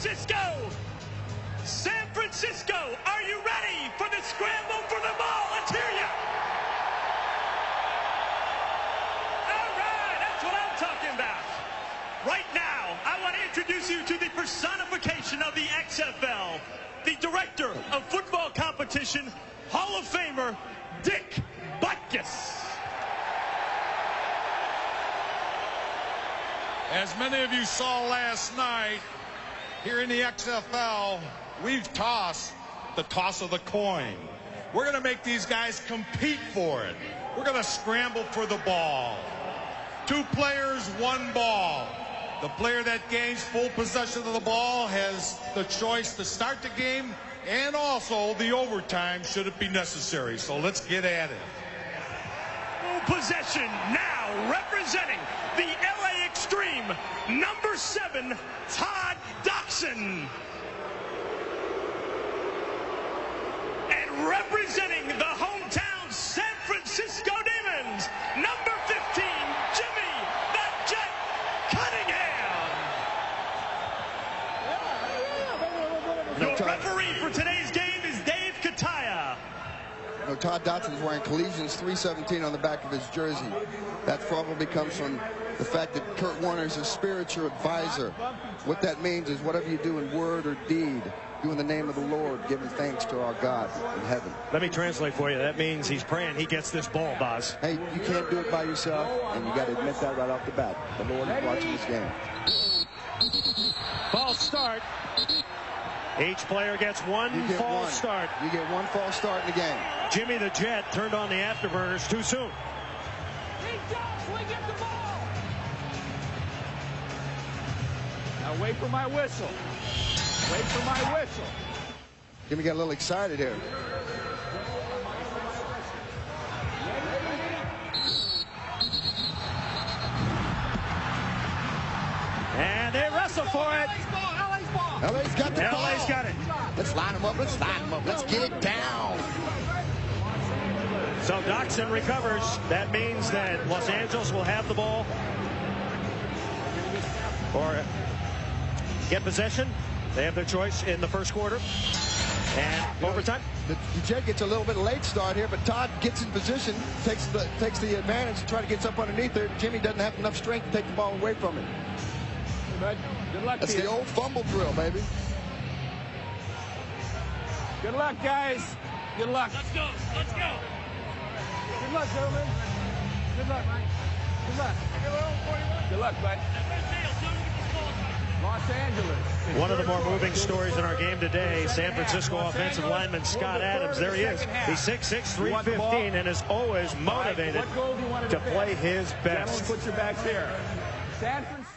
Francisco. San Francisco, are you ready for the scramble for the ball? Let's hear you. All right, that's what I'm talking about. Right now, I want to introduce you to the personification of the XFL, the director of football competition, Hall of Famer, Dick Butkus. As many of you saw last night, here in the XFL, we've tossed the toss of the coin. We're going to make these guys compete for it. We're going to scramble for the ball. 2 players, 1 ball. The player that gains full possession of the ball has the choice to start the game and also the overtime should it be necessary. So let's get at it. Full possession now representing the LA Xtreme, number 7, Todd Doxson. And representing the hometown San Francisco Demons, number 15, Jimmy the Jet Cunningham. Your referee for today's game is Dave Kataya. You know, Todd Doxson's wearing Collegians 317 on the back of his jersey. That probably comes from the fact that Kurt Warner is a spiritual advisor. What that means is whatever you do in word or deed, do in the name of the Lord, giving thanks to our God in heaven. Let me translate for you. That means he's praying he gets this ball, Boz. Hey, you can't do it by yourself, and you got to admit that right off the bat. The Lord is watching this game. False start. Each player gets one false start. You get 1 false start in the game. Jimmy the Jet turned on the afterburners too soon. Now wait for my whistle. Wait for my whistle. Jimmy got a little excited here. And they wrestle for it. LA's got the ball. LA's got it. Let's line them up. Let's line them up. Let's get it down. So Doxson recovers. That means that Los Angeles will have the ball or get possession. They have their choice in the first quarter. And overtime. The Jet gets a little bit late start here, but Todd gets in position, takes the advantage to try to get up underneath there. Jimmy doesn't have enough strength to take the ball away from him. Good luck. That's the old fumble drill, baby. Good luck, guys. Good luck. Let's go. Let's go. Good luck, gentlemen. Good luck, Mike. Good luck. Good luck, bud. Los Angeles. One of the more moving stories in our game today, San Francisco offensive lineman Scott Adams. There he is. He's 6'6", 315, and is always motivated to play his best. Put your backs here. San Francisco.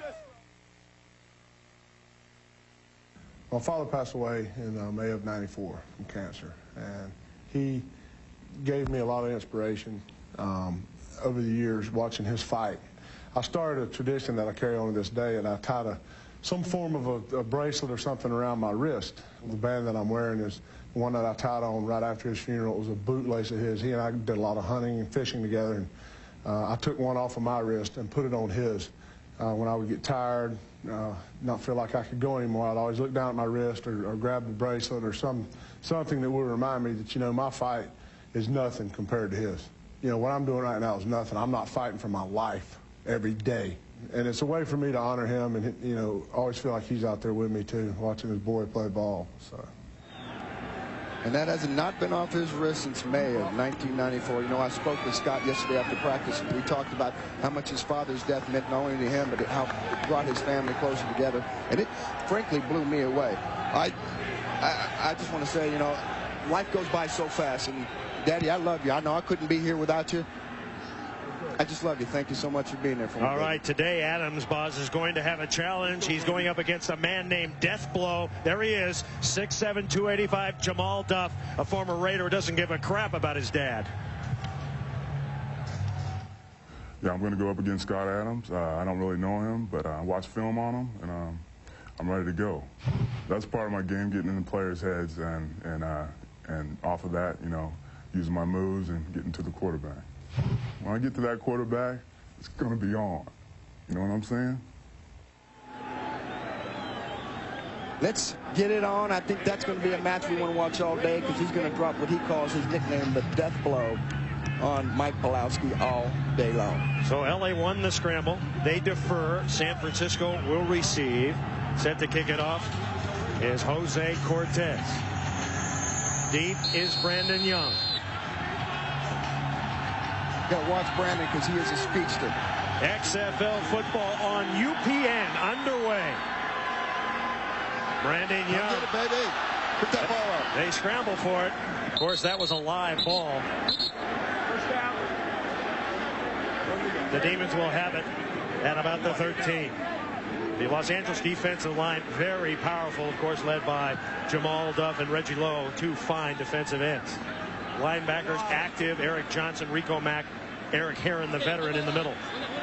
My father passed away in May of '94 from cancer, and he gave me a lot of inspiration over the years watching his fight. I started a tradition that I carry on to this day, and I tied some form of a bracelet or something around my wrist. The band that I'm wearing is the one that I tied on right after his funeral. It was a bootlace of his. He and I did a lot of hunting and fishing together, and I took one off of my wrist and put it on his. When I would get tired, not feel like I could go anymore, I'd always look down at my wrist or grab the bracelet or something that would remind me that, you know, my fight is nothing compared to his. You know, what I'm doing right now is nothing. I'm not fighting for my life every day. And it's a way for me to honor him and, you know, always feel like he's out there with me, too, watching his boy play ball. So. And that has not been off his wrist since May of 1994. You know, I spoke with Scott yesterday after practice, and we talked about how much his father's death meant not only to him, but how it brought his family closer together. And it, frankly, blew me away. I just want to say, you know, life goes by so fast. And, Daddy, I love you. I know I couldn't be here without you. I just love you. Thank you so much for being there for me. All right, today Adams, Boz, is going to have a challenge. He's going up against a man named Death Blow. There he is, 6'7", 285, Jamal Duff, a former Raider who doesn't give a crap about his dad. Yeah, I'm going to go up against Scott Adams. I don't really know him, but I watched film on him, and I'm ready to go. That's part of my game, getting in the players' heads, and off of that, you know, using my moves and getting to the quarterback. When I get to that quarterback, it's going to be on. You know what I'm saying? Let's get it on. I think that's going to be a match we want to watch all day because he's going to drop what he calls his nickname, the death blow, on Mike Pawlawski all day long. So LA won the scramble. They defer. San Francisco will receive. Set to kick it off is Jose Cortez. Deep is Brandon Young. Got to watch Brandon because he is a speedster. XFL football on UPN underway. Brandon Young. Get it, baby. Put that ball up. They scramble for it. Of course, that was a live ball. First down. The Demons will have it at about the 13. The Los Angeles defensive line, very powerful, of course, led by Jamal Duff and Reggie Lowe, two fine defensive ends. Linebackers active, Eric Johnson, Rico Mack, Eric Herron, the veteran, in the middle.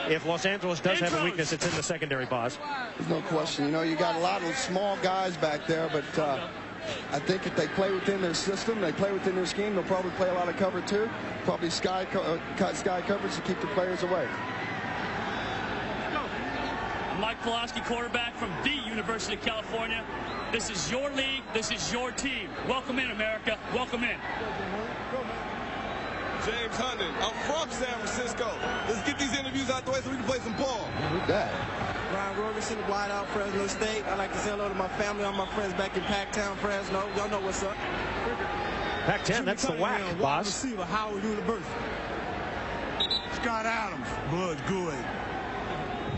If Los Angeles does have a weakness, it's in the secondary, boss. There's no question. You know, you got a lot of small guys back there, but I think if they play within their system, they play within their scheme, they'll probably play a lot of cover too. Probably sky coverage to keep the players away. Mike Pawlawski, quarterback from the University of California. This is your league. This is your team. Welcome in, America. Welcome in. James Hunden. I'm from San Francisco. Let's get these interviews out the way so we can play some ball. Who's that? Roberson, wide out Fresno State. I'd like to say hello to my family, all my friends back in Pac-Town, Fresno. Y'all know what's up. Pac-10, that's the whack, boss. Receiver, Howard University. Scott Adams, Bud Good.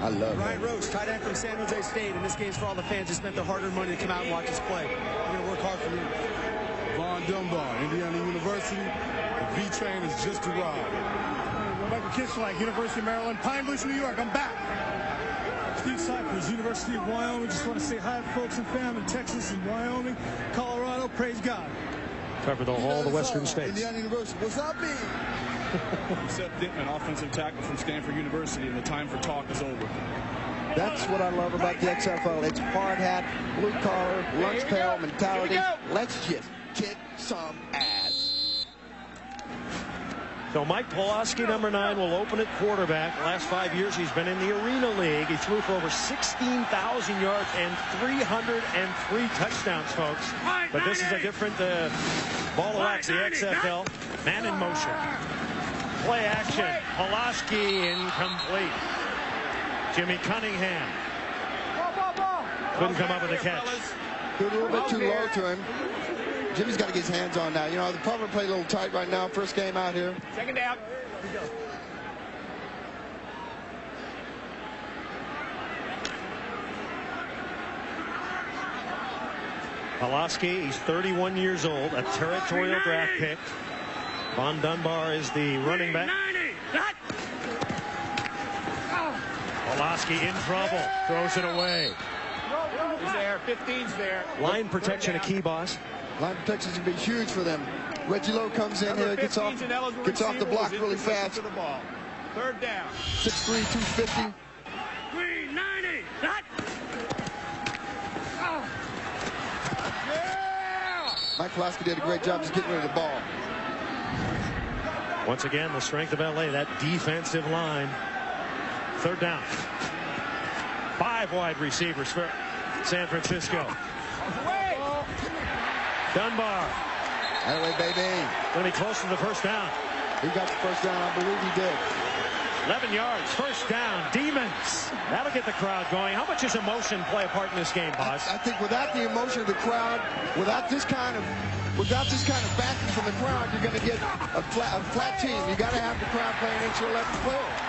I love Ryan it. Roach, tight end from San Jose State, and this game's for all the fans who spent their hard-earned money to come out and watch us play. We're going to work hard for you. Von Dunbar, Indiana University. The V train is just arrived. Michael Kislak, University of Maryland, Pine Bluff, New York. I'm back. Steve Cypress, University of Wyoming. Just want to say hi to folks and fam in Texas and Wyoming, Colorado. Praise God. Covered all the western states. Indiana University. What's up, B? Seth Dittman, offensive tackle from Stanford University, and the time for talk is over. That's what I love about the XFL. It's hard hat, blue collar, lunch pail mentality. Let's just kick some ass. So Mike Pawlawski, number 9, will open at quarterback. Last 5 years, he's been in the Arena League. He threw for over 16,000 yards and 303 touchdowns, folks. But this is a different ball of wax, the XFL. Man in motion. Play action. Pawlawski incomplete. Jimmy Cunningham couldn't come up with a catch. Threw a little bit too low to him. Jimmy's got to get his hands on now. You know, the probably play a little tight right now. First game out here. Second down. Pawlawski, he's 31 years old, a territorial draft pick. Von Dunbar is the running back. Pawlawski in trouble, throws it away. He's there, 15's there. Line protection a key, boss. Line protection is going to be huge for them. Reggie Lowe comes in here, gets off the block really fast. Third down. 6'3", 250. 390. Mike Pawlawski did a great job just getting rid of the ball. Once again, the strength of LA, that defensive line. Third down. 5 wide receivers for San Francisco. Dunbar. That way, baby. Going to be close to the first down. He got the first down. I believe he did. 11 yards, first down, Demons. That'll get the crowd going. How much does emotion play a part in this game, boss? I think without the emotion of the crowd, without this kind of backing from the crowd, you're going to get a flat team. You got to have the crowd playing into 11 players.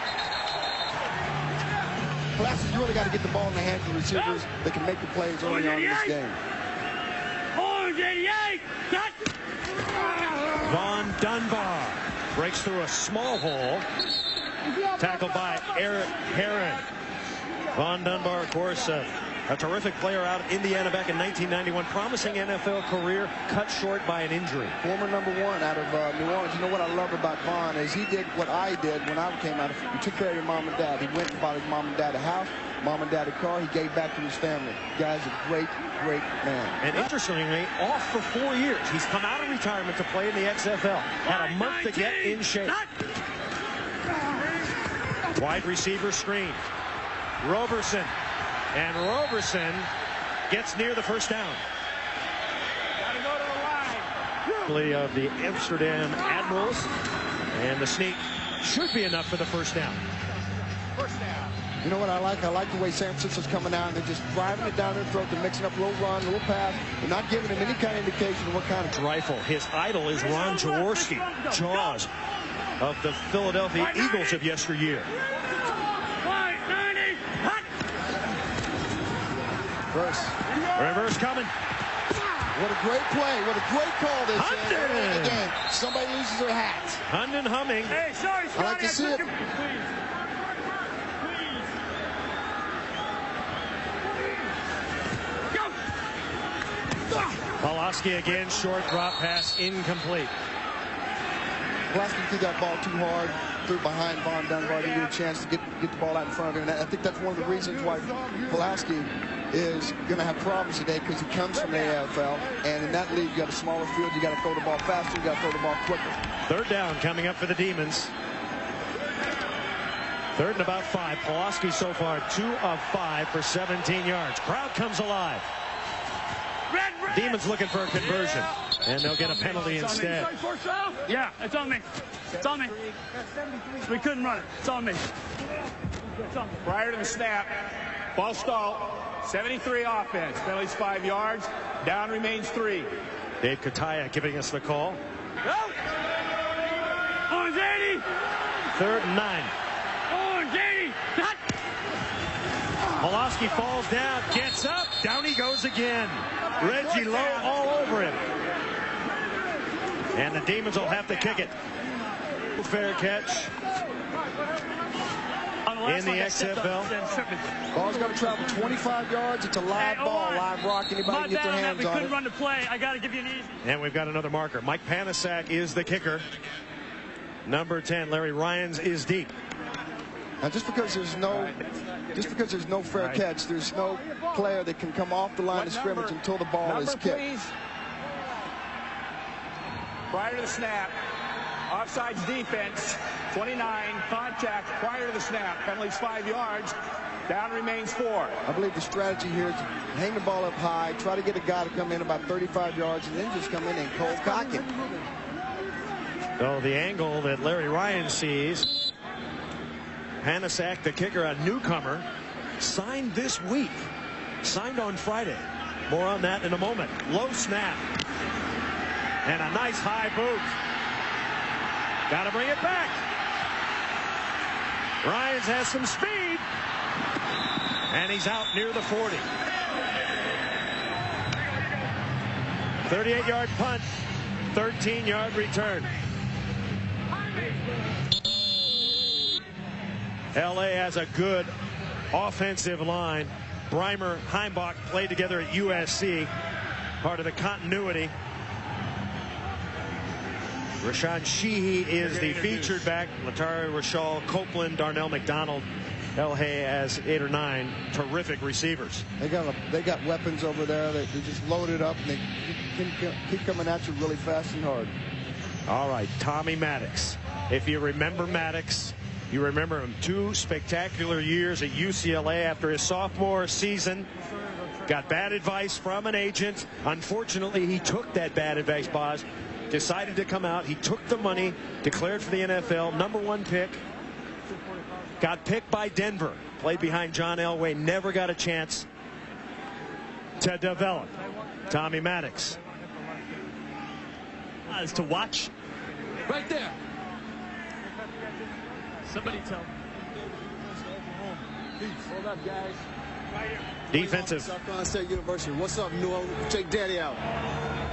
Plus, you really got to get the ball in the hands of the receivers that can make the plays early on in this game. Von Dunbar breaks through a small hole. Tackled by Eric Herron. Von Dunbar, of course, a terrific player out of Indiana back in 1991. Promising NFL career cut short by an injury. Former #1 out of New Orleans. You know what I love about Von is he did what I did when I came out. He took care of your mom and dad. He went and bought his mom and dad a house, mom and dad a car. He gave back to his family. The guy's a great, great man. And interestingly, off for 4 years. He's come out of retirement to play in the XFL. Had a month to get in shape. Wide receiver screen. Roberson. And Roberson gets near the first down. Of the Amsterdam Admirals, and the sneak should be enough for the first down. You know what I like? I like the way San Francisco's coming out and they're just driving it down their throat. They're mixing up a little run, a little pass. They're not giving him any kind of indication of what kind of rifle. His idol is Ron Jaworski, Jaws of the Philadelphia Eagles of yesteryear. Reverse coming. What a great play. What a great call this is. Again, somebody loses their hat. Hunden humming. Hey, sorry, I like to see it. Pawlawski again, short drop pass, incomplete. Pawlawski threw that ball too hard, threw behind Von Dunbar, didn't get a chance to get the ball out in front of him. And I think that's one of the reasons why Pawlawski is going to have problems today, because he comes from the AFL, and in that league you got a smaller field, you got to throw the ball faster, you got to throw the ball quicker. Third down coming up for the Demons. Third and about 5. Pawlawski so far 2 of 5 for 17 yards. Crowd comes alive. Demons looking for a conversion, and they'll get a penalty instead. Yeah, it's on me. It's on me. We couldn't run it. It's on me. Prior to the snap, ball stalled. 73 offense. Penalties 5 yards. Down remains 3. Dave Kataya giving us the call. Orange 80. 3rd and 9. Orange 80. Pawlawski falls down, gets up, down he goes again. Reggie Lowe all over him. And the Demons will have to kick it. Fair catch in the XFL. Ball's got to travel 25 yards. It's a live ball, live rock. Anybody can get their hands on it. We couldn't run the play. I got to give you an easy. And we've got another marker. Mike Panasuk is the kicker. Number 10, Larry Ryans, is deep. Now, just because there's no fair catch, there's no player that can come off the line of scrimmage until the ball is kicked. Please. Prior to the snap, offsides defense, 29, contact prior to the snap, penalties 5 yards, down remains 4. I believe the strategy here is to hang the ball up high, try to get a guy to come in about 35 yards, and then just come in and cold cock it. So the angle that Larry Ryan sees, Panasuk, the kicker, a newcomer, signed this week. Signed on Friday. More on that in a moment. Low snap. And a nice high boot. Got to bring it back. Ryans has some speed. And he's out near the 40. 38-yard punt. 13-yard return. LA has a good offensive line. Breimer, Heimbach played together at USC. Part of the continuity. Rashawn Sheehy is the featured back. Latari Rashal, Copeland, Darnell McDonald. LA has 8 or 9 terrific receivers. They got weapons over there. They just loaded up, and they keep coming at you really fast and hard. All right, Tommy Maddox. If you remember Maddox, you remember him 2 spectacular years at UCLA after his sophomore season. Got bad advice from an agent. Unfortunately, he took that bad advice, Boz. Decided to come out. He took the money, declared for the NFL, #1 pick. Got picked by Denver. Played behind John Elway. Never got a chance to develop. Tommy Maddox. Is to watch. Right there. Somebody tell me. Hold up, guys. Defensive. South Carolina State University. What's up, Newell? Take Daddy out.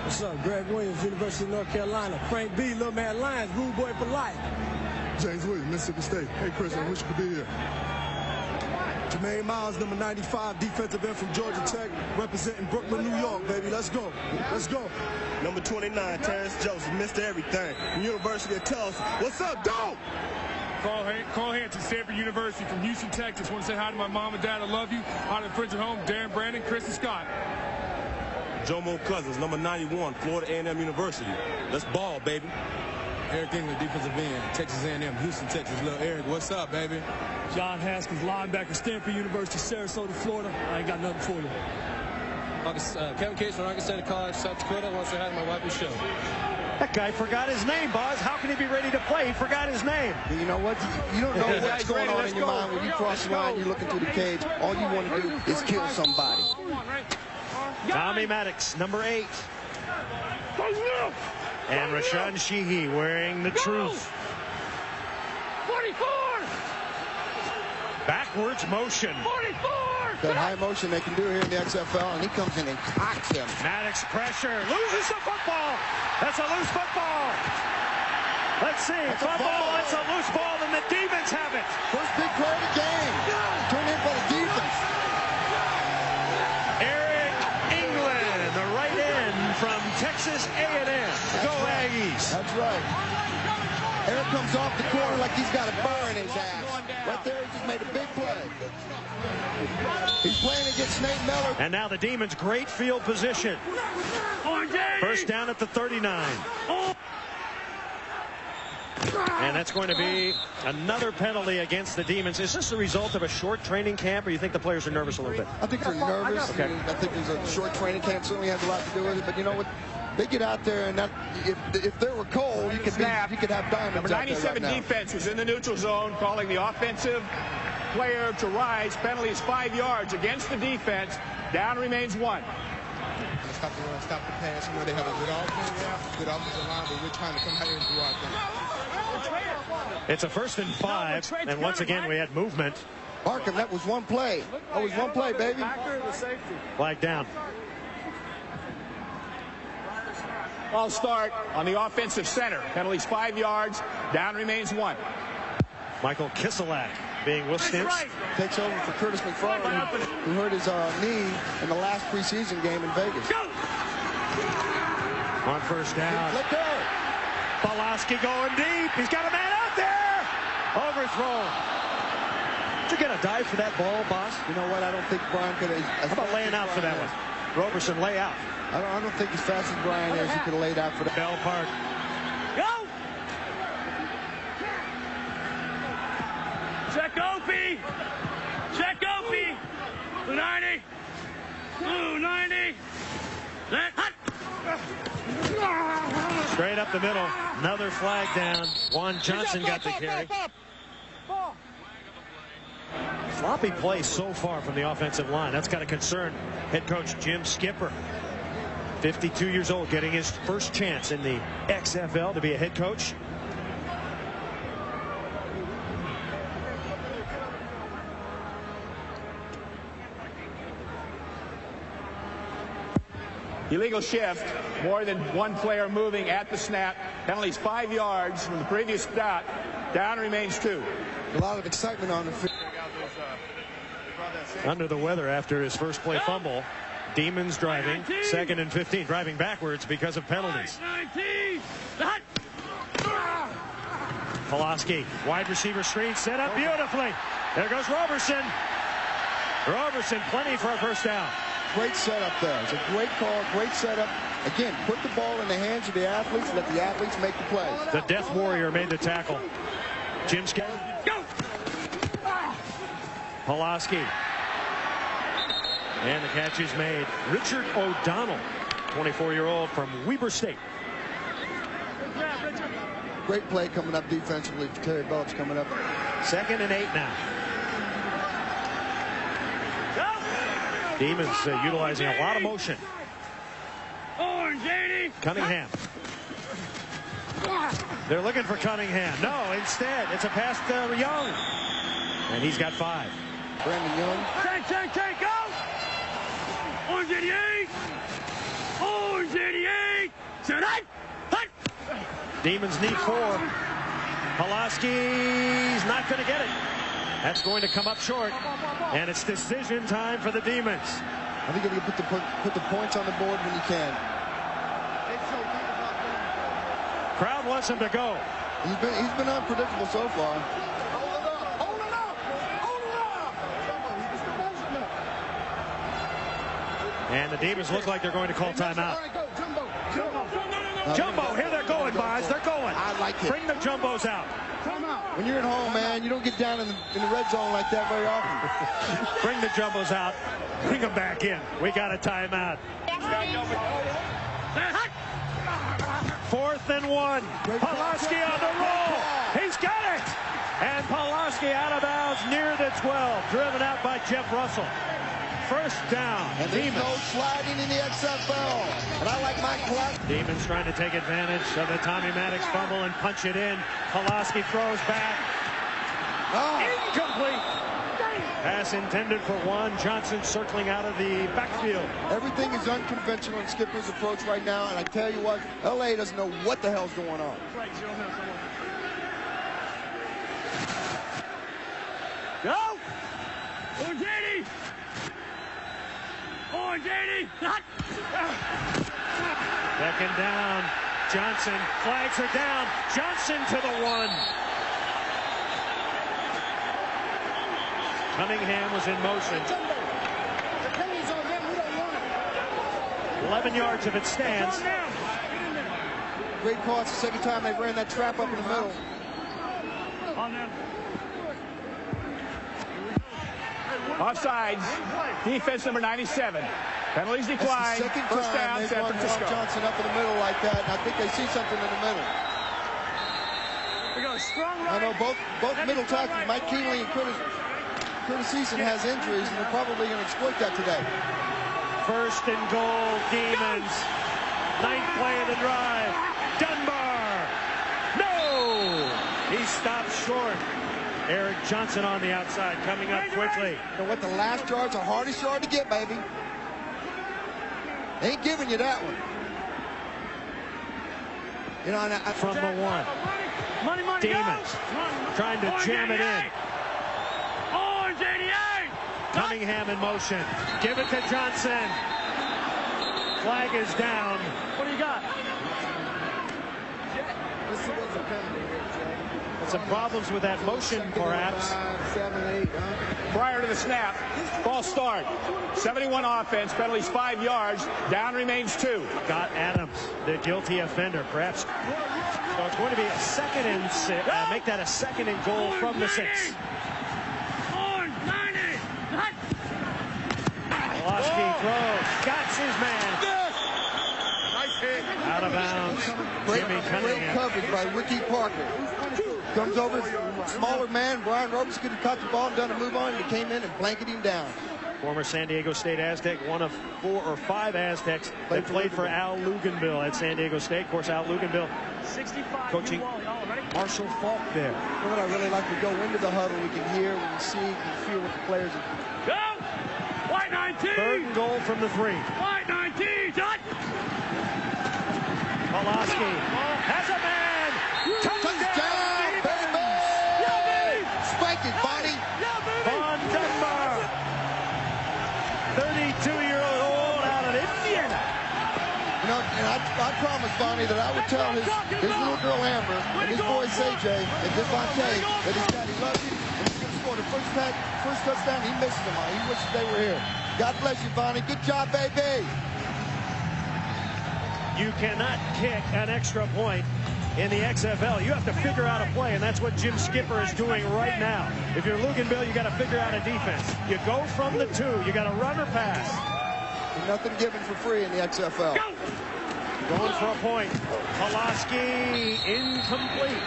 What's up, Greg Williams, University of North Carolina. Frank B, Little Man Lions, Rude Boy for life. James Williams, Mississippi State. Hey, Chris, I wish you could be here. Jermaine Miles, number 95, defensive end from Georgia Tech, representing Brooklyn, New York, baby. Let's go. Let's go. Number 29, Terrence Joseph, Mr. Everything, from University of Tulsa. What's up, dog? Carl Hansen, Stanford University from Houston, Texas. Want to say hi to my mom and dad. I love you. Hi to friends at home, Darren, Brandon, Chris, and Scott. Jomo Cousins, number 91, Florida A&M University. Let's ball, baby. Eric England, defensive end, Texas A&M, Houston, Texas. Little Eric, what's up, baby? John Haskins, linebacker, Stanford University, Sarasota, Florida. I ain't got nothing for you. Kevin Kaesviharn, Arkansas College, South Dakota. I want to say hi to my wife, Michelle. That guy forgot his name, Boz. How can he be ready to play? He forgot his name. You know what? You don't know what's going on in your mind when you cross the line. You're looking through the cage. All you want to do is kill somebody. Tommy Maddox, number 8. And Rashawn Sheehy wearing the truth. 44! Backwards motion. 44! That high motion they can do here in the XFL, and he comes in and cocks him. Maddox pressure, loses the football. That's a loose football. Let's see, football, it's a loose ball, and the defense have it. First big play of the game. Turn in for the defense. Eric England, the right end from Texas A&M. Go Aggies. That's right. Eric comes off the corner like he's got a burr in his ass. Right there, he just made a big play. He's playing against Nate Miller. And now the Demons, great field position. First down at the 39. And that's going to be another penalty against the Demons. Is this the result of a short training camp, or you think the players are nervous a little bit? I think they're nervous. Okay. I think there's a short training camp certainly has a lot to do with it. But you know what? They get out there, and if there were cold, you could have diamonds. Number 97 defense was in the neutral zone, calling the offensive player to rise. Penalty is 5 yards against the defense. Down remains 1. Stop the run, stop the pass. You know they have a good offense, good offensive line, but we're trying to come out here and do our thing. It's a 1st and 5, and once again we had movement. Markham, that was one play. That was one play, baby. Flag down. Ball start on the offensive center. Penalties 5 yards. Down remains 1. Michael Kiselak being Wilstins. Takes over for Curtis McFarland, who hurt his knee in the last preseason game in Vegas. On first down. Let go. Pawlawski going deep. He's got a man out there. Overthrown. Did you get a dive for that ball, boss? You know what? I don't think Brian could have. How about laying out for that one? Roberson, lay out. I don't think as fast as Brian is, he could have laid out for that. Bell Park. Go! Check Opie! Check Opie! Blue 90! Blue 90! Hot! Straight up the middle. Another flag down. Juan Johnson got the carry. Sloppy play so far from the offensive line. That's got to concern head coach Jim Skipper. 52 years old, getting his first chance in the XFL to be a head coach. Illegal shift. More than one player moving at the snap. Penalties 5 yards from the previous stop. Down remains 2. A lot of excitement on the field. Under the weather after his first play fumble. Demons driving, 2nd and 15, driving backwards because of penalties. Pawlawski, wide receiver screen, set up beautifully. There goes Roberson. Roberson, plenty for a first down. Great setup there. It's a great call, great setup. Again, put the ball in the hands of the athletes, let the athletes make the plays. The Death Warrior made the tackle. Jim Skipper. Go! Pawlawski. And the catch is made. Richard O'Donnell, 24-year-old from Weber State. Great play coming up defensively. Terry Belch coming up. 2nd and 8 now. Demons utilizing a lot of motion. Cunningham. They're looking for Cunningham. No, instead, it's a pass to Young. And he's got 5. Brandon Young. Take, go! Orange 88! Orange 88! Set up! Demons need 4. Pawlawski's not going to get it. That's going to come up short. And it's decision time for the Demons. I think you put the points on the board when you can. Crowd wants him to go. He's been unpredictable so far. And the Demons look like they're going to call timeout. Jumbo, here they're going, boys. They're going. I like it. Bring the Jumbos out. When you're at home, man, you don't get down in the red zone like that very often. Bring the Jumbos out. Bring him back in. We got a timeout. 4th and 1. Pawlawski on the roll. He's got it. And Pawlawski out of bounds near the 12. Driven out by Jeff Russell. First down. And there's no sliding in the XFL. And I like Mike Pawlawski. Demons trying to take advantage of the Tommy Maddox fumble and punch it in. Pawlawski throws back. Incomplete. Pass intended for 1. Johnson circling out of the backfield. Everything is unconventional in Skipper's approach right now. And I tell you what, LA doesn't know what the hell's going on. Go! Oh, JD! Oh, JD! Second down. Johnson. Flags are down. Johnson to the 1. Cunningham was in motion. 11 yards if it stands. Great call. It's the second time they ran that trap up in the middle. Offsides. Defense number 97. Penalties decline. Second First time down, they've San run Francisco. Johnson up in the middle like that, and I think they see something in the middle. We got a strong I know both middle tackles, Mike Keenly and Curtis Eason has injuries, and they're probably going to exploit that today. First and goal, Demons. 9th play of the drive. Dunbar. No! He stopped short. Eric Johnson on the outside, coming up quickly. You know what? The last yard's the hardest yard to get, baby. They ain't giving you that one. You know, from the 1. Demons trying to jam it in. Cunningham in motion. Give it to Johnson. Flag is down. What do you got? Some problems with that motion, perhaps. 7, 8, Prior to the snap, false start. 71 offense, penalties 5 yards. Down remains 2. Got Adams, the guilty offender, perhaps. So it's going to be a 2nd and 6. Make that a 2nd and goal from the 6. Pawlawski throws. Got his man. Nice hit. Out of bounds. Great coverage by Ricky Parker. Comes over, smaller man. Brian Roberson could have caught the ball and done a move on, and he came in and blanketed him down. Former San Diego State Aztec, one of 4 or 5 Aztecs that played for Al Luganville at San Diego State. Of course, Al Luganville coaching Marshall Falk there. You know what I really like? We go into the huddle. We can hear, we can see, we can feel what the players are. Go! White 19! 3rd and goal from the 3. White 19! Done! Pawlawski has a man! Touchdown, baby! Spike it, Bonnie! Von Dunbar! 32-year-old out of Indiana. You know, and I promised Bonnie that I would tell his little girl Amber and his boy CJ and Devontae that his daddy loves you and he's going to score the first touchdown. He misses them all. He wishes they were here. God bless you, Bonnie. Good job, baby. You cannot kick an extra point in the XFL. You have to figure out a play, and that's what Jim Skipper is doing right now. If you're Luganville, you got to figure out a defense. You go from the 2. You got to run or pass. There's nothing given for free in the XFL. Go! Going for a point. Pawlawski incomplete.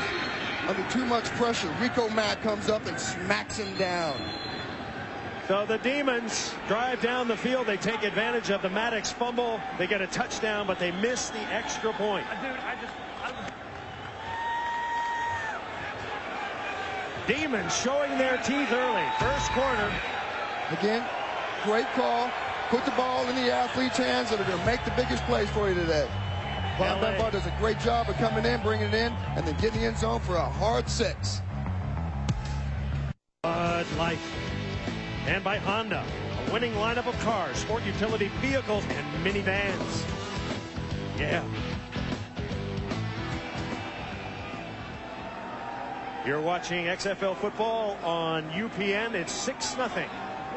Under too much pressure, Rico Mack comes up and smacks him down. So the Demons drive down the field. They take advantage of the Maddox fumble. They get a touchdown, but they miss the extra point. Demons showing their teeth early. First quarter. Again, great call. Put the ball in the athlete's hands that are going to make the biggest plays for you today. Pac Bell Park does a great job of coming in, bringing it in, and then getting the end zone for a hard 6. Bud Light. And by Honda, a winning lineup of cars, sport utility vehicles, and minivans. Yeah. You're watching XFL football on UPN. It's 6-0.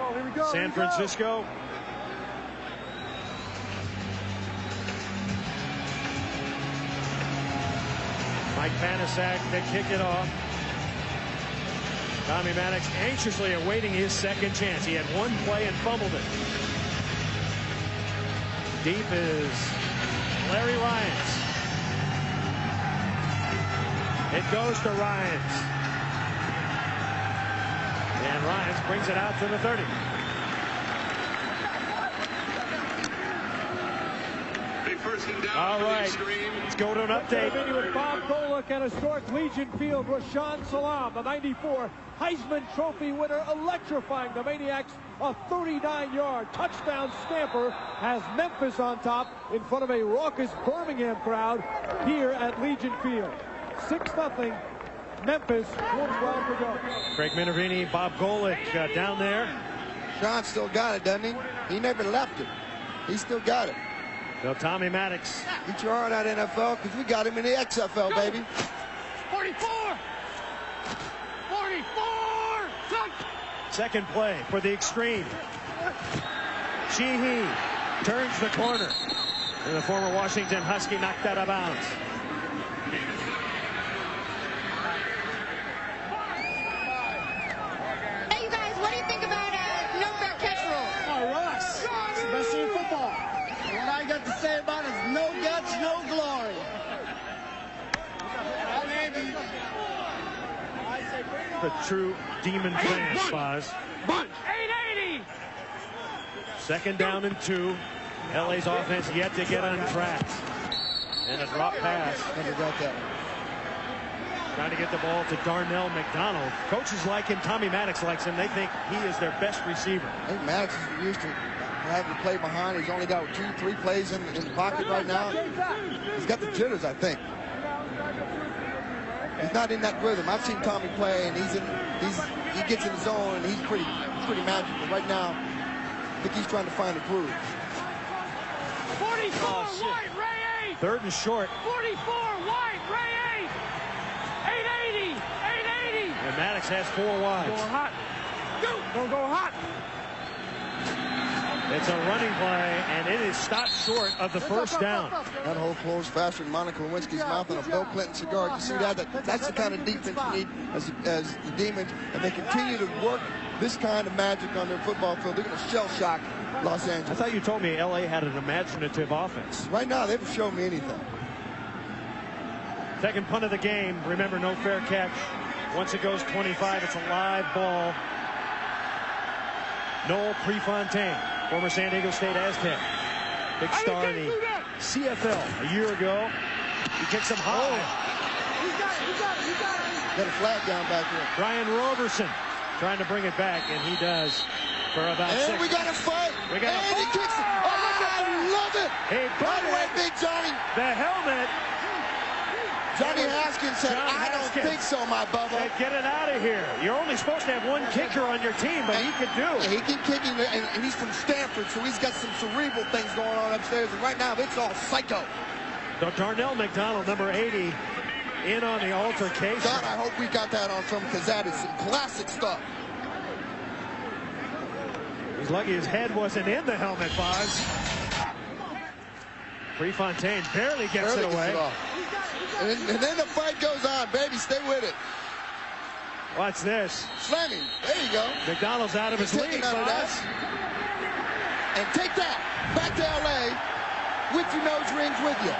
Oh, here we go. San Francisco. Mike Panasuk to kick it off. Tommy Maddox anxiously awaiting his second chance. He had one play and fumbled it. Deep is Larry Ryans. It goes to Ryans. And Ryans brings it out to the 30. All right, let's go to an update. With Bob Golick at historic Legion Field. Rashaan Salaam, the 94 Heisman Trophy winner, electrifying the Maniacs. A 39-yard touchdown scamper has Memphis on top in front of a raucous Birmingham crowd here at Legion Field. 6-0. Memphis, 1:12 to go. Craig Minervini, Bob Golick down there. Sean still got it, doesn't he? He never left it. He still got it. So Tommy Maddox. Get your heart out, NFL, because we got him in the XFL, baby. 44! 44! Second play for the Xtreme. Sheehy turns the corner. And the former Washington Husky knocked out of bounds. Hey, you guys, what do you think about no fair catch rule? Oh, Russ. It's the best thing in football. What I got to say about it is no guts, no glory. The true demon fan, Foz. 880! Second down and 2. LA's offense yet to get on track. And a drop pass. Never got that one. Trying to get the ball to Darnell McDonald. Coaches like him. Tommy Maddox likes him. They think he is their best receiver. I think Maddox is used to having to play behind. He's only got 2-3 plays in the pocket right now. He's got the jitters, I think. He's not in that rhythm. I've seen Tommy play, and he gets in the zone, and he's pretty magical. Right now, I think he's trying to find a groove. 44 wide, Ray 8! Third and short. 44 wide, Ray 8! 880! 880! And Maddox has 4 wides. Going hot. Don't go hot. It's a running play, and it is stopped short of the first down. That hole closed faster than Monica Lewinsky's mouth on a Bill Clinton cigar. You see that? That's the kind of defense you need as the Demons, and they continue to work this kind of magic on their football field. They're going to shell shock Los Angeles. I thought you told me LA had an imaginative offense. Right now, they haven't shown me anything. Second punt of the game. Remember, no fair catch. Once it goes 25, it's a live ball. Noel Prefontaine, former San Diego State Aztec. Big star in the CFL a year ago. He kicks him high. You got it. Got a flag down back here. Brian Roberson trying to bring it back, and he does for about 6. And we got a fight. We got and he kicks it. Oh, I love it. Hey, by the way, Big Johnny. The helmet. Johnny Haskins said, I don't think so, my Bubba. Said, get it out of here. You're only supposed to have one kicker on your team, but he can do. He can kick him, and he's from Stanford, so he's got some cerebral things going on upstairs. And right now, it's all psycho. So Darnell McDonald, number 80, in on the altercation. God, I hope we got that on film, because that is some classic stuff. He's lucky his head wasn't in the helmet, Foz. Prefontaine barely gets it away. And then the fight goes on. Baby, stay with it. Watch this. Slamming. There you go. McDonald's out of his league, Foz. And take that back to L.A. with your nose rings with you.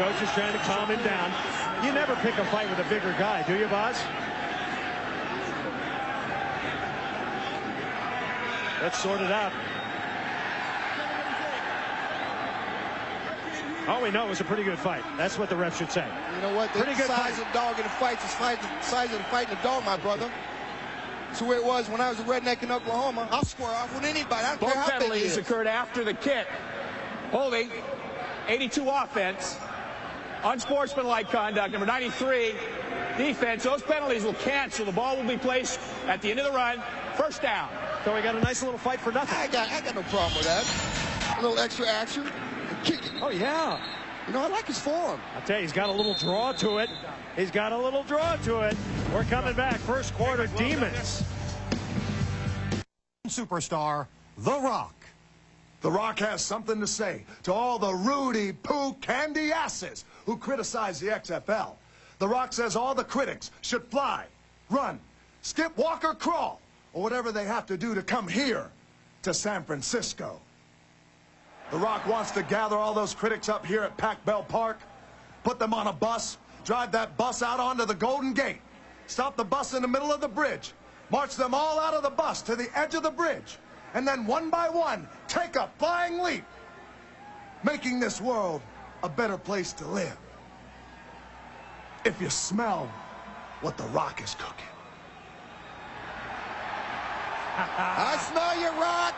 Coach is trying to calm him down. You never pick a fight with a bigger guy, do you, Boz? Let's sort it out. All we know is a pretty good fight. That's what the ref should say. You know what? The pretty good size of the dog in a fight is the size of the fight in a dog, my brother. That's the way it was when I was a redneck in Oklahoma. I'll square off with anybody. I don't care how big he is. Both penalties occurred after the kick. Holding, 82 offense, unsportsmanlike conduct, number 93 defense. Those penalties will cancel. The ball will be placed at the end of the run. First down. So we got a nice little fight for nothing. I got no problem with that. A little extra action. Kicking. Oh, yeah. You know, I like his form. I'll tell you, he's got a little draw to it. He's got a little draw to it. We're coming back. First quarter, Demons. Superstar, The Rock. The Rock has something to say to all the Rudy Poo candy asses who criticize the XFL. The Rock says all the critics should fly, run, skip, walk, or crawl, or whatever they have to do to come here to San Francisco. The Rock wants to gather all those critics up here at Pac Bell Park, put them on a bus, drive that bus out onto the Golden Gate, stop the bus in the middle of the bridge, march them all out of the bus to the edge of the bridge, and then one by one, take a flying leap, making this world a better place to live. If you smell what the Rock is cooking. I smell you, Rock.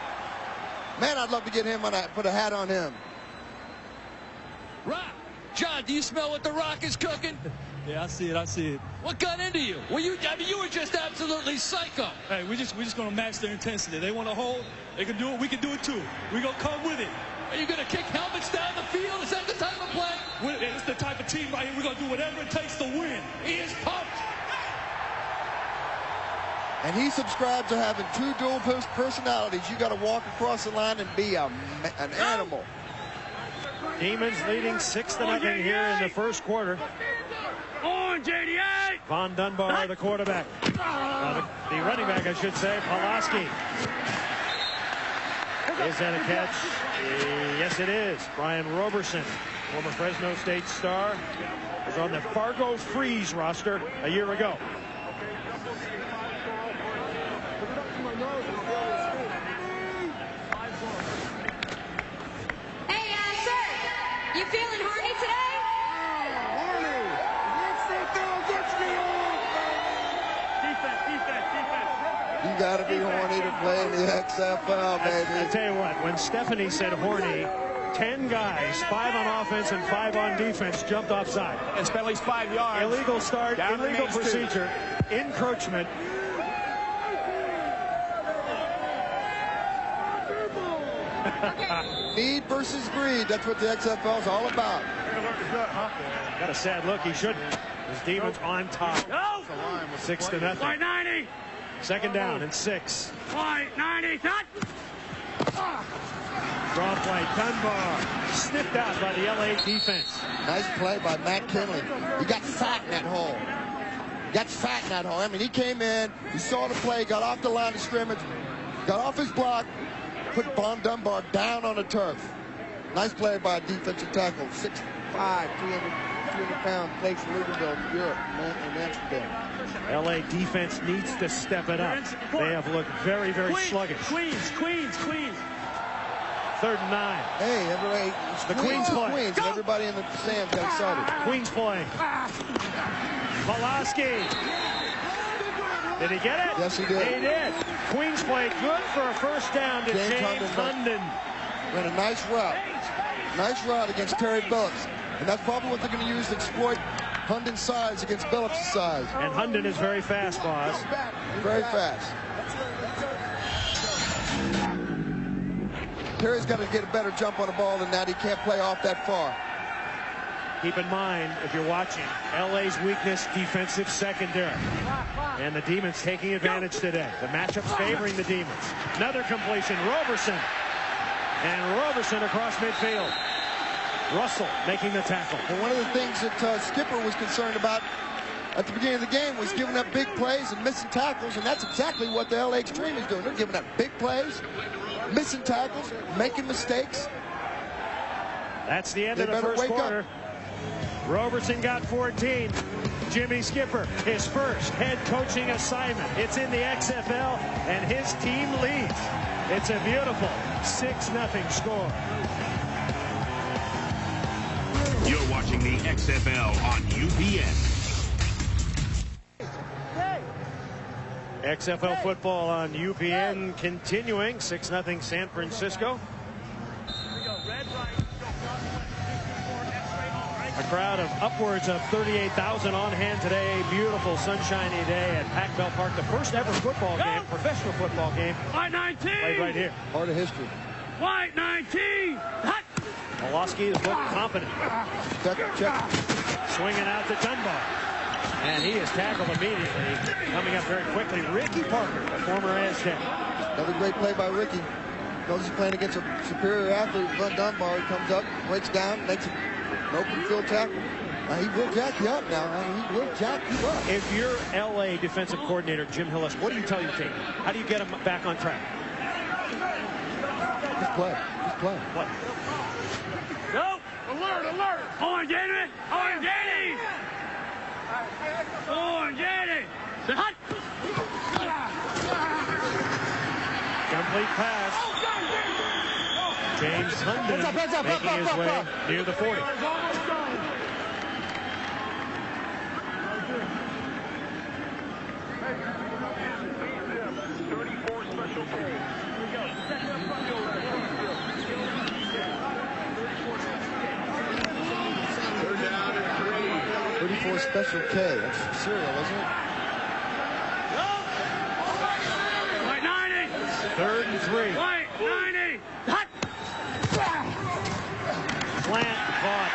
Man, I'd love to get him on put a hat on him. Rock, John, do you smell what the Rock is cooking? Yeah, I see it. I see it. What got into you? Well, I mean, you were just absolutely psycho. Hey, we're just gonna match their intensity. They want to hold. They can do it. We can do it too. We gonna come with it. Are you gonna kick helmets down the field? Is that the type of play? It's the type of team right here. We're gonna do whatever it takes to win. He is pumped. And he subscribes to having two dual personalities. You got to walk across the line and be an animal. Demons leading 6-0 here in the first quarter. On JD8. Von Dunbar, the quarterback. The running back, I should say, Pawlawski. Is that a catch? Yes, it is. Brian Roberson, former Fresno State star, was on the Fargo Freeze roster a year ago. Hey, sir, you feeling horny today? You got to be horny to play in the XFL, baby. I tell you what, when Stephanie said horny, 10 guys, 5 on offense and 5 on defense, jumped offside. And spent at least 5 yards. Illegal start, illegal procedure, encroachment. Need versus greed. That's what the XFL is all about. Got a sad look. He shouldn't. His Demons on top. 6-0. White 90. Second down and 6. White 90. Cut. Draw play. Dunbar sniffed out by the LA defense. Nice play by Matt Kinley. He got fat in that hole. I mean, he came in, he saw the play, got off the line of scrimmage, got off his block, put Von Dunbar down on the turf. Nice play by a defensive tackle. 6'5", 300-pound, plays for Louisville, Europe, in Amsterdam. LA defense needs to step it up. They have looked very, very sluggish. Queens. 3rd and 9. Hey, everybody, the Queens play. Queens, and everybody in the stands got excited. Queens play. Pawlawski. Did he get it? Yes, he did. He did. Queens play good for a first down to James Hunden. Ran a nice route. Nice route against Terry Phillips. And that's probably what they're going to use to exploit Hunden's size against Phillips' size. And Hunden is very fast, boss. Very fast. Terry's got to get a better jump on the ball than that. He can't play off that far. Keep in mind, if you're watching, LA's weakness, defensive secondary. And the Demons taking advantage today. The matchup's favoring the Demons. Another completion, Roberson. And Roberson across midfield. Russell making the tackle. And one of the things that Skipper was concerned about at the beginning of the game was giving up big plays and missing tackles, and that's exactly what the LA Xtreme is doing. They're giving up big plays, missing tackles, making mistakes. That's the end of the first quarter. Roberson got 14. Jimmy Skipper, his first head coaching assignment. It's in the XFL, and his team leads. It's a beautiful 6-0 score. You're watching the XFL on UPN. XFL football on UPN continuing. 6-0 San Francisco. A crowd of upwards of 38,000 on hand today. Beautiful sunshiny day at Pac Bell Park. The first ever football game, professional football game. White 19. Played right here. Part of history. White 19. Hot. Pawlawski is looking confident. Check. Swinging out to Dunbar. And he is tackled immediately. Coming up very quickly, Ricky Parker, the former Aztec. Another great play by Ricky. Knows he's playing against a superior athlete. Von Dunbar comes up, breaks down, makes an open field tackle. He will jack you up now. He will jack you up. If you're LA defensive coordinator Jim Hillis, what do you tell your team? How do you get them back on track? Just play. Just play. What? Go! Alert, alert! Orange Eddie! Orange Eddie! Orange Eddie! Hot! Complete pass. James Hunden making his way near the 40. Special K. That's cereal, isn't it? Right 90. 3rd and 3. Right 90. Hot. Plant caught.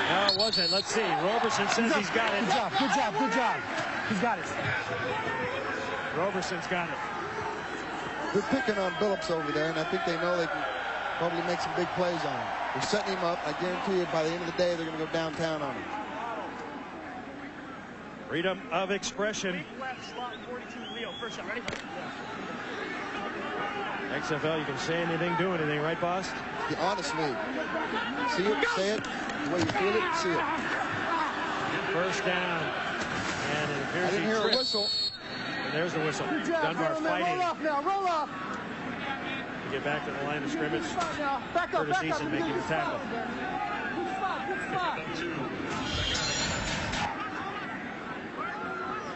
No, it wasn't. Let's see. Roberson says he's got it. Good job. Good job. Good job. He's got it. Roberson's got it. They're picking on Billups over there, and I think they know they can probably make some big plays on him. They're setting him up. I guarantee you, by the end of the day, they're going to go downtown on him. Freedom of expression. XFL, you can say anything, do anything, right, boss? The honest league. See it, say it, the way you feel it, see it. First down. And it appears I didn't hear a whistle. And there's the whistle. Good job, Dunbar fighting. Roll off now, roll off. To get back to the line of scrimmage. Back up, Curtis Eason making the tackle. Good spot, good spot.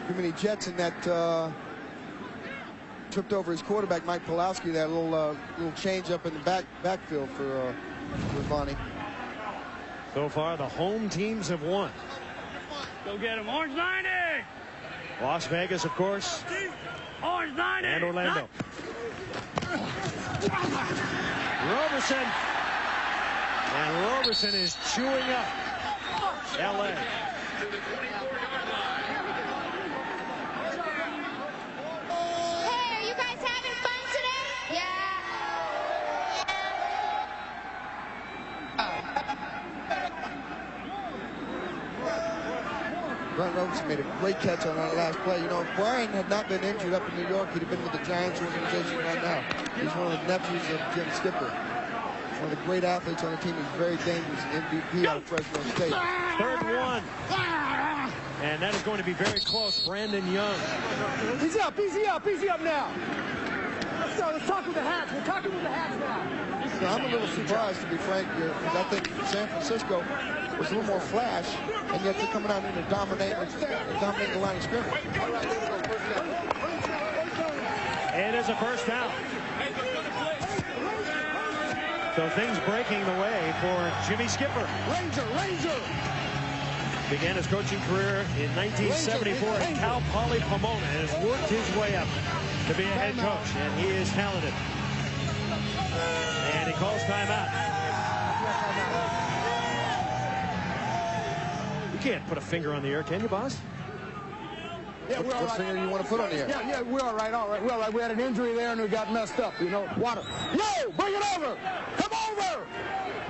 Too many Jets in that tripped over his quarterback, Mike Pawlawski. That little change up in the backfield for Bonnie. So far, the home teams have won. Go get him. Orange 90. Las Vegas, of course. Orange 90. And Orlando. Roberson. And Roberson is chewing up LA. Brian Roberson made a great catch on that last play. You know, if Brian had not been injured up in New York, he'd have been with the Giants organization right now. He's one of the nephews of Jim Skipper. One of the great athletes on the team. He's very dangerous, MVP out of Fresno State. 3rd and 1. And that is going to be very close. Brandon Young. Easy up, easy up, easy up now. Let's talk with the hats. We're talking with the hats now. So I'm a little surprised, to be frank, because I think San Francisco was a little more flash, and yet they're coming out in to dominate the line of scrimmage. It is a first down. So things breaking the way for Jimmy Skipper. Ranger. Began his coaching career in 1974 at Cal Poly Pomona and has worked his way up to be a head coach, and he is talented. And he calls timeout. You can't put a finger on the air, can you, boss? Yeah, we're all right. What finger do you want to put on the air? Yeah, we're all right, We're all right. We had an injury there, and we got messed up, you know. Water. Yo, bring it over. Come over.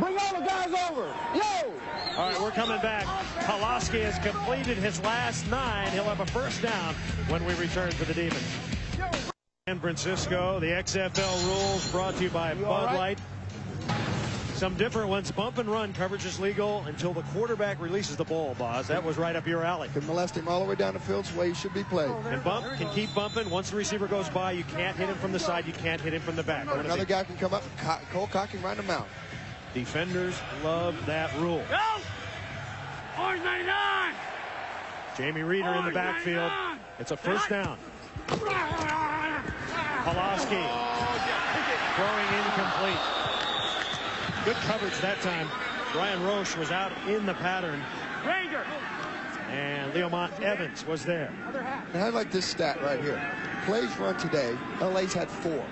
Bring all the guys over. Yo. All right, we're coming back. Pawlawski has completed his last 9. He'll have a first down when we return for the Demons. San Francisco, the XFL rules brought to you by Bud Light. Some different ones. Bump and run coverage is legal until the quarterback releases the ball, boss. That was right up your alley. Can molest him all the way down the field. It's the way he should be played. And bump can keep bumping. Once the receiver goes by, you can't hit him from the side. You can't hit him from the back. Another guy can come up and cold cock him right in the mouth. Defenders love that rule. Go! Orange 99! Jamie Reeder in the backfield. It's a first down. Pawlawski throwing incomplete. Good coverage that time. Brian Roche was out in the pattern. Ranger! And Leomont Evans was there. And I like this stat right here. Plays run today, LA's had 4.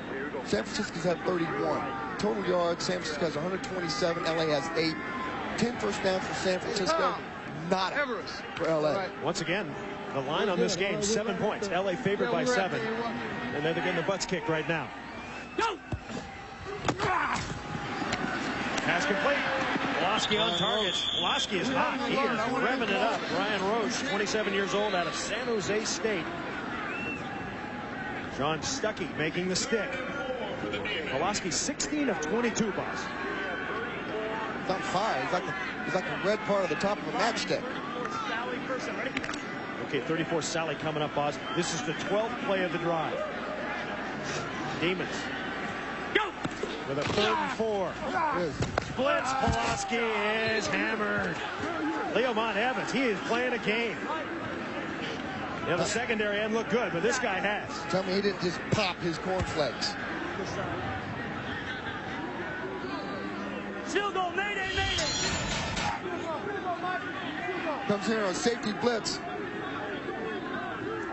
San Francisco's had 31. Total yards, San Francisco has 127, LA has 8. 10 first downs for San Francisco, not for LA. Once again, the line on this game, 7 points. LA favored by 7. And they're getting the butts kicked right now. Go! Pass complete. Pawlawski on target. Pawlawski is hot. He is revving it up. Brian Roche, 27 years old, out of San Jose State. Sean Stuckey making the stick. Pawlawski 16 of 22, boss. He's on fire. He's like the red part of the top of a matchstick. Okay, 34 Sally coming up, boss. This is the 12th play of the drive. Demons. Go! With a 3rd and 4. Splits. Pawlawski is hammered. Leomont Evans, he is playing a game. Yeah, the secondary end looked good, but this guy has. Tell me he didn't just pop his cornflakes. Field goal, mayday, mayday. Comes here on safety blitz.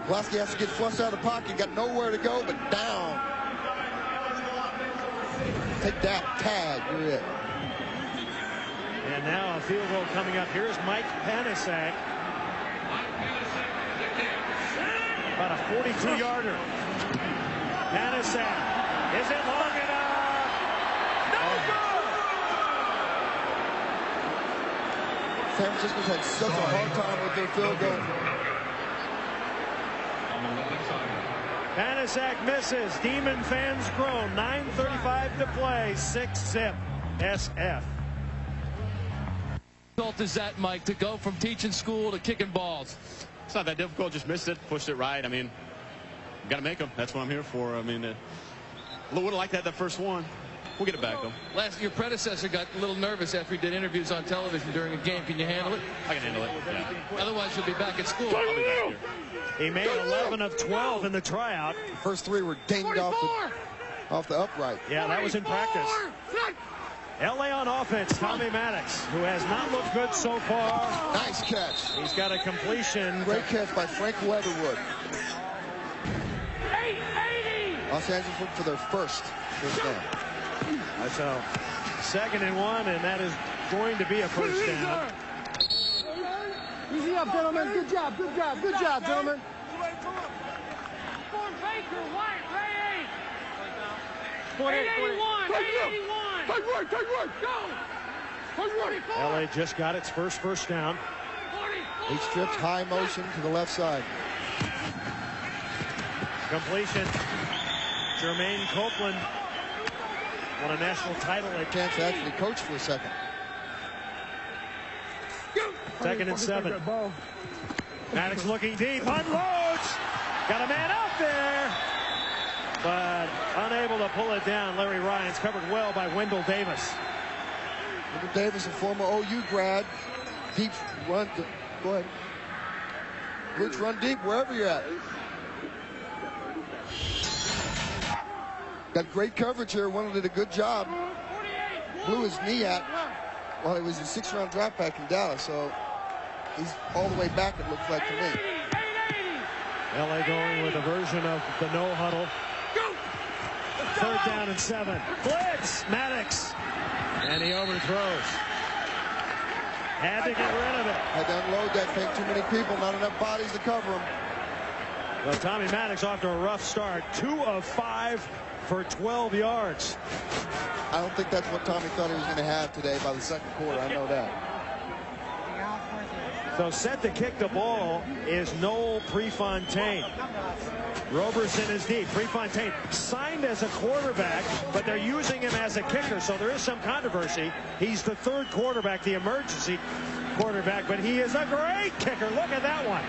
Pawlawski has to get flushed out of the pocket. Got nowhere to go but down. Take that, tag, you're it. And now a field goal coming up. Here's Mike Panasuk. About a 42-yarder. Panasuk. Is it long enough? No good! San Francisco's had such a hard time with their field goal. Panasuk misses. Demon fans groan. 9:35 to play. 6-zip. SF. What is that, Mike, to go from teaching school to kicking balls? It's not that difficult. Just missed it, pushed it right. I mean, got to make them. That's what I'm here for. I mean, would have liked that first one. We'll get it back, though. Your predecessor got a little nervous after he did interviews on television during a game. Can you handle it? I can handle it, yeah. Otherwise, you'll be back at school. I'll be back here. He made 11 of 12 in the tryout. The first 3 were dinged off the upright. Yeah, that was in practice. LA on offense, Tommy Maddox, who has not looked good so far. Nice catch. He's got a completion. Great catch by Frank Weatherwood. Los Angeles looking for their first down. So 2nd and 1, and that is going to be a first down. Easy up, gentlemen. Good job, good job, good job, gentlemen. LA just got its first down. He strips high motion to the left side. Completion. Jermaine Copeland won a national title. A chance to actually coach for a second. 2nd and 7. Maddox looking deep, unloads. Got a man out there, but unable to pull it down. Larry Ryan's covered well by Wendell Davis. Wendell Davis, a former OU grad. Deep run. Go ahead. Roots run deep wherever you're at. Got great coverage here. Wendell did a good job. Blew his knee out while he was a 6th-round draft back in Dallas. So he's all the way back, it looks like to me. LA going with a version of the no huddle. 3rd down and 7. Blitz. Maddox. And he overthrows. Had to get rid of it. Had to unload that thing. Too many people, not enough bodies to cover him. Well, Tommy Maddox off to a rough start. 2 of 5 for 12 yards. I don't think that's what Tommy thought he was going to have today by the 2nd quarter. I know that. So set to kick the ball is Noel Prefontaine. Roberson is deep. Prefontaine signed as a quarterback, but they're using him as a kicker, so there is some controversy. He's the 3rd quarterback, the emergency quarterback, but he is a great kicker. Look at that one.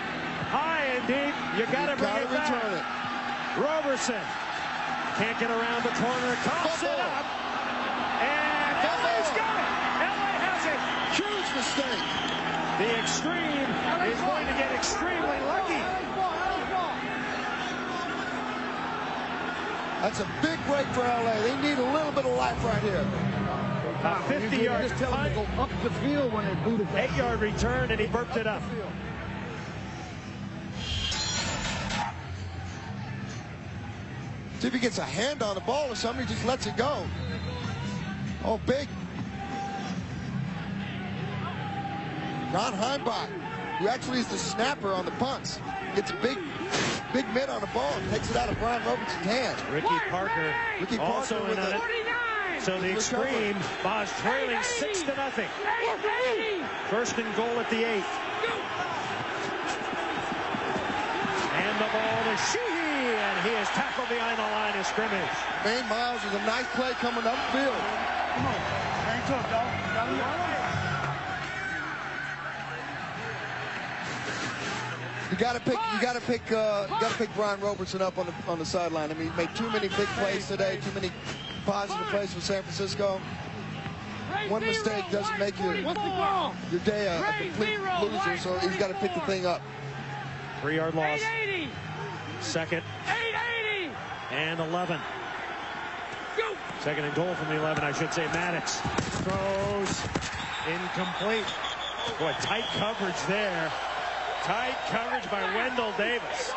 High and deep. You got to bring it back. Roberson can't get around the corner. Coughs it up. And LA's got it. LA has it. Huge mistake. The Xtreme is going to get extremely lucky. That's a big break for LA. They need a little bit of life right here. A 50-yard Just tell them to go up the field when they boot it. 8-yard return, and he burped it up. See if he gets a hand on the ball or somebody just lets it go. Oh, big. Ron Heimbach, who actually is the snapper on the punts, gets a big mitt on the ball and takes it out of Brian Robinson's hand. Ricky Parker also in on it. So the Xtreme was trailing 6-0. 1st and goal at the 8. And the ball to Sheehy, and he is tackled behind the line of scrimmage. Maine Miles with a nice play coming upfield. Come on. Hang tough, dog. You got to pick Brian Roberson up on the sideline. I mean, he made too many big plays today, too many positive plays for San Francisco. One mistake doesn't make your day a complete loser, so he's got to pick the thing up. 3-yard loss. 2nd and 11. Second and goal from the 11, I should say. Maddox throws incomplete. Boy, tight coverage there. Tight coverage by Wendell Davis.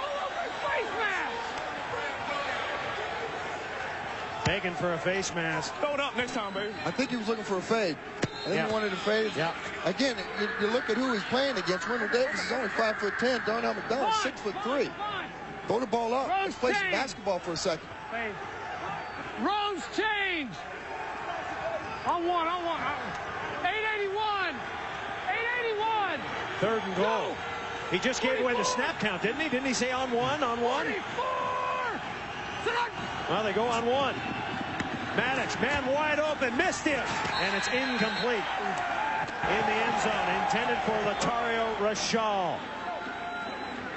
Begging for a face mask. Throw it up next time, baby. I think he was looking for a fade. I think he wanted a fade. Yeah. Again, you look at who he's playing against. Wendell Davis is only 5'10". Darnell McDonald 6'3". Throw the ball up. Let's play some basketball for a second. Rose change. On one. 881. 881. 3rd and goal. He just gave away the snap count, didn't he? Didn't he say on one? On one? Well, they go on one. Maddox, man wide open, missed him. And it's incomplete. In the end zone, intended for Latario Rashal.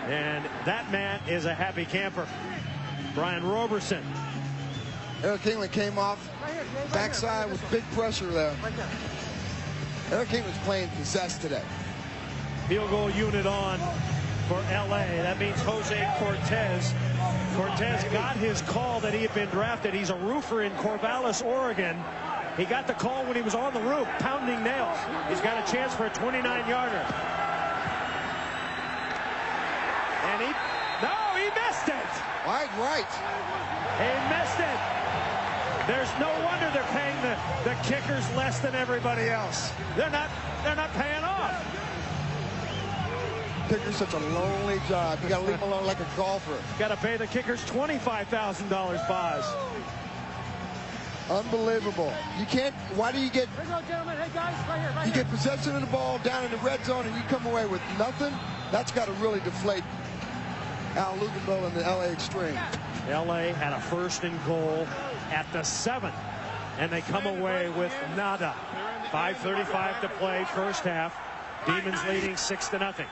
And that man is a happy camper. Brian Roberson. Eric England came off backside with big pressure there. Eric England's playing possessed today. Field goal unit on for LA. That means Jose Cortez. Cortez got his call that he had been drafted. He's a roofer in Corvallis, Oregon. He got the call when he was on the roof, pounding nails. He's got a chance for a 29-yarder. And he missed it. Right. He missed it. There's no wonder they're paying the kickers less than everybody else. They're not paying off. Kicker's such a lonely job. You got to leave him alone like a golfer. Got to pay the kickers $25,000, Boz. Unbelievable. You can't. Why do you get? You get possession of the ball down in the red zone and you come away with nothing. That's got to really deflate Al Luginbill and the LA Xtreme. LA had a 1st and goal at the 7th, and they come away with nada. 5:35 to play, first half. Demons leading 6-0.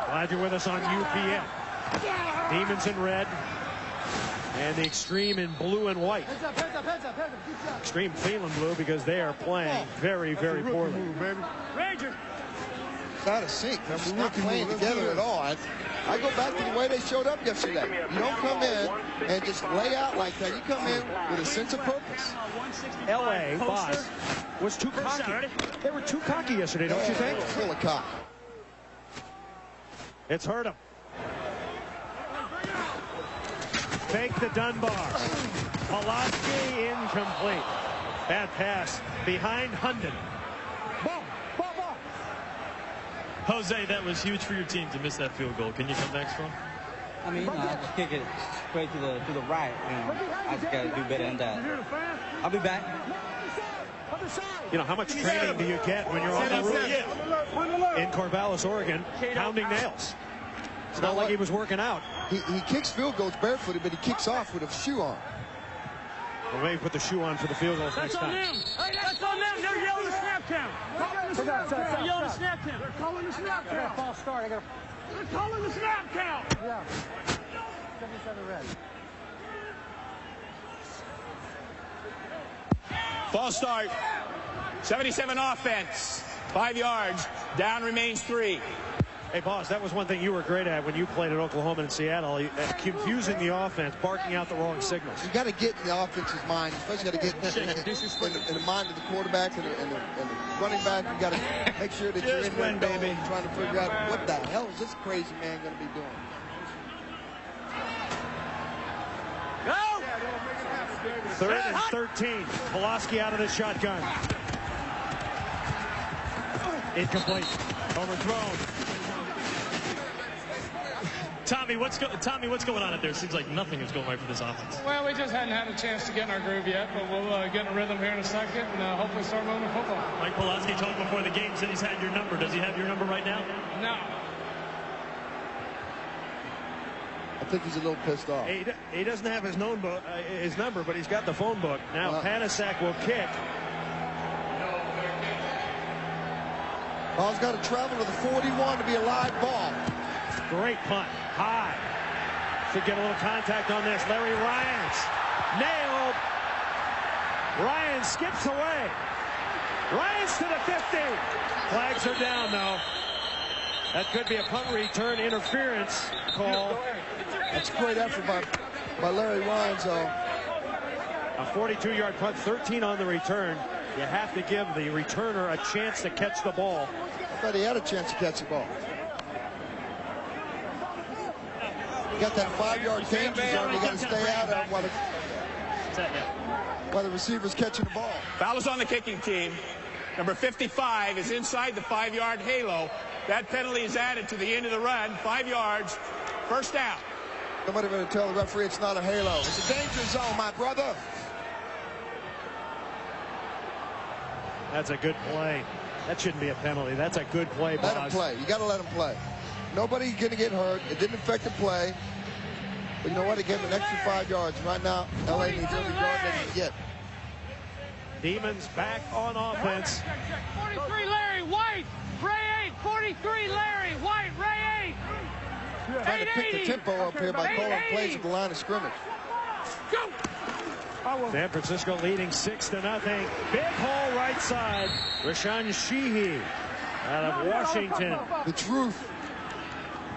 Glad you're with us on UPN. Demons in red, and the Xtreme in blue and white. Xtreme feeling blue because they are playing very, very poorly. Ranger. It's out of sync. They're not playing together at all. I go back to the way they showed up yesterday. You don't come in and just lay out like that. You come in with a sense of purpose. LA, Boss, was too cocky. They were too cocky yesterday, don't you think? Full of cock. It's hurt him. Fake the Dunbar. Pawlawski incomplete. Bad pass behind Hunden. Ball. Jose, that was huge for your team to miss that field goal. Can you come back strong? I mean, I just kick it straight to the right. I just got to do better than that. I'll be back. How much training do you get when you're on the roof in Corvallis, Oregon, pounding nails? It's not like he was working out. He kicks field goals barefooted, but he kicks off with a shoe on. Well, maybe put the shoe on for the field goals next time. That's on them. They're yelling the snap count. They're yelling the snap count. They're calling the snap count. False start. They're calling the snap count. Yeah. 77 red. False start. 77 offense. 5 yards. Down remains 3. Hey, Boss, that was one thing you were great at when you played at Oklahoma and Seattle, confusing the offense, barking out the wrong signals. You got to get in the offense's mind. Especially got to get in the mind of the quarterback and the running back. You got to make sure that you're in window and trying to figure out what the hell is this crazy man going to be doing. Go! 3rd and 13. Pawlawski out of the shotgun. Incomplete. Overthrown. Tommy, what's going on out there? Seems like nothing is going right for this offense. Well, we just hadn't had a chance to get in our groove yet, but we'll get in a rhythm here in a second and hopefully start moving the football. Mike Pawlawski told before the game, said he's had your number. Does he have your number right now? No. think he's a little pissed off. He doesn't have his number, but he's got the phone book. Now Panasuk will kick. Ball's got to travel to the 41 to be a live ball. Great punt. High. Should get a little contact on this. Larry Ryans. Nailed. Ryan skips away. Ryans to the 50. Flags are down, though. That could be a punt return interference call. That's a great effort by Larry Ryans, though. A 42-yard punt, 13 on the return. You have to give the returner a chance to catch the ball. I thought he had a chance to catch the ball. You got that 5-yard danger zone. You got to stay out of while the receiver's catching the ball. Foul is on the kicking team. Number 55 is inside the 5-yard halo. That penalty is added to the end of the run. 5 yards. First down. Somebody better tell the referee it's not a halo. It's a danger zone, my brother. That's a good play. That shouldn't be a penalty. That's a good play, boss. Let him play. You got to let him play. Nobody's going to get hurt. It didn't affect the play. But you know what? It gave him an extra 5 yards. Right now, LA needs every yard they can get. Demons back on offense. 43 Larry White, Ray 8. 43 Larry White, Ray 8. Trying to pick the tempo up here by calling plays at the line of scrimmage. Go! San Francisco leading 6-0. Big hole right side. Rashawn Sheehy out of Washington. The truth.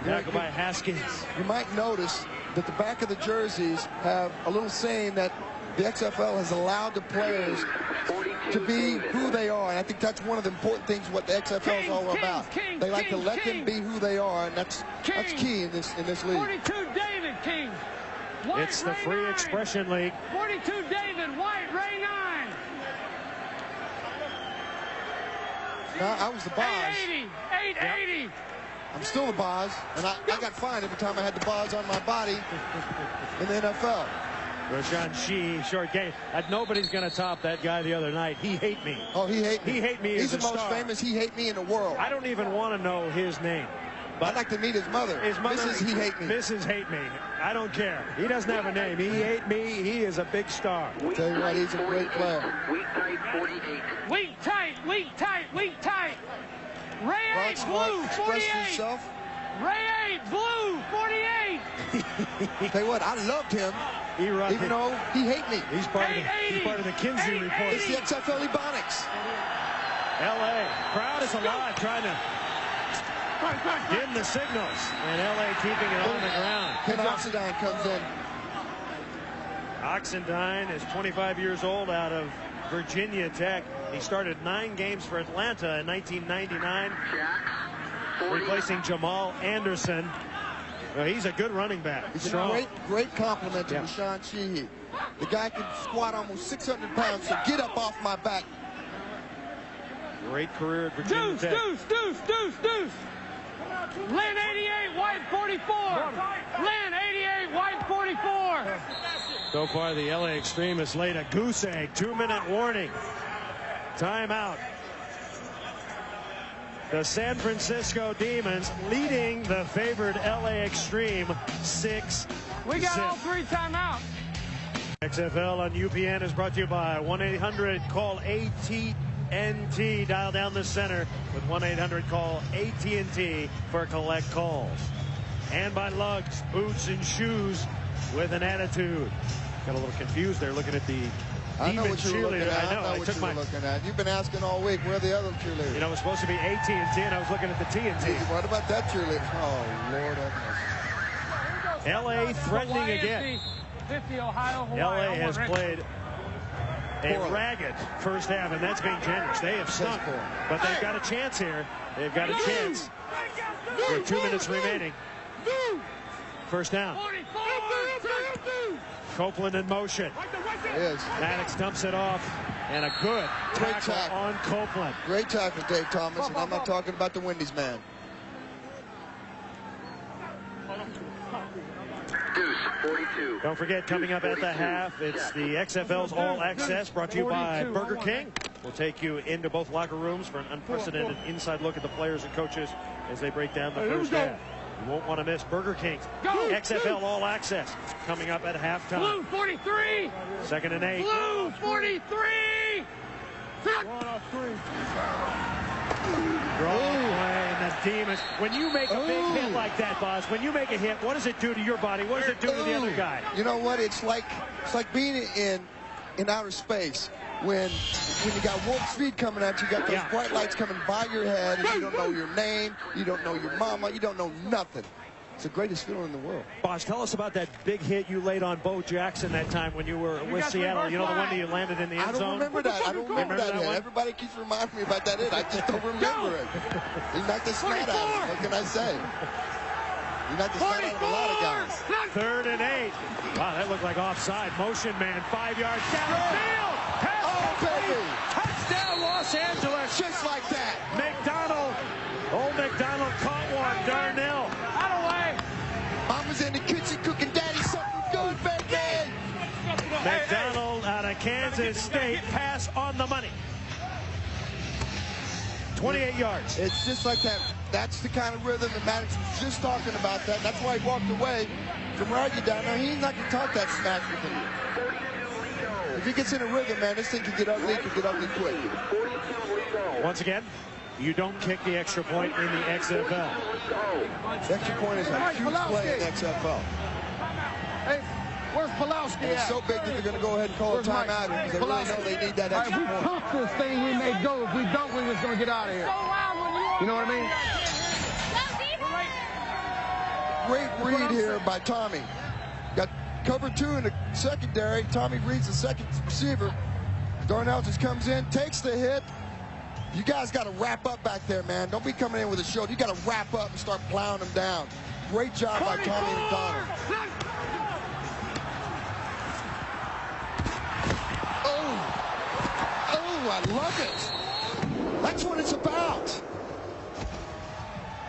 Tackled by Haskins. You might notice that the back of the jerseys have a little saying that the XFL has allowed the players to be who they are. And I think that's one of the important things what the XFL is all about. They like to let them be who they are, and that's key in this league. 42 David King. White, it's the Free 9. Expression League. 42 David White, Ray 9. Now, I was the boss. 880. 880. Yep. I'm still the boss, and I got fined every time I had the bars on my body in the NFL. Rashawn Sheehy, short game. Nobody's going to top that guy the other night. He hate me. Oh, he hate me. He hate me. He's the most famous he hate me in the world. I don't even want to know his name. But I'd like to meet his mother. Mrs. He Hate Me. Mrs. Hate Me. I don't care. He doesn't have a name. He hate me. He is a big star. I'll tell you what, he's a great player. Weak tight, 48. Weak tight, weak tight, weak tight. Ray 8, blue, 48. Ray 8, blue, 48. Tell you what, I loved him, even though he hate me. He's part of the Kinsey report. It's the XFL Ebonics. L.A. crowd is alive, trying to dim the signals, and L.A. keeping it on the ground. Ken Oxendine comes in. Oxendine is 25 years old, out of Virginia Tech. He started 9 games for Atlanta in 1999, replacing Jamal Anderson. Well, he's a good running back. It's a great compliment to Rashawn Sheehy. The guy can squat almost 600 pounds, so get up off my back. Great career at Virginia Tech. Deuce. Lynn 88, White 44. Lynn 88, White 44. So far, the LA Xtreme has laid a goose egg. 2-minute warning. Timeout. The San Francisco Demons leading the favored LA Xtreme 6-0. We got all 3 timeouts. XFL on UPN is brought to you by 1-800-CALL-ATNT. Dial down the center with 1-800-CALL AT&T for collect calls. And by Lugs, boots and shoes with an attitude. Got a little confused there looking at the I know what you're looking at. I know what you're looking at. You've been asking all week, where are the other cheerleaders? You know, it was supposed to be AT&T, and I was looking at the TNT. What about that cheerleader? Oh, Lord have mercy. LA threatening again. 50 Ohio, Hawaii. LA has played a ragged first half, and that's being generous. They have stunk, but they've got a chance here. They've got a chance with 2 minutes remaining. First down. Copeland in motion. Maddox dumps it off, and a good tackle on Copeland. Great tackle, Dave Thomas, and I'm not talking about the Wendy's man. Deuce, 42. Don't forget, coming up at the half, it's the XFL's All Access, brought to you by Burger King. We'll take you into both locker rooms for an unprecedented inside look at the players and coaches as they break down the first half. You won't want to miss Burger King. XFL All Access coming up at halftime. Blue 43. 2nd and 8. Blue 43. And the Demons. When you make a big hit like that, Boz, when you make a hit, what does it do to your body? What does it do to the other guy? You know what? It's like being in outer space. When you got wolf speed coming at you, you got those bright lights coming by your head, and you don't know your name, you don't know your mama, you don't know nothing. It's the greatest feeling in the world. Boz, tell us about that big hit you laid on Bo Jackson that time when you were with Seattle. You know, the one that you landed in the end zone? I don't remember that. I don't remember that hit. Everybody keeps reminding me about that hit. I just don't remember it. He knocked the snot out of me. What can I say? He knocked the snot out of a lot of guys. 3rd and 8. Wow, that looked like offside. Motion man, 5 yards downfield. Baby. Touchdown, Los Angeles. Just like that. McDonald. Old McDonald caught one. Darnell. Out of way. Mama's in the kitchen cooking daddy something good, baby. McDonald out of Kansas State. Pass on the money. 28 yards. It's just like that. That's the kind of rhythm that Maddox was just talking about. That's why he walked away from Raggy down there. He's not going to talk that smack with him. If he gets in a rhythm, man, this thing can get ugly. It can get ugly quick. Once again, you don't kick the extra point in the XFL. The extra point is a huge play in the XFL. Hey, where's Pawlawski at? It's so big that they're going to go ahead and call a timeout because they really know they need that extra point. If we pump this thing, we may go. If we don't, we're just going to get out of here. You know what I mean? Great read here by Tommy. Got cover 2 in the secondary. Tommy reads the second receiver. Darnell just comes in, takes the hit. You guys got to wrap up back there, man. Don't be coming in with a shoulder. You got to wrap up and start plowing them down. Great job by Tommy McDonald. Oh, I love it. That's what it's about.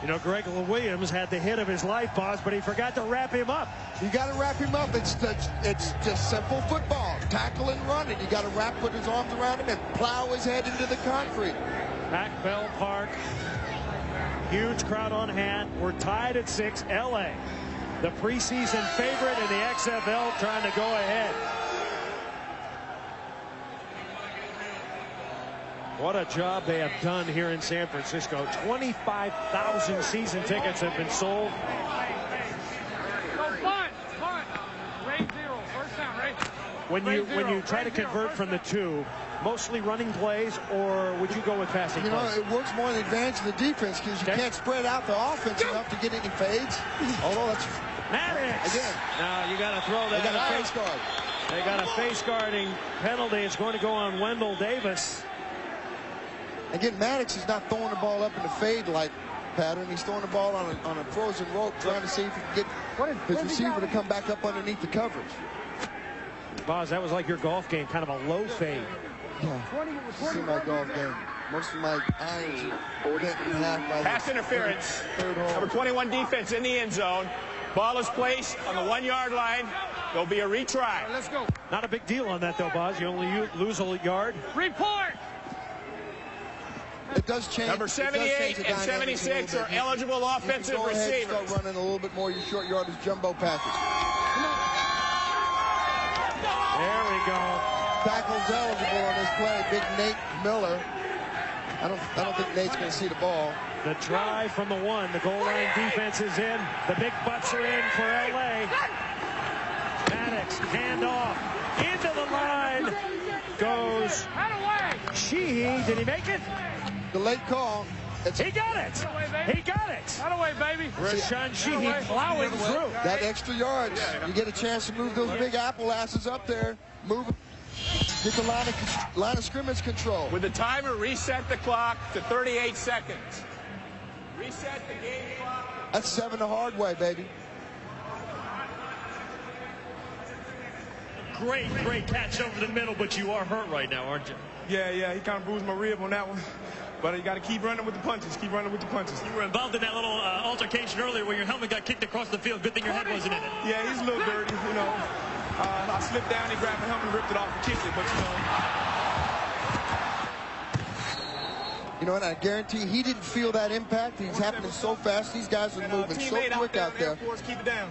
You know, Greg Williams had the hit of his life, Boz, but he forgot to wrap him up. You got to wrap him up. It's just simple football. Tackle and run it. You got to put his arms around him and plow his head into the concrete. Pac Bell Park. Huge crowd on hand. We're tied at 6. LA, the preseason favorite in the XFL, trying to go ahead. What a job they have done here in San Francisco. 25,000 season tickets have been sold. When you try to convert from the 2, mostly running plays, or would you go with passing plays? You know, it works more in the advantage of the defense because you can't spread out the offense enough to get any fades. Although that's Maddox. Again. Now you got to throw that. They got a face guard. They got a face guarding penalty. It's going to go on Wendell Davis. Again, Maddox is not throwing the ball up in the fade like pattern. He's throwing the ball on a frozen rope, trying to see if he can get his receiver to come back up underneath the coverage. Boz, that was like your golf game, kind of a low fade. Yeah, see my golf game. Most of my irons are bent in half by pass interference. Number 21 defense in the end zone. Ball is placed on the 1-yard line. There'll be a retry. Let's go. Not a big deal on that, though, Boz. You only lose a yard. Report. It does change. Number 78 and 76 are eligible offensive receivers. Start running a little bit more your short yardage jumbo package. There we go. Tackle's eligible on this play. Big Nate Miller. I don't think Nate's going to see the ball. The drive from the 1. The goal line defense is in. The big butts are in for LA. Maddox, handoff. Into the line goes Sheehy. Did he make it? The late call. He got it. He got it. Out of way, baby. Rashawn Sheehy plowing through. That extra yards. You get a chance to move those big apple asses up there. Move. Get the line of scrimmage control. With the timer, reset the clock to 38 seconds. Reset the game clock. That's 7 the hard way, baby. Great catch over the middle, but you are hurt right now, aren't you? Yeah, he kind of bruised my rib on that one. But you got to keep running with the punches. Keep running with the punches. You were involved in that little altercation earlier where your helmet got kicked across the field. Good thing your head wasn't in it. Yeah, he's a little dirty, you know. I slipped down, he grabbed the helmet and ripped it off and kicked it, but You know, and I guarantee he didn't feel that impact. He's happening so fast. These guys are moving so quick out there. Keep it down.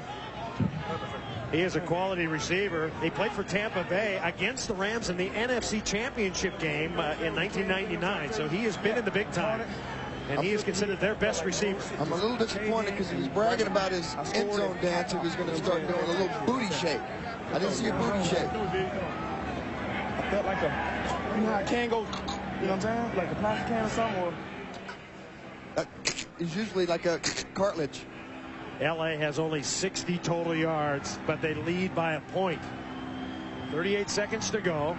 He is a quality receiver. He played for Tampa Bay against the Rams in the NFC Championship game in 1999. So he has been in the big time. And he is considered their best receiver. I'm a little disappointed because he was bragging about his end zone dance. He was going to start doing a little booty shake. I didn't see a booty shake. I felt like you know how a can go, you know what I'm saying? Like a plastic can or something. Or... It's usually like a cartilage. LA has only 60 total yards, but they lead by a point. 38 seconds to go.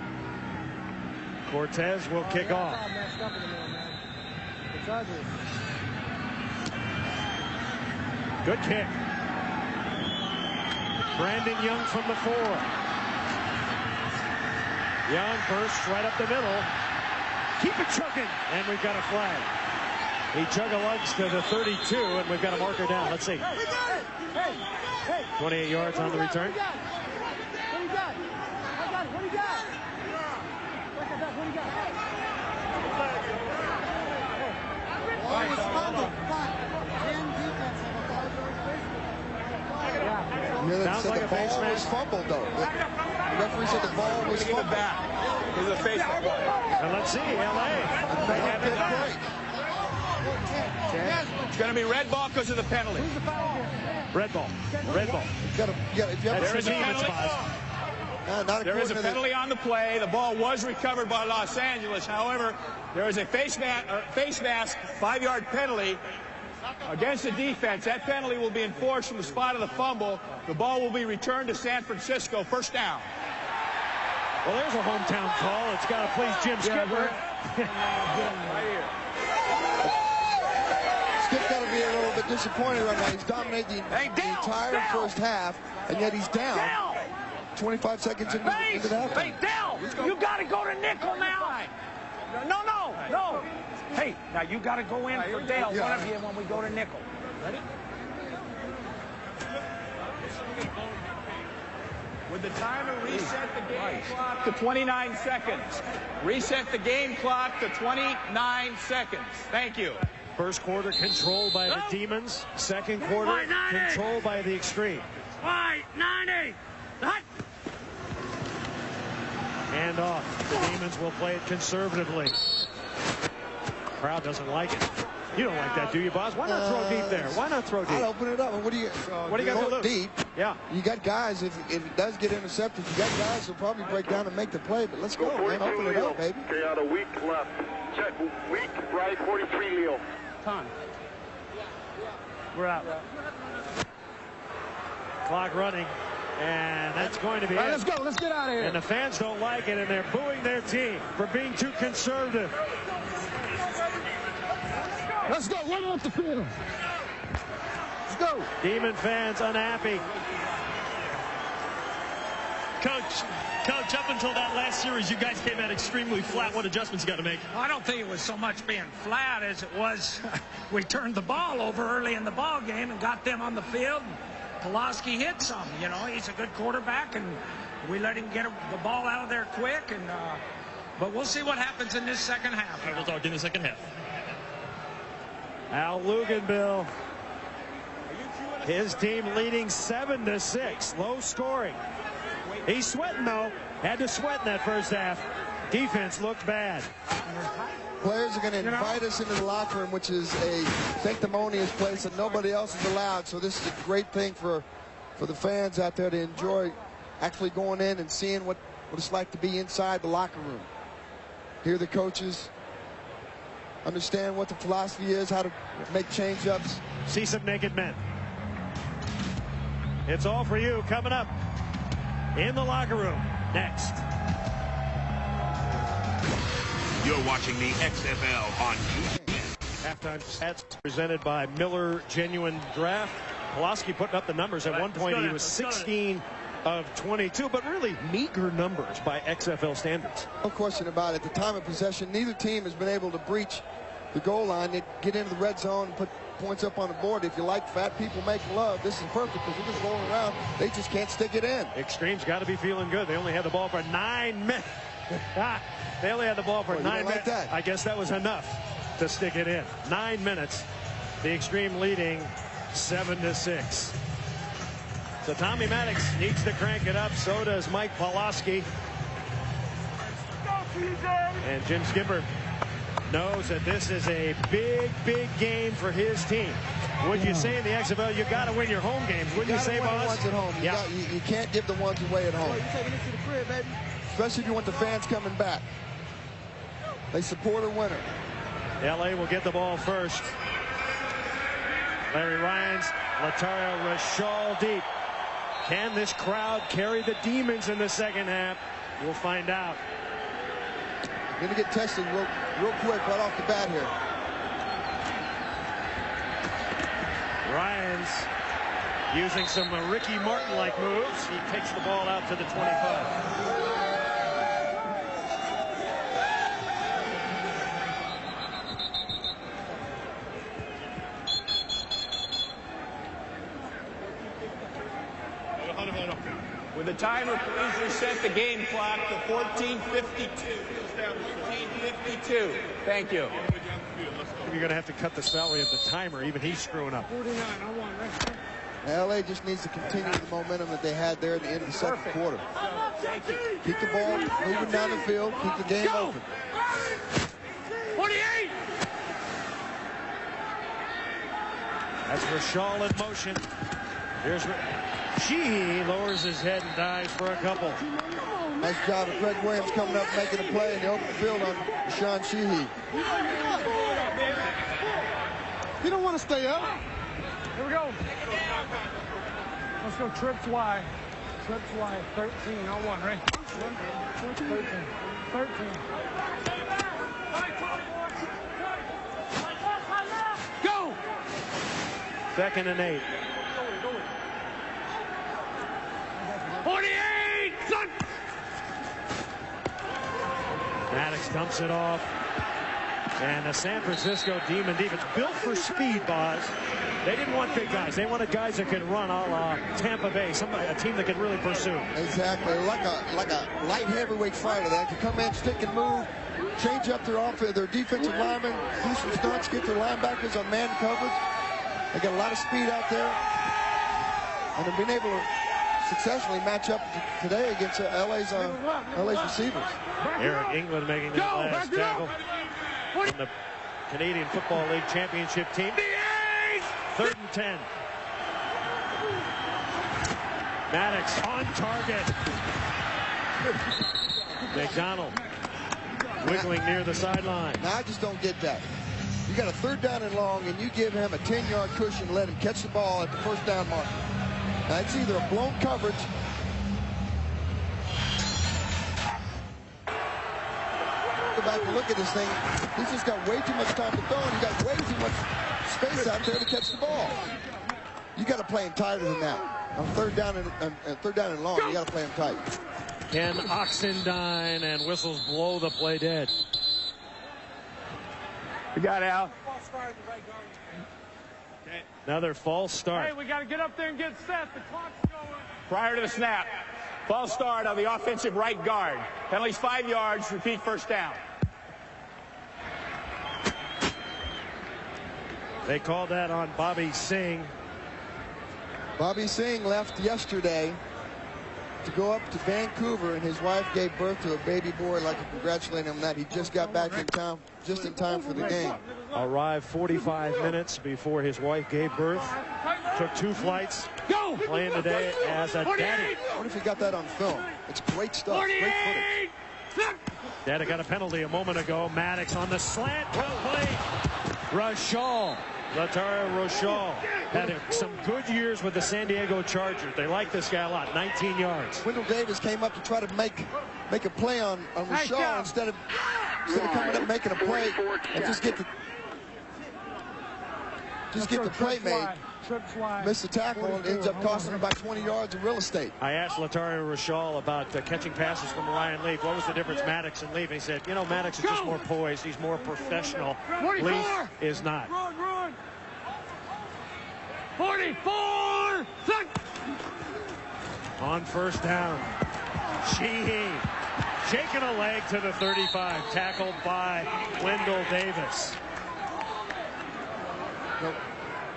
Cortez will kick off. Good kick. Brandon Young from the 4. Young first right up the middle. Keep it chugging. And we've got a flag. He chug-a-lugs to the 32, and we've got a marker down. Let's see. 28 yards on the return. What do you got? What do you got? What do you got? Sounds like a face mask. Was fumbled, though. The referee said the ball was fumbled. There's a face mask. And let's see, LA. They have it back. It's going to be red ball because of the penalty. Red ball. Red ball. There is a penalty. There is a penalty on the play. The ball was recovered by Los Angeles. However, there is a face mask 5-yard penalty against the defense. That penalty will be enforced from the spot of the fumble. The ball will be returned to San Francisco. First down. Well, there's a hometown call. It's got to please Jim Skipper. Right here. Skip's got to be a little bit disappointed right now. He's dominated the entire first half, and yet he's down. 25 seconds into the half. Hey, Dell, you got to go to nickel now. No. Hey, now you got to go in for Dale, one of you, when we go to nickel. Ready? Would the timer reset the game clock to 29 seconds? Reset the game clock to 29 seconds. Thank you. First quarter controlled by the Demons. Second quarter controlled by the Xtreme. White 90. Hand off. The Demons will play it conservatively. Crowd doesn't like it. You don't like that, do you, boss? Why not throw deep there? Why not throw deep? I'll open it up. What do you got to lose? Deep. Yeah. You got guys, if it does get intercepted, you got guys who'll probably break down and make the play, but let's go, man. Open it up, baby. Okay, out a week left. Check. Week, right, 43, Leo. Time. We're out. Clock running. And that's going to be it. Let's go. Let's get out of here. And the fans don't like it, and they're booing their team for being too conservative. Let's go. Run off the field. Let's go. Demon fans unhappy. Coach, up until that last series, you guys came out extremely flat. What adjustments you got to make? I don't think it was so much being flat as it was we turned the ball over early in the ball game and got them on the field. Pawlawski hit some, you know, he's a good quarterback, and we let him get the ball out of there quick. And but we'll see what happens in this second half. All right, we'll talk in the second half. Al Luganbill, his team leading 7-6, low scoring. He's sweating though. Had to sweat in that first half. Defense looked bad. Players are going to invite us into the locker room, which is a sanctimonious place that nobody else is allowed. So this is a great thing for the fans out there to enjoy actually going in and seeing what it's like to be inside the locker room. Hear the coaches, understand what the philosophy is, how to make change-ups. See some naked men. It's all for you coming up in the locker room next. You're watching the XFL on YouTube. Halftime stats presented by Miller Genuine Draft. Pawlawski putting up the numbers. At one point, he was 16 of 22, but really meager numbers by XFL standards. No question about it. At the time of possession, neither team has been able to breach the goal line. They get into the red zone and put points up on the board. If you like fat people making love, this is perfect because we're just rolling around. They just can't stick it in. Xtreme's got to be feeling good. They only had the ball for 9 minutes. They only had the ball for 9 minutes. That? I guess that was enough. to stick it in. 9 minutes. The Xtreme leading 7-6. So Tommy Maddox needs to crank it up. So does Mike Pawlawski. And Jim Skipper knows that this is a big, big game for his team. Would you say in the XFL, you got to win your home games? Wouldn't you say, boss? Ones at home. You can't give the ones away at home. You're taking this to the crib, baby. Especially if you want the fans coming back. They support a winner. LA will get the ball first. Larry Ryans, Latario Rashal deep. Can this crowd carry the demons in the second half? We'll find out. Going to get tested real quick right off the bat here. Ryans using some Ricky Martin-like moves. He takes the ball out to the 25. With the timer, please reset the game clock to 14:52. 14:52. Thank you. You're going to have to cut the salary of the timer. Even he's screwing up. 49, I want LA just needs to continue the momentum that they had there at the end of the second quarter. Keep the ball moving down the field. Keep the game open. 48! That's Rashal in motion. Here's Sheehy, lowers his head and dives for a couple. Nice job of Greg Williams coming up making a play in the open field on Sean Sheehy. You don't want to stay up. Here we go. Let's go trips Y. Trips Y, 13 on one, right? 13. 13. Go! 2nd and 8. 48! Son! Maddox dumps it off. And the San Francisco Demon defense built for speed, Boz. They didn't want big guys. They wanted guys that could run a la Tampa Bay, a team that could really pursue. Exactly, like a light heavyweight fighter that can come in, stick and move, change up their defensive linemen, do some stunts, get their linebackers on man coverage. They got a lot of speed out there, and they've been able to successfully match up today against LA's receivers. Eric England making that last tackle from the Canadian Football League championship team. 3rd and 10. Maddox on target. McDonald wiggling near the sideline. Now I just don't get that. You got a 3rd down and long, and you give him a 10-yard cushion, let him catch the ball at the 1st down mark. Now it's either a blown coverage. Go back and look at this thing. He's just got way too much time to throw, and he got way too much space out there to catch the ball. You got to play him tighter than that. On 3rd down and long, you got to play him tight. Ken Oxendine, and whistles blow the play dead. We got out. Another false start. Hey, we got to get up there and get set. The clock's going. Prior to the snap, false start on the offensive right guard. Penalties 5 yards. Repeat 1st down. They called that on Bobby Singh. Bobby Singh left yesterday to go up to Vancouver, and his wife gave birth to a baby boy. I'd like to congratulate him on that. He just got back in town, just in time for the game. Arrived 45 minutes before his wife gave birth. Took 2 flights. Go! Playing today as a daddy. I wonder if he got that on film. It's great stuff. Great footage. Daddy got a penalty a moment ago. Maddox on the slant. Well played. Rashal. Latario Rashal had some good years with the San Diego Chargers. They like this guy a lot. 19 yards. Wendell Davis came up to try to make a play on Rashal instead of coming up making a play and just get the play made. Missed the tackle and ends up costing him about 20 yards of real estate. I asked Latario Rashal about catching passes from Ryan Leaf. What was the difference, Maddox and Leaf? He said, you know, Maddox is just more poised. He's more professional. 44. Leaf is not. Run. 44. On 1st down, Sheehy shaking a leg to the 35, tackled by Wendell Davis.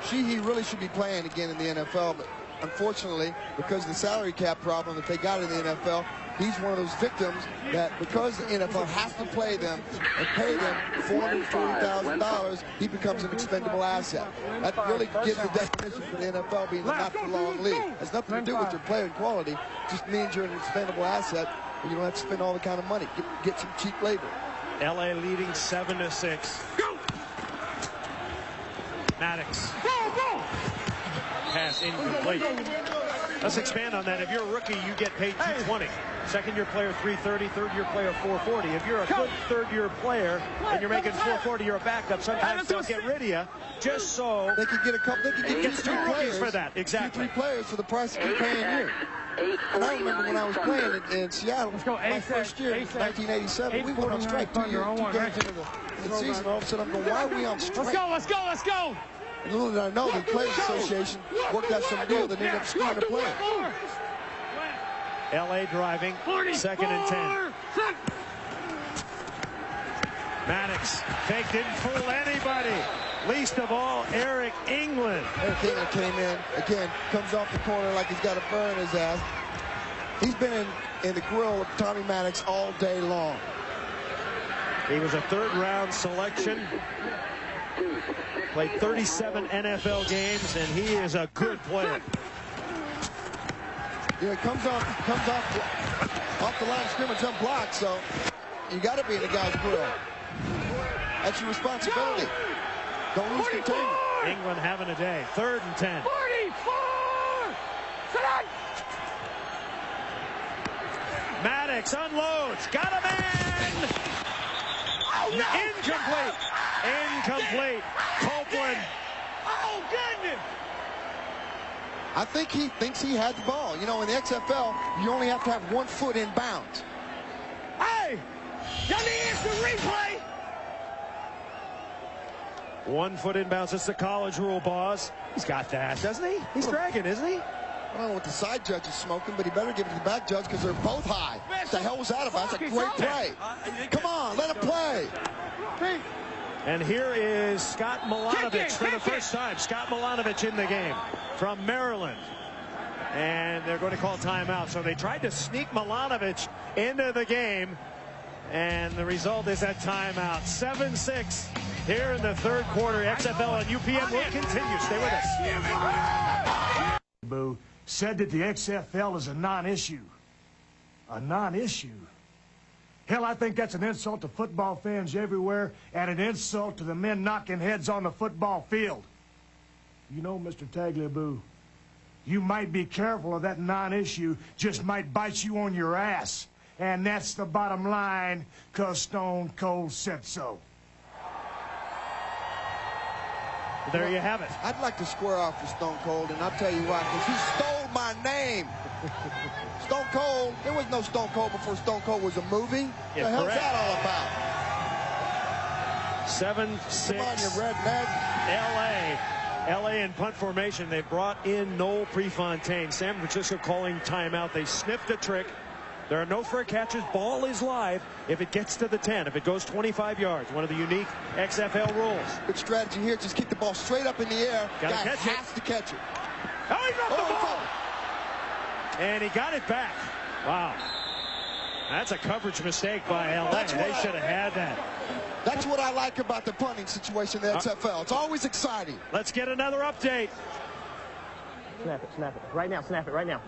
Sheehy really should be playing again in the NFL, but unfortunately, because of the salary cap problem that they got in the NFL, he's one of those victims that because the NFL has to play them and pay them $440,000, he becomes an expendable asset. That really gives the definition for the NFL being a not-for-long league. It has nothing to do with your player quality. It just means you're an expendable asset and you don't have to spend all the kind of money. Get some cheap labor. LA leading 7-6. Maddox. Pass incomplete. Let's expand on that. If you're a rookie, you get paid $220. Second-year player, $330. Third-year player, $440. If you're a good third-year player and you're making $440, you're a backup. Sometimes they'll get rid of you just so they can get a couple. They can get two players for that. Exactly. 2-3 players for the price of paying you. And I remember when I was playing in Seattle, my first year, 1987, we went on strike 2 games into the season. All of a sudden, I'm going, why are we on strike? Let's go. And little did I know, the Players Association worked out some deal that ended up screwing the player. LA driving, 2nd and 10. Maddox, fake, didn't fool anybody. Least of all, Eric England. Eric England came in, again, comes off the corner like he's got a burr in his ass. He's been in the grill of Tommy Maddox all day long. He was a third-round selection. Played 37 NFL games, and he is a good player. Yeah, it comes off the line of scrimmage unblocked, so you got to be in the guy's grill. That's your responsibility. Don't lose containment. England having a day. 3rd and 10. 44! Maddox unloads. Got a man! Oh, no! Incomplete. Incomplete. Copeland. Oh, goodness! I think he thinks he had the ball. You know, in the XFL, you only have to have 1 foot in bounds. Hey! Y'all need instant replay! 1 foot inbounds. It's the college rule, boss. He's got that, doesn't he? He's dragging, isn't he? I don't know what the side judge is smoking, but he better give it to the back judge because they're both high. What the hell was that about? That's a great play. Come on, let him play. And here is Scott Milanovich for the first time. Scott Milanovich in the game from Maryland. And they're going to call timeout. So they tried to sneak Milanovich into the game. And the result is a timeout. 7-6 here in the 3rd quarter. XFL on UPN will continue. Stay with us. Boo said that the XFL is a non-issue. A non-issue? Hell, I think that's an insult to football fans everywhere and an insult to the men knocking heads on the football field. You know, Mr. Tagliabue, you might be careful of that non-issue, just might bite you on your ass. And that's the bottom line, 'cause Stone Cold said so. There you have it. I'd like to square off with Stone Cold, and I'll tell you why, because he stole my name. Stone Cold, there was no Stone Cold before Stone Cold was a movie. Yeah, the hell's correct. that all about? 7-6. Come on, you redneck. LA in punt formation. They brought in Noel Prefontaine. San Francisco calling timeout. They sniffed a trick. There are no fair catches. Ball is live if it gets to the 10. If it goes 25 yards, one of the unique XFL rules. Good strategy here. Just keep the ball straight up in the air. Guy has to catch it. Oh, he dropped the ball. And he got it back. Wow. That's a coverage mistake by LA. They should have had that. That's what I like about the punting situation in the XFL. It's always exciting. Let's get another update. Snap it. Right now, snap it, right now.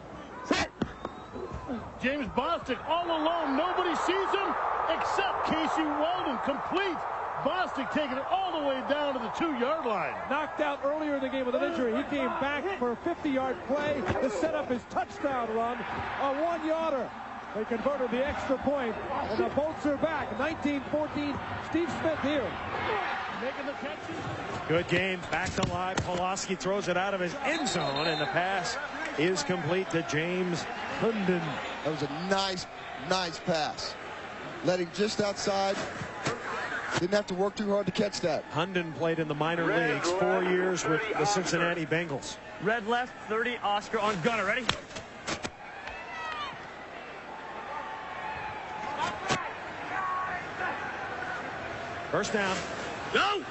James Bostic all alone. Nobody sees him except Casey Weldon. Complete. Bostic taking it all the way down to the 2-yard line. Knocked out earlier in the game with an injury. He came back for a 50-yard play to set up his touchdown run. A 1-yarder. They converted the extra point, and the Bolts are back. 19-14. Steve Smith here. Making the catches. Good game. Back to live. Pawlawski throws it out of his end zone, and the pass is complete to James Hunden. That was a nice pass. Led him just outside. Didn't have to work too hard to catch that. Hunden played in the minor leagues 4 years with the Cincinnati Bengals. Red left, 30, Oscar on gunner. Ready? First down. Go!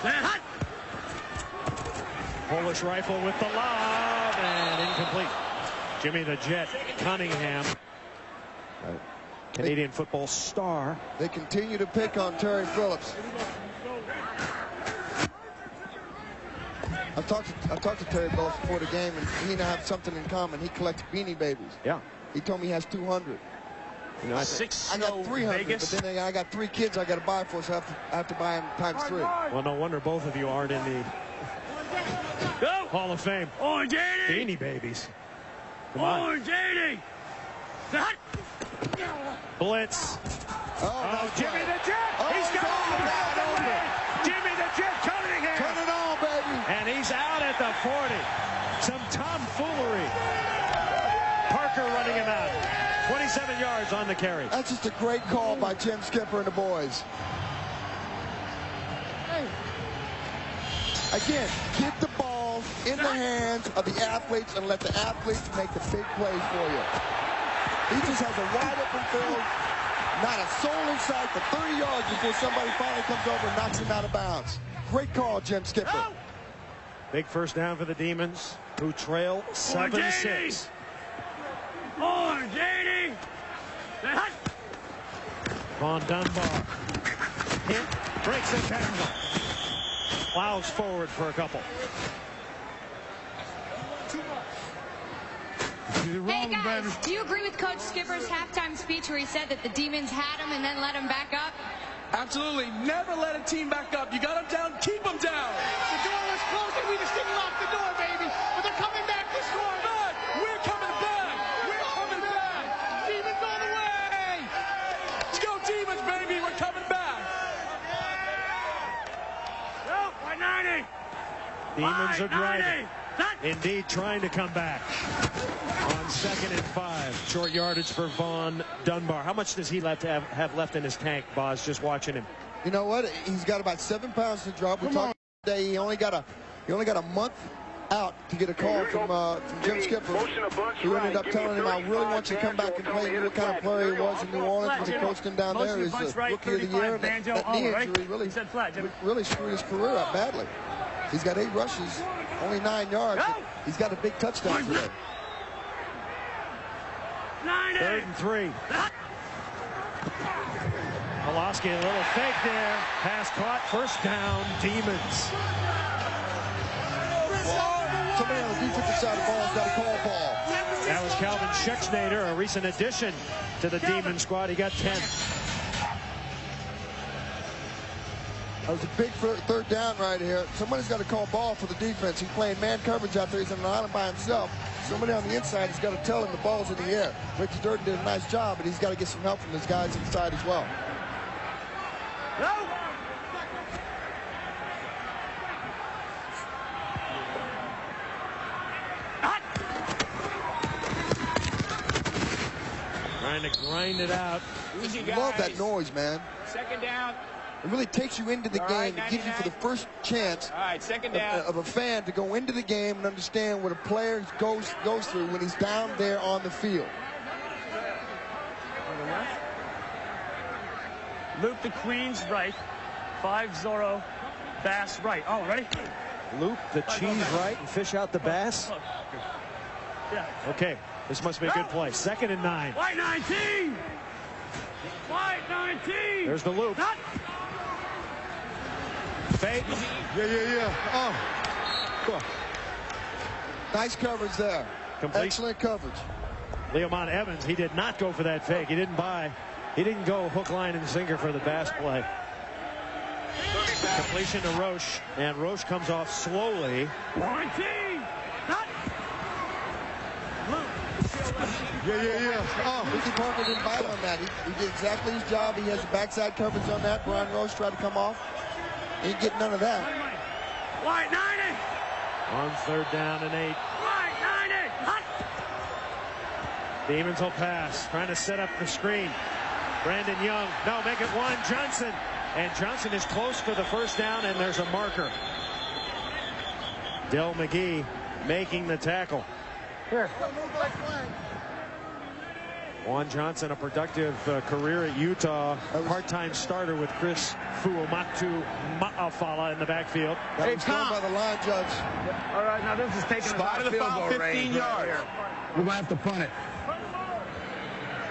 Hot! Polish rifle with the lob, and incomplete. Jimmy the Jet Cunningham, Canadian football star. They continue to pick on Terry Phillips. I've talked to Terry Phillips before the game, and he and I have something in common. He collects Beanie Babies. Yeah. He told me he has 200. You know, I got 300, Vegas. But then I got 3 kids I got to buy for, so I have to buy them times 3. Well, no wonder both of you aren't in the Hall of Fame. Orange 80! Beanie Babies. Come on. Orange 80! Blitz. Oh, Jimmy the Jet! He's got it! Jimmy the Jet Cunningham! Turn it on, baby! And he's out at the 40. Some tomfoolery. Parker running him out. 27 yards on the carry. That's just a great call by Jim Skipper and the boys. Again, get the ball in the hands of the athletes and let the athletes make the big plays for you. He just has a wide open field, not a soul in sight for 30 yards before somebody finally comes over and knocks him out of bounds. Great call, Jim Skipper. Big first down for the Demons, who trail 7-6. Orange 80! Von Dunbar. Hit, breaks the tackle. Plows forward for a couple. Hey guys, do you agree with Coach Skipper's halftime speech where he said that the Demons had him and then let him back up? Absolutely. Never let a team back up. You got them down, keep them down. The door was closed and we just didn't lock the door, baby. But they're coming back to score. But we're coming back. We're coming back. Demons all the way. Let's go Demons, baby. We're coming back. Go, 190. Demons are driving. Indeed, trying to come back on 2nd and 5. Short yardage for Von Dunbar. How much does he have left in his tank, Boz, just watching him? You know what? He's got about 7 pounds to drop. We talked today. He only got a month out to get a call from Jim Skipper, who ended up telling him, I really want you to come back and play. You know what kind of player he was in New Orleans when he coached him down there. He's the rookie of the year. And that knee injury really screwed his career up badly. He's got 8 rushes, only 9 yards. He's got a big touchdown today. 3rd and 3. Pawlawski, a little fake there. Pass caught, first down, Demons. Somebody on the defensive side of the ball has got a call ball. That was Calvin Schexnayder, a recent addition to the Demon squad. He got 10. That was a big 3rd down right here. Somebody's got to call ball for the defense. He's playing man coverage out there. He's on an island by himself. Somebody on the inside has got to tell him the ball's in the air. Ricky Durden did a nice job, but he's got to get some help from his guys inside as well. Trying to grind it out. Easy, guys. Love that noise, man. 2nd down. It really takes you into the game. It gives you for the first chance of a fan to go into the game and understand what a player goes through when he's down there on the field. Luke the Queen's right. 5 Zorro. Bass right. Oh, ready? Luke the cheese right and fish out the bass. Yeah. Okay, this must be a good play. 2nd and 9. White 19. White 19. There's the loop. Fake. Yeah. Oh. Cool. Nice coverage there. Complete. Excellent coverage. Leomont Evans, he did not go for that fake. He didn't go hook, line, and sinker for the bass play. Completion to Roche, and Roche comes off slowly. 19. Yeah. Oh. Ricky Parker didn't bite on that. He did exactly his job. He has the backside coverage on that. Brian Roche tried to come off. He didn't get none of that. White 90. On 3rd down and 8. White 90. Demons will pass. Trying to set up the screen. Brandon Young. No, make it 1. Johnson. And Johnson is close for the first down, and there's a marker. Del McGee making the tackle. Here. Juan Johnson, a productive career at Utah. Part-time starter with Chris Fuamatu Ma'afala in the backfield. That was done by the line judge. All right, now this is taking us out of the foul, 15 yards. We're going to have to punt it.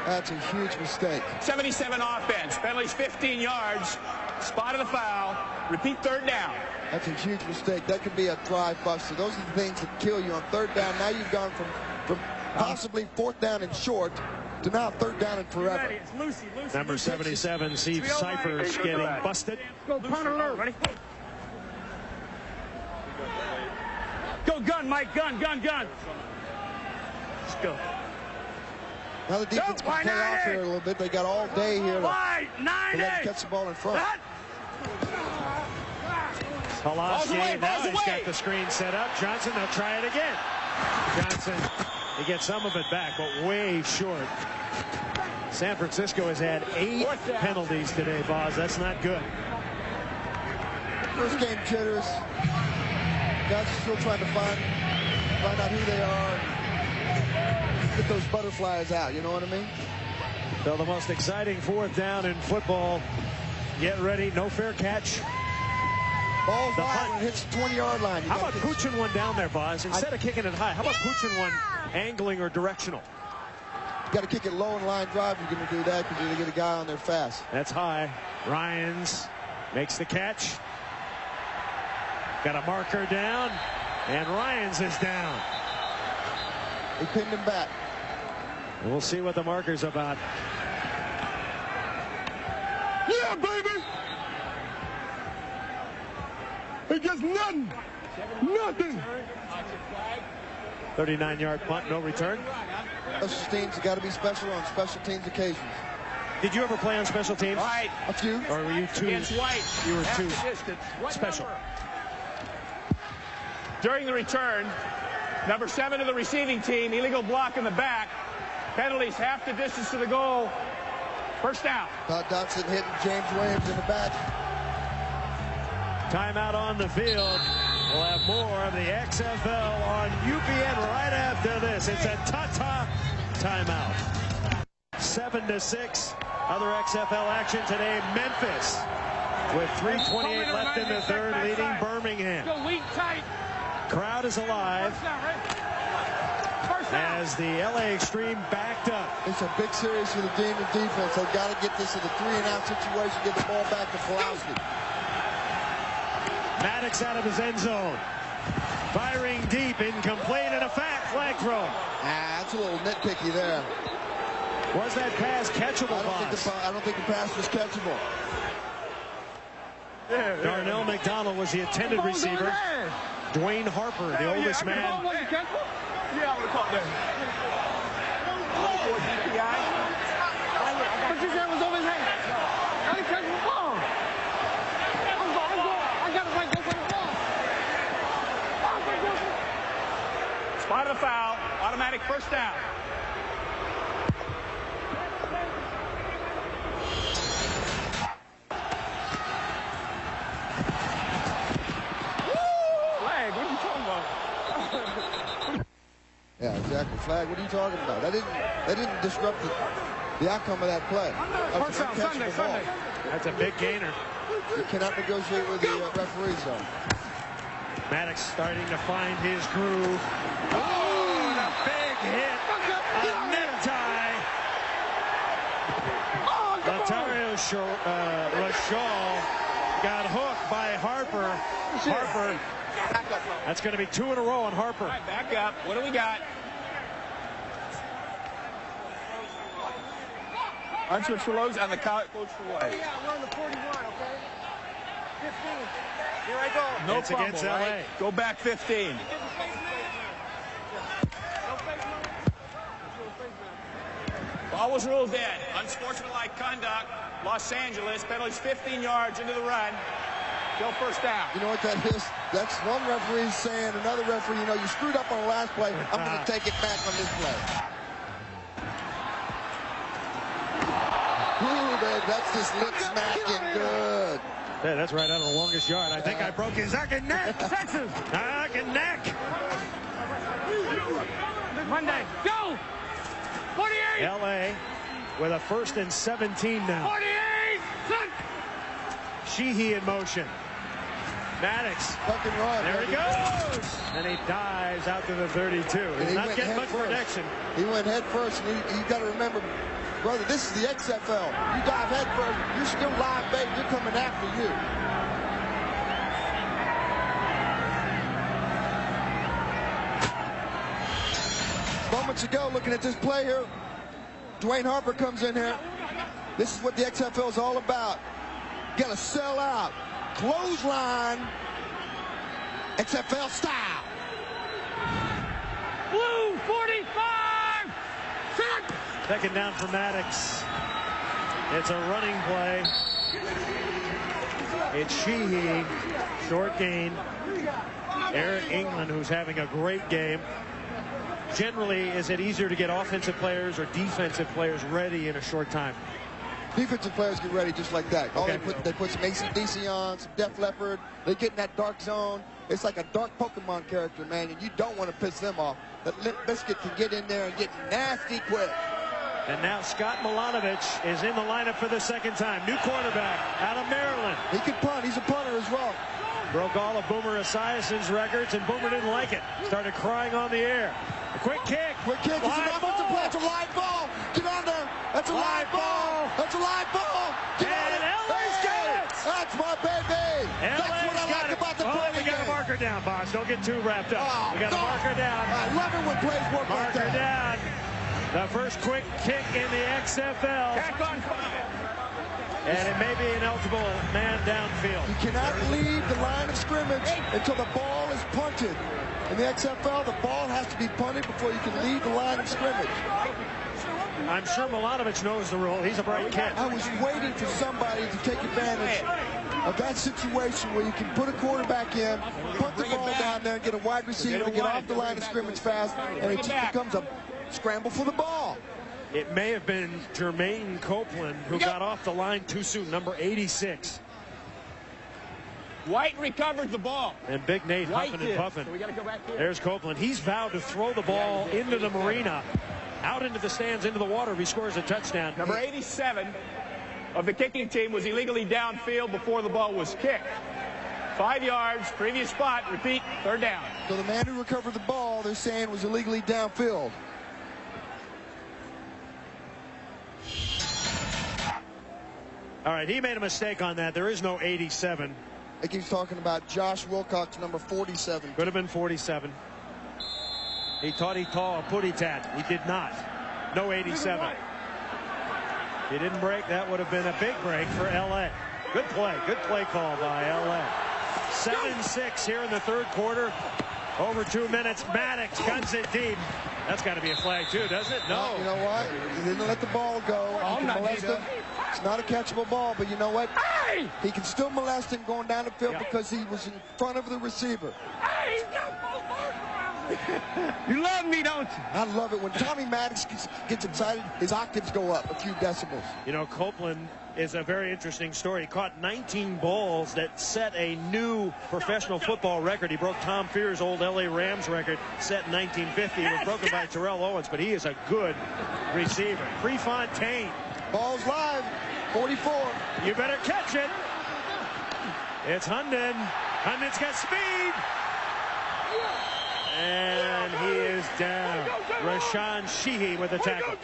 That's a huge mistake. 77 offense. Penalties 15 yards. Spot of the foul. Repeat third down. That's a huge mistake. That could be a drive buster. Those are the things that kill you on third down. Now you've gone from possibly fourth down and short to now third down and forever. Lucy. Number 77, Steve Cyphers getting busted. Go punt alert. Ready? Go gun, Mike. Gun. Let's go. Now the defense can play off here a little bit. They got all day here to catch the ball in front. Pawlawski, now he's got the screen set up. Johnson, they'll try it again. Johnson, he gets some of it back, but way short. San Francisco has had 8 penalties today, Boz. That's not good. First game jitters. Guys are still trying to find out who they are. Get those butterflies out, you know what I mean? So the most exciting fourth down in football. Get ready, no fair catch. Ball's high when it hits the 20-yard line. How about pooching one down there, Boz? Instead of kicking it high, how about pooching one angling or directional? You got to kick it low and line drive. You're going to do that because you're going to get a guy on there fast. That's high. Ryans makes the catch. Got a marker down, and Ryans is down. He pinned him back. We'll see what the marker's about. Yeah, baby! He gets nothing! Nothing! 39-yard punt, no return. Special teams have got to be special on special teams occasions. Did you ever play on special teams? Right. A few. Or were you too? Against White. You were too special. During the return, number 7 of the receiving team, illegal block in the back. Penalties half the distance to the goal. First down. Todd Dotson hitting James Williams in the back. Timeout on the field. We'll have more of the XFL on UPN right after this. It's a Tata timeout. 7-6. Other XFL action today. Memphis with 3:28 left in the third, leading Birmingham. Go weak, tight. Crowd is alive as the LA Xtreme backed up. It's a big series for the Demon defense. They've got to get this in a 3-and-out situation, get the ball back to Pawlawski. Maddox out of his end zone. Firing deep, incomplete, and a flag throw. That's a little nitpicky there. Was that pass catchable, I don't think the pass was catchable. Darnell McDonald was the intended receiver. Dwayne Harper, the oldest man. Yeah, I would have caught that. But you said it was over his head. I didn't catch the ball. I got it right there for the ball. Spot of the foul. Automatic first down. Yeah, exactly. Flag, what are you talking about? That didn't disrupt the outcome of that play. First down, Sunday. That's a big gainer. You cannot negotiate with the referee zone. Maddox starting to find his groove. Oh, and a big hit. A necktie. Latario Rashall got hooked by Harper. Harper. That's going to be 2 in a row on Harper. All right, back up. What do we got? Unswitch for Lowe's and the coach for White. Yeah, we're on the 41, okay? 15. Here I go. No it's fumble, against right? LA. Go back 15. Ball was ruled dead. Unsportsmanlike conduct. Los Angeles. Penalties 15 yards into the run. Still first down. You know what that is? That's one referee saying another referee, you know, you screwed up on the last play. I'm going to take it back on this play. Ooh, babe, that's just lip smacking good. Yeah, that's right out of the longest yard. I think I broke his fucking neck. Texas. Fucking neck. Monday. Go. 48. L.A. with a 1st and 17 now. 48. Sheehy in motion. Maddox. Tuck and run. There he goes. And he dives out to the 32. He's not getting much protection. He went head first, and you got to remember, brother, this is the XFL. You dive head first, you're still live bait. They're coming after you. Moments ago, looking at this play here, Dwayne Harper comes in here. This is what the XFL is all about. Got to sell out. Clothesline. XFL style. Blue 45. Second down for Maddox. It's a running play. It's Sheehy. Short gain. Eric England, who's having a great game. Generally, is it easier to get offensive players or defensive players ready in a short time? Defensive players get ready just like that. Okay. They put some AC/DC on, some Def Leppard. They get in that dark zone. It's like a dark Pokemon character, man, and you don't want to piss them off. That Limp Bizkit can get in there and get nasty quick. And now Scott Milanovic is in the lineup for the second time. New cornerback out of Maryland. He can punt. He's a punter as well. Broke all of Boomer Esiason's records, and Boomer didn't like it. Started crying on the air. A quick kick. Quick kick. It's an offensive play. It's a live ball. Get on there. That's a live ball. That's a live ball. Get on it. LA's got it. That's my baby. That's what I like about the play. We got a marker down, boss. Don't get too wrapped up. We got a marker down. I love it when plays work like that. Marker down. The first quick kick in the XFL. And it may be an eligible man downfield. You cannot leave the line of scrimmage until the ball is punted. In the XFL, the ball has to be punted before you can leave the line of scrimmage. I'm sure Milanovic knows the rule. He's a bright kid. I was waiting for somebody to take advantage of that situation where you can put a quarterback in, punt the ball down there, and get a wide receiver to get off the line of scrimmage fast, and it just becomes a scramble for the ball. It may have been Jermaine Copeland who got off the line too soon, number 86. White recovers the ball. And Big Nate huffing and puffing. So we got to go back here. There's Copeland. He's vowed to throw the ball into the marina, out into the stands, into the water if he scores a touchdown. Number 87 of the kicking team was illegally downfield before the ball was kicked. 5 yards, previous spot, repeat, third down. So the man who recovered the ball, they're saying, was illegally downfield. All right, he made a mistake on that. There is no 87. I think he's talking about Josh Wilcox, number 47. Could have been 47. He thought he tall a putty tat. He did not. No 87. He didn't break. That would have been a big break for L.A. Good play. Good play call by L.A. 7-6 here in the third quarter. Over 2 minutes. Maddox guns it deep. That's got to be a flag too, doesn't it? No. You know what? He didn't let the ball go. He can molest him. It's not a catchable ball, but you know what? Hey! He can still molest him going down the field because he was in front of the receiver. Hey, he's got both arms around me. You love me, don't you? I love it. When Tommy Maddox gets excited, his octaves go up a few decibels. You know, Copeland is a very interesting story. He caught 19 balls that set a new professional football record. He broke Tom Fear's old LA Rams record set in 1950. It was broken by Terrell Owens, but he is a good receiver. Prefontaine. Ball's live. 44. You better catch it. It's Hunden. Hunden's got speed. And he is down. Rashawn Sheehy with the tackle.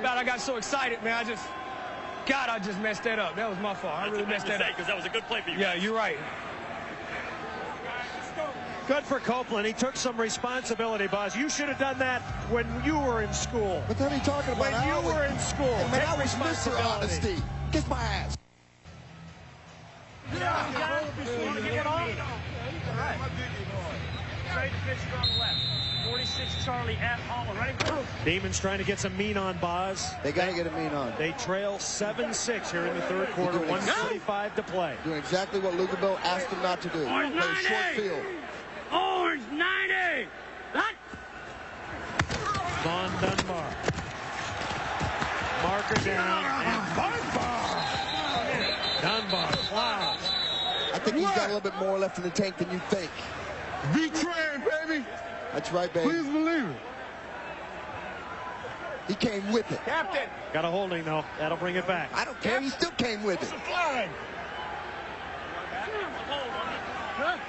God, I got so excited, man. I just messed that up. That was my fault. I really messed that up. Because that was a good play for you. Yeah, you're right. Good for Copeland. He took some responsibility, Buzz. You should have done that when you were in school. But then he talking about when you were in school. Man, I was Mr. Honesty. Kiss my ass. Yeah. You want to get one off? All right. Trade the pitch on the left. 46 Charlie at Holland. Ready? Demons trying to get some mean on Boz. They got to get a mean on. They trail 7-6 here in the third quarter. 1:45 to play. Doing exactly what Lugabell asked them not to do. Play a short field. Orange 90. That. Von Dunbar. Marker down. And Dunbar plows. think he's got a little bit more left in the tank than you think. V-Train, baby. That's right, baby. Please believe it. He came with it. Captain. Got a holding, though. That'll bring it back. I don't care. He still came with it.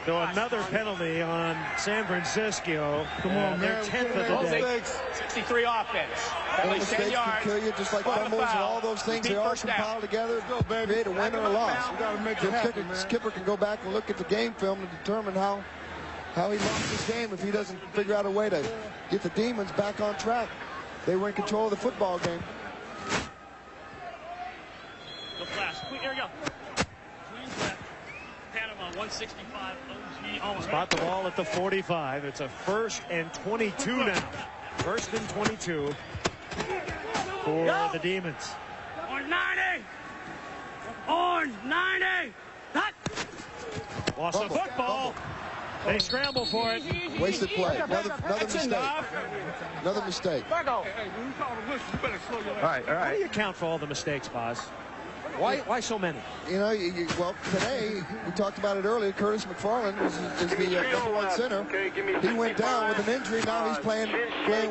So another penalty on San Francisco. Come on, their man. 10th of the day. 63 offense. All Penalty 10 mistakes yards. can kill you, just like fumbles and all those things. They all compile together to create a win or a loss. The skipper can go back and look at the game film and determine how he lost this game if he doesn't figure out a way to get the Demons back on track. They were in control of the football game. Go fast. Here we go. Queens left. Panama 165. OG. Spot the ball at the 45. It's a 1st and 22 now. 1st and 22 for the Demons. Orange 90. Orange 90. Cut. Lost the football. They scramble for it. Wasted play. Another mistake. Another mistake. All right. How do you account for all the mistakes, Boz? Why so many? You know, well, today, we talked about it earlier, Curtis McFarland is the #1 center. He went down with an injury. Now he's playing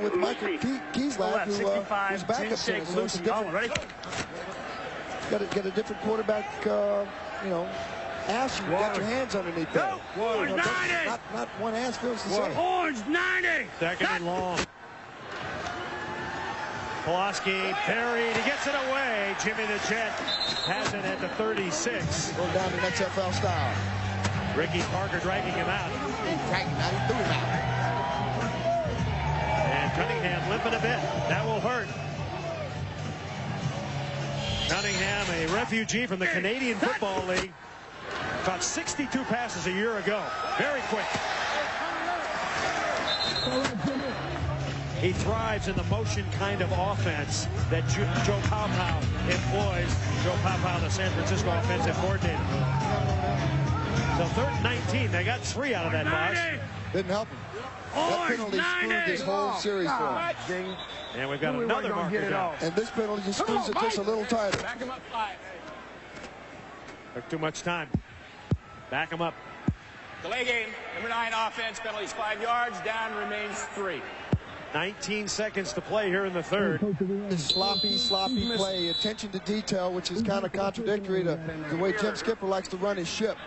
with Michael Kaesviharn, who's backup center. So it's different. Got a different quarterback, ass. You got your hands underneath that. Not one ass feels the same. Orange 90. Second and long. Pawlawski parried. He gets it away. Jimmy the Jet has it at the 36. Going down in XFL style. Ricky Parker dragging him out. He threw him out. And Cunningham limping a bit. That will hurt. Cunningham, a refugee from the Canadian Football League. Caught 62 passes a year ago. Very quick. He thrives in the motion kind of offense that Joe Pawpaw employs. Joe Pawpaw, the San Francisco offensive coordinator. So 3rd and 19. They got 3 out of that pass. Didn't help him. That penalty screwed this whole series for him. And we've got another marker down. And this penalty just screws it just a little tighter. Back him up 5. Took too much time. Back him up. Delay game. Number 9 offense. Penalties 5 yards. Down remains 3. 19 seconds to play here in the 3rd. Sloppy play. Attention to detail, which is kind of contradictory to the way Jim Skipper likes to run his ship.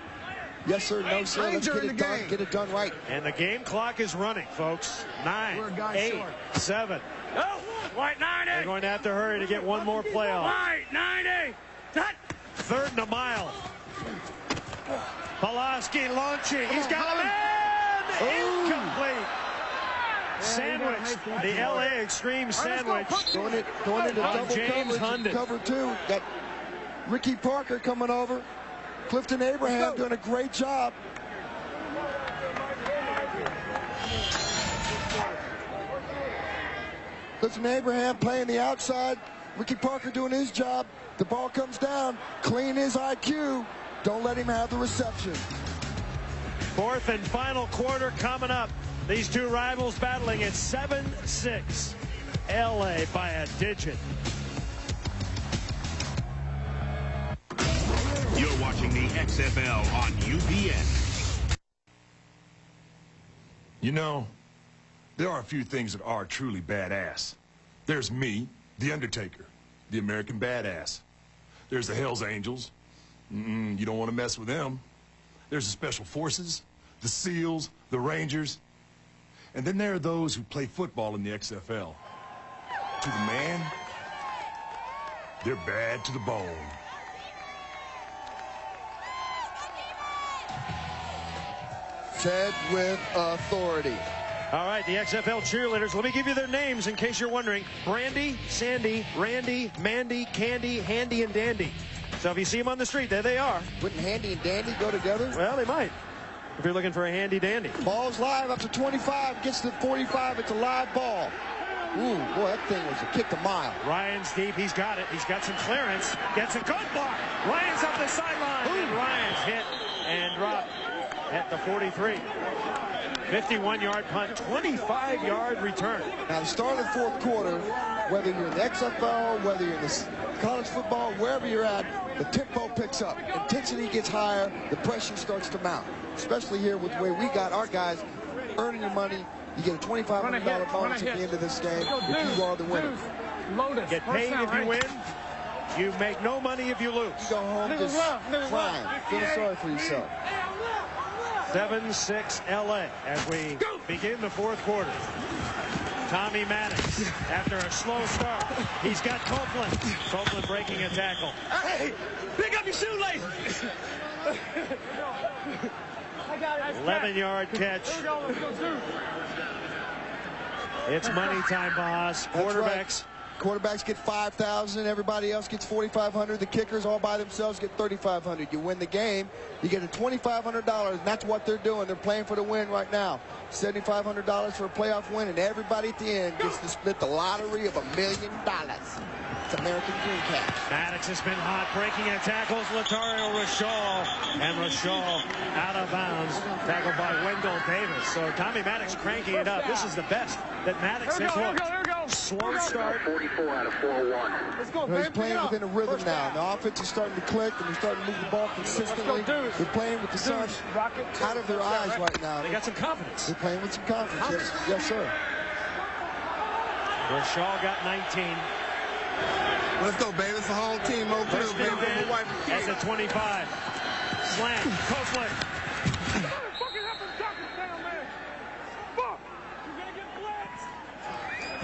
Yes, sir. No, sir. Let's get it done. Get it done right. And the game clock is running, folks. 9, 8, 7. No. White 90. They're going to have to hurry to get one more play off. White 90. Cut. 3rd and a mile. Pawlawski launching. He's got a man. Incomplete. Sandwich. The LA Xtreme sandwich. Going into double James coverage. Cover 2. Got Ricky Parker coming over. Clifton Abraham doing a great job. Clifton Abraham playing the outside. Ricky Parker doing his job. The ball comes down. Clean his IQ. Don't let him have the reception. 4th and final quarter coming up. These two rivals battling at 7-6. LA by a digit. You're watching the XFL on UBN. You know, there are a few things that are truly badass. There's me, the Undertaker, the American badass. There's the Hells Angels. You don't want to mess with them. There's the Special Forces, the SEALs, the Rangers. And then there are those who play football in the XFL. To the man, they're bad to the bone. Said with authority. All right, the XFL cheerleaders. Let me give you their names in case you're wondering. Brandy, Sandy, Randy, Mandy, Candy, Handy, and Dandy. So if you see them on the street, there they are. Wouldn't Handy and Dandy go together? Well, they might. If you're looking for a handy dandy. Ball's live up to 25, gets to 45. It's a live ball. Ooh, boy, that thing was a kick a mile. Ryan's deep. He's got it. He's got some clearance. Gets a good block. Ryan's up the sideline. And Ryan's hit and dropped at the 43. 51-yard punt, 25-yard return. Now, the start of the fourth quarter, whether you're in the XFL, whether you're in the college football, wherever you're at, the tempo picks up. Intensity gets higher. The pressure starts to mount, especially here with the way we got our guys earning your money. You get a $2,500 bonus at the end of this game if you are the winner. Get paid if you win. You make no money if you lose. You go home just crying, feeling sorry for yourself. 7-6 LA as we begin the fourth quarter. Tommy Maddox after a slow start. He's got Copeland. Copeland breaking a tackle. Hey, pick up your shoelaces. 11-yard catch. It's money time, boss. Quarterbacks. Quarterbacks get $5,000. Everybody else gets $4,500. The kickers all by themselves get $3,500. You win the game, you get a $2,500, and that's what they're doing. They're playing for the win right now. $7,500 for a playoff win, and everybody at the end gets to split the lottery of $1 million. It's American Dream Cash. Maddox has been hot, breaking at tackles. Latario Rashall, and Rashall out of bounds. Tackled by Wendell Davis. So Tommy Maddox cranking it up. This is the best that Maddox has looked. Slow start. 44 out of 4-1. Let's go, he's playing within a rhythm now. The offense is starting to click, and they're starting to move the ball consistently. They're playing with the sun out of their eyes right now. They got some confidence. They're playing with some confidence. Yes, sir. Rashall got 19. Let's go, baby. It's a home team. No clue, baby. At the 25. Slant. Copeland.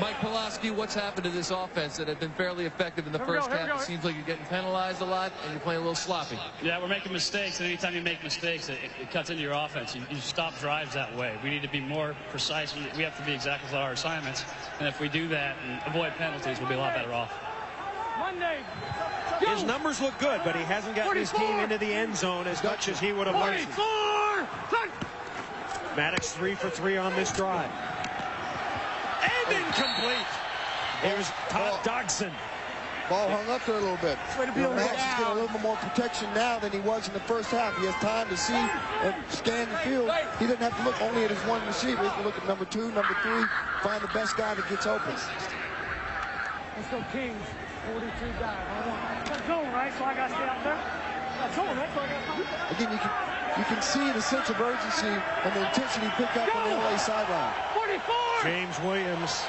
Mike Pawlawski, what's happened to this offense that had been fairly effective in the first half? It seems like you're getting penalized a lot and you're playing a little sloppy. Yeah, we're making mistakes, and anytime you make mistakes, it cuts into your offense. You stop drives that way. We need to be more precise. We have to be exact with our assignments, and if we do that and avoid penalties, we'll be a lot better off. His numbers look good, but he hasn't gotten his team into the end zone as much as he would have liked. Maddox 3 for 3 on this drive. And incomplete. Here's Todd Dodson. Ball hung up there a little bit. Maddox is getting a little bit more protection now than he was in the first half. He has time to see and scan the field. He doesn't have to look only at his one receiver. He can look at number 2, number 3, find the best guy that gets open. Let's go Kings. 43 dive. That's going, right? So I got to stay out there. That's going, right? So I got to stay. Again, you can see the sense of urgency and the intensity pick up on the LA sideline. 44! James Williams,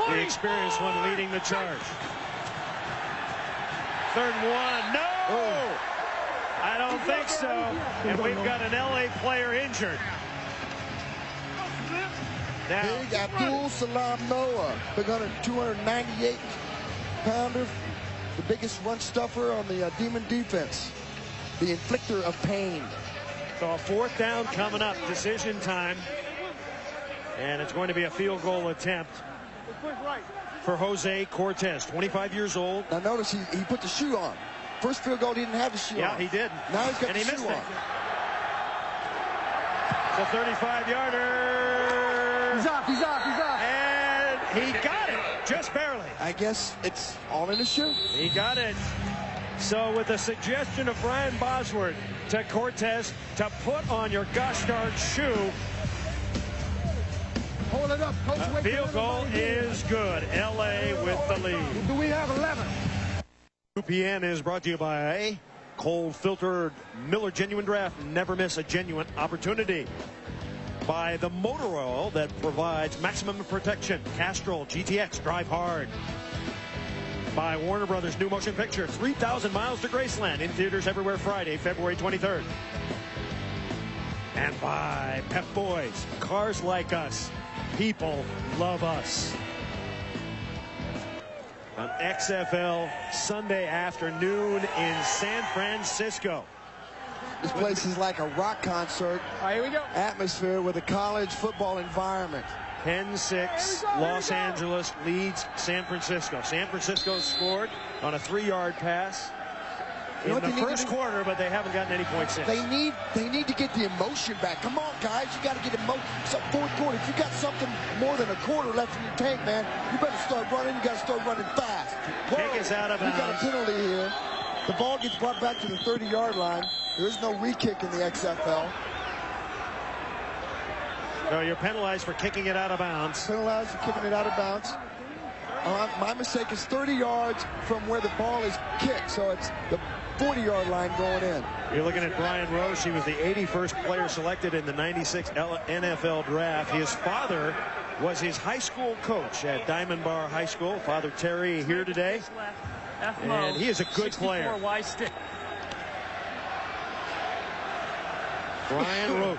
the experienced one, leading the charge. 3rd and 1. No! Oh. I don't think so. And we've got an LA player injured. Now, Big Abdul Salam Noah, big 298-pounder, the biggest run stuffer on the Demon defense, the inflictor of pain. So a 4th down coming up, decision time. And it's going to be a field goal attempt for Jose Cortez, 25 years old. Now notice he put the shoe on. First field goal, he didn't have the shoe on. Yeah, he did. Now he's got and the he missed shoe on. it. The 35-yarder. He's off. And he got it, just barely. I guess it's all in the shoe. He got it. So with the suggestion of Brian Bosworth to Cortez to put on your gosh darn shoe, Hold it up, Coach. field goal is good. LA with the lead. Do we have 11? UPN is brought to you by cold filtered Miller Genuine Draft. Never miss a genuine opportunity. By the motor oil that provides maximum protection. Castrol GTX, drive hard. By Warner Brothers new motion picture 3,000 Miles to Graceland, in theaters everywhere Friday, February 23rd. And by Pep Boys, cars like us. People love us. On XFL Sunday afternoon in San Francisco. This place is like a rock concert. All right, here we go. Atmosphere with a college football environment. 10-6, Los Angeles leads San Francisco. San Francisco scored on a 3-yard pass in the first quarter, but they haven't gotten any points since. They need to get the emotion back. Come on, guys, you got to get emotion. Fourth quarter, if you got something more than a quarter left in your tank, man, you better start running. You got to start running fast. Kick is out of bounds. We got a penalty here. The ball gets brought back to the 30-yard line. There is no re-kick in the XFL. So you're penalized for kicking it out of bounds. Penalized for kicking it out of bounds. My mistake is 30 yards from where the ball is kicked, so it's the 40-yard line going in. You're looking at Brian Roche. He was the 81st player selected in the '96 NFL draft. His father was his high school coach at Diamond Bar High School. Father Terry here today, and he is a good player. Brian Roche.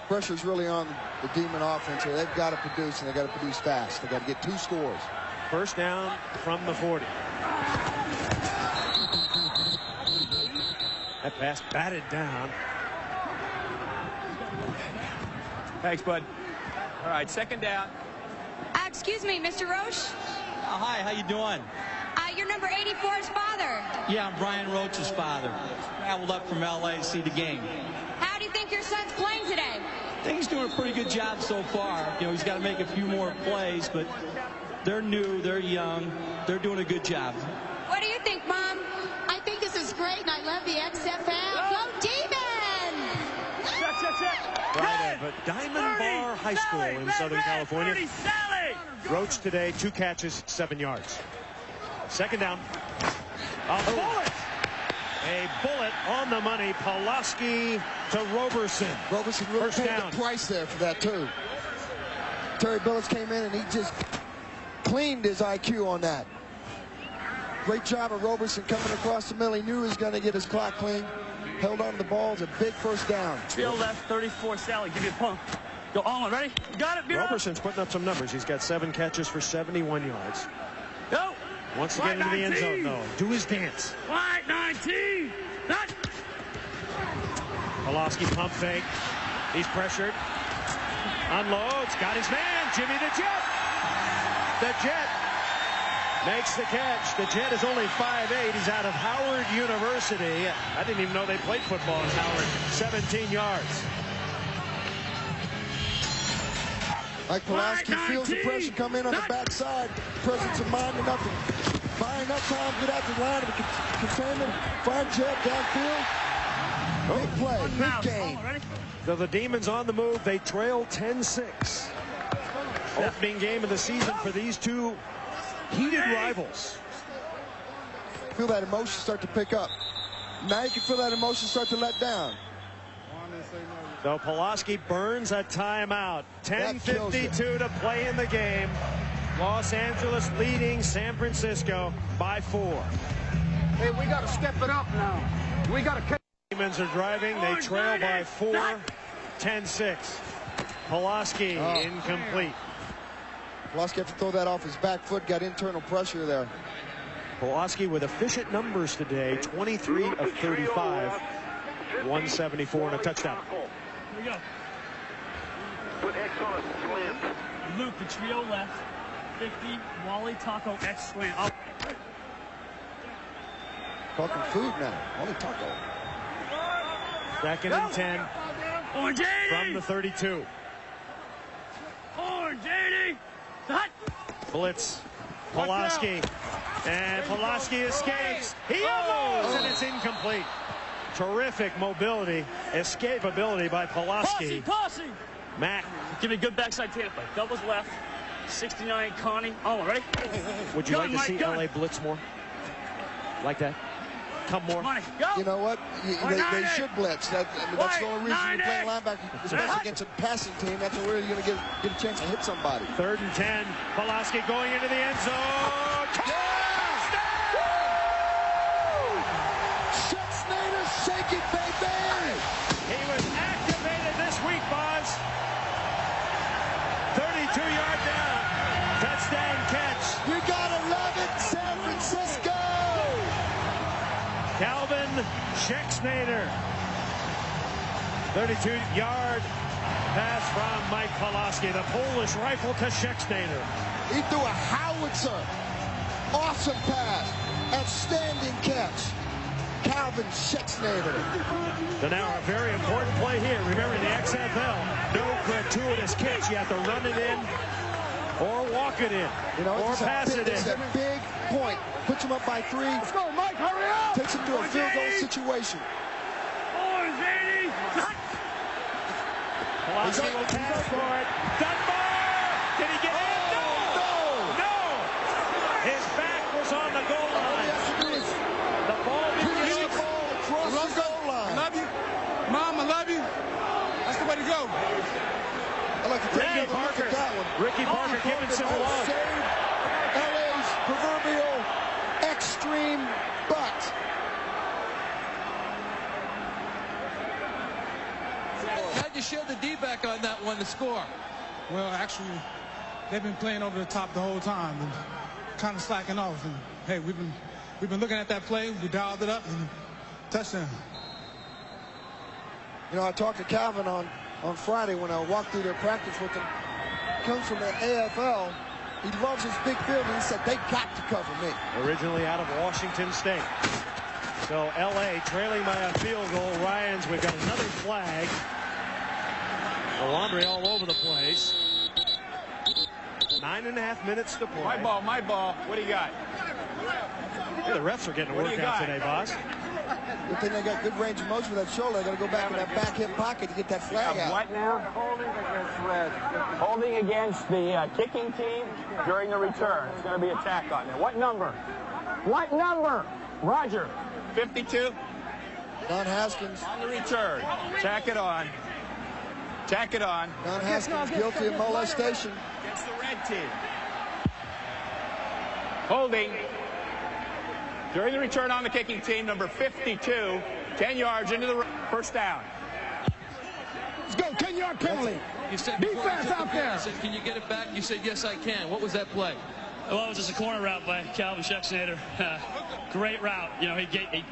Pressure's really on the Demon offense here. They've got to produce, and they've got to produce fast. They've got to get 2 scores. First down from the 40. That pass batted down. Thanks, bud. All right, second down. Excuse me, Mr. Roche? Hi, how you doing? You're number 84's father. Yeah, I'm Brian Roach's father. Traveled up from L.A. to see the game. How do you think your son's playing today? I think he's doing a pretty good job so far. You know, he's got to make a few more plays, but they're new, they're young, they're doing a good job. What do you think, Mom? I think this is great, and I love the XFL. Go Demons! Right at Diamond Bar High School in Southern California. Roach today, 2 catches, 7 yards. Second down. A bullet! A bullet on the money. Pawlawski to Roberson. Roberson really paid the price there for that, too. Terry Billis came in, and he just cleaned his IQ on that. Great job of Roberson coming across the middle. He knew he was going to get his clock clean. Held on to the ball. It's a big first down. Field left, 34, Sally. Give me a pump. Go on, ready? You got it, Bureau. Roberson's putting up some numbers. He's got 7 catches for 71 yards. Go. Wants to get into the end zone, though. Do his dance. White 19. That. Pawlawski pump fake. He's pressured. Unloads. Got his man. Jimmy the Jet. The Jet makes the catch. The Jet is only 5'8". He's out of Howard University. I didn't even know they played football in Howard. 17 yards. Like Pawlawski feels the pressure come in on the backside. Presence of mind enough to buy enough time, get out the line of containment, find Jet downfield. Big play, big game. So the Demons on the move. They trail 10-6. Opening game of the season for these two heated rivals. Feel that emotion start to pick up. Now you can feel that emotion start to let down. So Pawlawski burns a timeout. 10:52 to play in the game. Los Angeles leading San Francisco by 4. Hey, we got to step it up now. We got to. Demons are driving. They trail by 4. 10-6. Pawlawski incomplete. Pawlawski had to throw that off his back foot. Got internal pressure there. Pawlawski with efficient numbers today. 23 of 35. 174 and a touchdown. Here we go. Put X on a slant. Luke, the trio left. 50, Wally, Taco, X slant. Up. Talking food now. Wally Taco. Second and 10 from the 32. Orange 80. Hot. Blitz. Pawlawski. And Pawlawski escapes. He almost, and it's incomplete. Terrific mobility, escapability by Pawlawski. Posse. Mack. Give me a good backside tail play. Doubles left. 69, Connie. Oh, ready? Would you like to see LA blitz more? Like that? Come more? Money. Go. You know what? They should blitz. That's the only reason you're playing linebacker, especially against a passing team. That's where you're going to get a chance to hit somebody. 3rd and 10. Pawlawski going into the end zone. Schexnayder, shake it, baby! He was activated this week, Boz. 32-yard down. Touchdown catch. You gotta love it, San Francisco! Calvin Schexnayder. 32-yard pass from Mike Pawlawski. The Polish rifle to Schexnayder. He threw a howitzer. Awesome pass. Outstanding catch. Calvin Schexnayder. So now a very important play here. Remember, in the XFL, no gratuitous kicks. You have to run it in or walk it in, or pass it in. It's a big point. Puts him up by 3. Let's go, Mike, hurry up! Takes him to a field goal situation. Orange 80. Pawlawski will pass for it. Dunbar! Did he get in? No! No! His back was on the goal line. The ball begins across the goal line. I love you. Mom, I love you. That's the way to go. I'd like to take another look at that one. Ricky Parker giving some love. LA's proverbial extreme butt. How'd you shed the D-back on that one to score? Well, actually, they've been playing over the top the whole time and kind of slacking off. And hey, we've been looking at that play. We dialed it up and touchdown. You know, I talked to Calvin on Friday when I walked through their practice with him. He comes from the AFL. He loves his big field, and he said, they got to cover me. Originally out of Washington State. So LA trailing by a field goal. Ryans, we've got another flag. The laundry all over the place. 9.5 minutes to play. My ball, my ball. What do you got? Yeah, the refs are getting a workout today, boss. Good thing they got good range of motion with that shoulder. They got to go back in that back hip pocket to get that flag out. What now? Holding against the kicking team during the return. It's going to be a tack on there. What number? What number? Roger. 52. Don Haskins. On the return. Tack it on. Tack it on. Don Haskins guilty of molestation. Against the red team. Holding. During the return on the kicking team, number 52, 10 yards into the first down. Let's go, 10-yard penalty. You said defense out there. You said, can you get it back? You said, yes, I can. What was that play? Well, it was just a corner route by Calvin Schexnayder. Great route. You know, he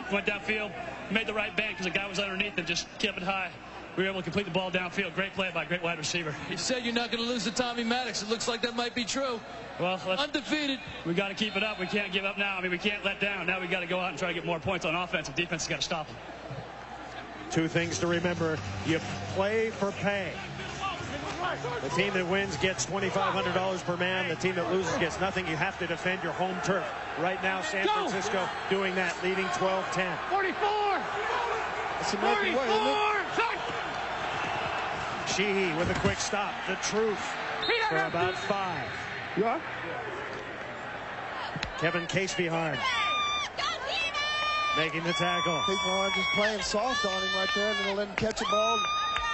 went downfield, made the right bend because the guy was underneath and just kept it high. We were able to complete the ball downfield. Great play by a great wide receiver. You said you're not going to lose to Tommy Maddox. It looks like that might be true. Well, undefeated. We got to keep it up. We can't give up now. I mean, we can't let down. Now we got to go out and try to get more points on offense. And defense has got to stop them. Two things to remember. You play for pay. The team that wins gets $2,500 per man. The team that loses gets nothing. You have to defend your home turf. Right now, San Francisco doing that, leading 12-10. 44! That's the American way, isn't it? Sheehy with a quick stop. The truth for about 5. Yeah. Kevin Kaesviharn making the tackle. Kaesviharn just playing soft on him right there, and then let him catch a ball,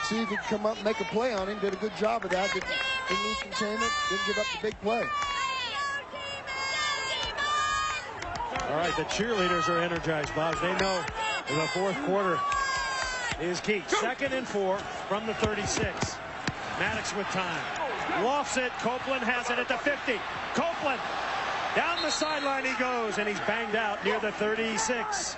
see if he can come up and make a play on him. Did a good job of that. Didn't lose containment, didn't give up the big play. All right, the cheerleaders are energized, Bob. They know the fourth quarter is key. 2nd and 4 from the 36. Maddox with time. Lofts it. Copeland has it at the 50. Copeland down the sideline he goes, and he's banged out near the 36.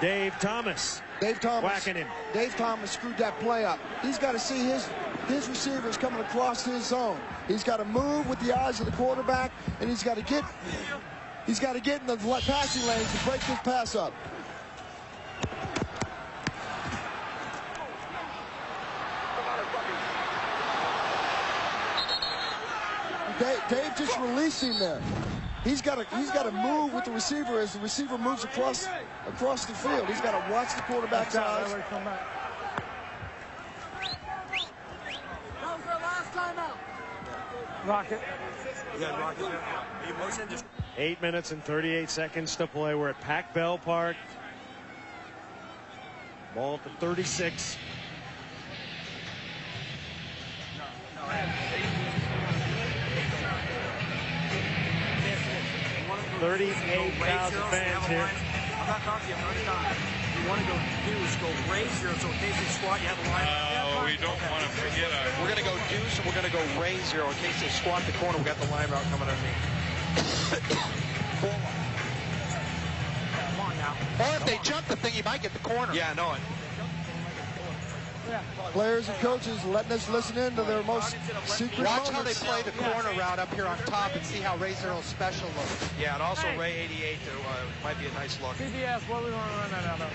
Dave Thomas whacking him. Dave Thomas screwed that play up. He's got to see his receivers coming across his zone. He's got to move with the eyes of the quarterback, and he's got to get in the passing lanes to break this pass up. Dave just released him there. He's got to move with the receiver as the receiver moves across the field. He's got to watch the quarterback's eyes. That was their last timeout. Rocket. Yeah, Rocket. 8 minutes and 38 seconds to play. We're at Pac Bell Park. Ball at the 36. 38,000 fans here. I'm not talking to you first time. You want to go deuce, go raise zero, so in case they squat, you have a line. We don't want to forget We're going to go deuce, and we're going to go raise zero. In case they squat the corner, we got the line route coming underneath. Come on now. Or if they jump the thing, you might get the corner. Yeah, I know it. Players and coaches letting us listen in to their most secret Watch how they moments. play the corner route up here on top and see how Ray Zero's special looks. Yeah, and also Ray 88 might be a nice look. CBS, what do we want to run that out of?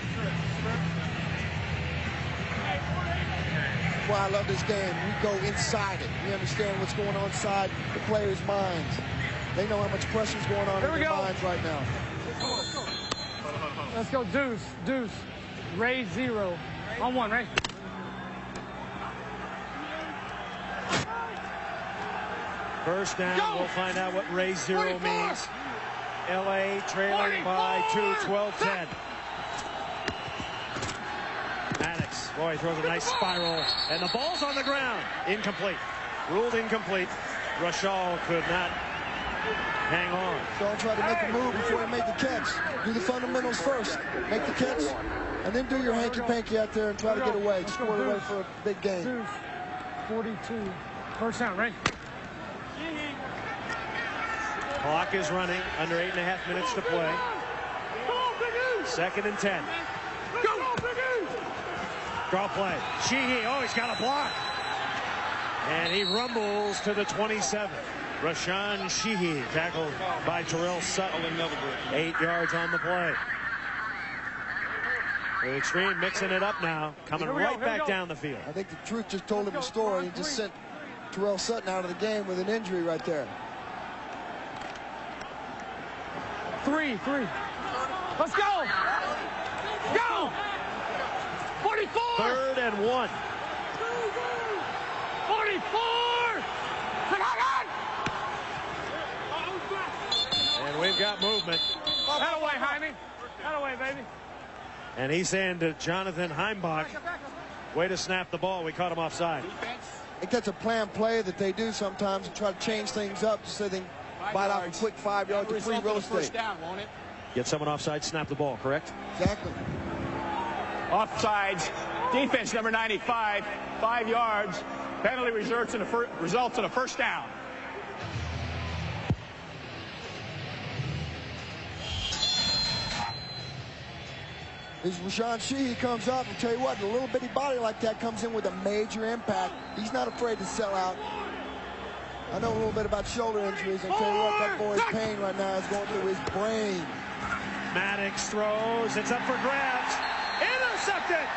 That's why I love this game. We go inside it. We understand what's going on inside the players' minds. They know how much pressure's going on in their minds right now. Let's go deuce, deuce. Raise zero. On one, right? First down. We'll find out what raise zero means. LA trailing by 2, 12-10. Maddox, boy, he throws a nice spiral, and the ball's on the ground. Incomplete. Ruled incomplete. Rashal could not hang on. Don't try to make a move before you make the catch. Do the fundamentals first. Make the catch, and then do your hanky-panky out there and try to get away. Score away for a big game. 42. First down, right? Clock is running. Under 8.5 minutes to play. 2nd and 10. Draw play. Sheehy. Oh, he's got a block. And he rumbles to the 27. Rashawn Sheehy tackled by Terrell Sutton. 8 yards on the play. The Xtreme mixing it up now. Coming right back down the field. I think the truth just told him the story. He just sent Terrell Sutton out of the game with an injury right there. 3. Let's go. Go. 44. 3rd and 1. 44. And we've got movement. That away, Jaime. That away, baby. And he's saying to Jonathan Heimbach, way to snap the ball. We caught him offside. I think that's a planned play that they do sometimes and try to change things up so they can bite off a quick 5 yards to free real estate. Get someone offside, snap the ball, correct? Exactly. Offsides. Defense number 95. 5 yards. Penalty results in a first down. As Rashawn Sheehy comes up, and tell you what, a little bitty body like that comes in with a major impact. He's not afraid to sell out. I know a little bit about shoulder injuries. I'll tell you what, that boy's pain right now is going through his brain. Maddox throws. It's up for grabs. Intercepted.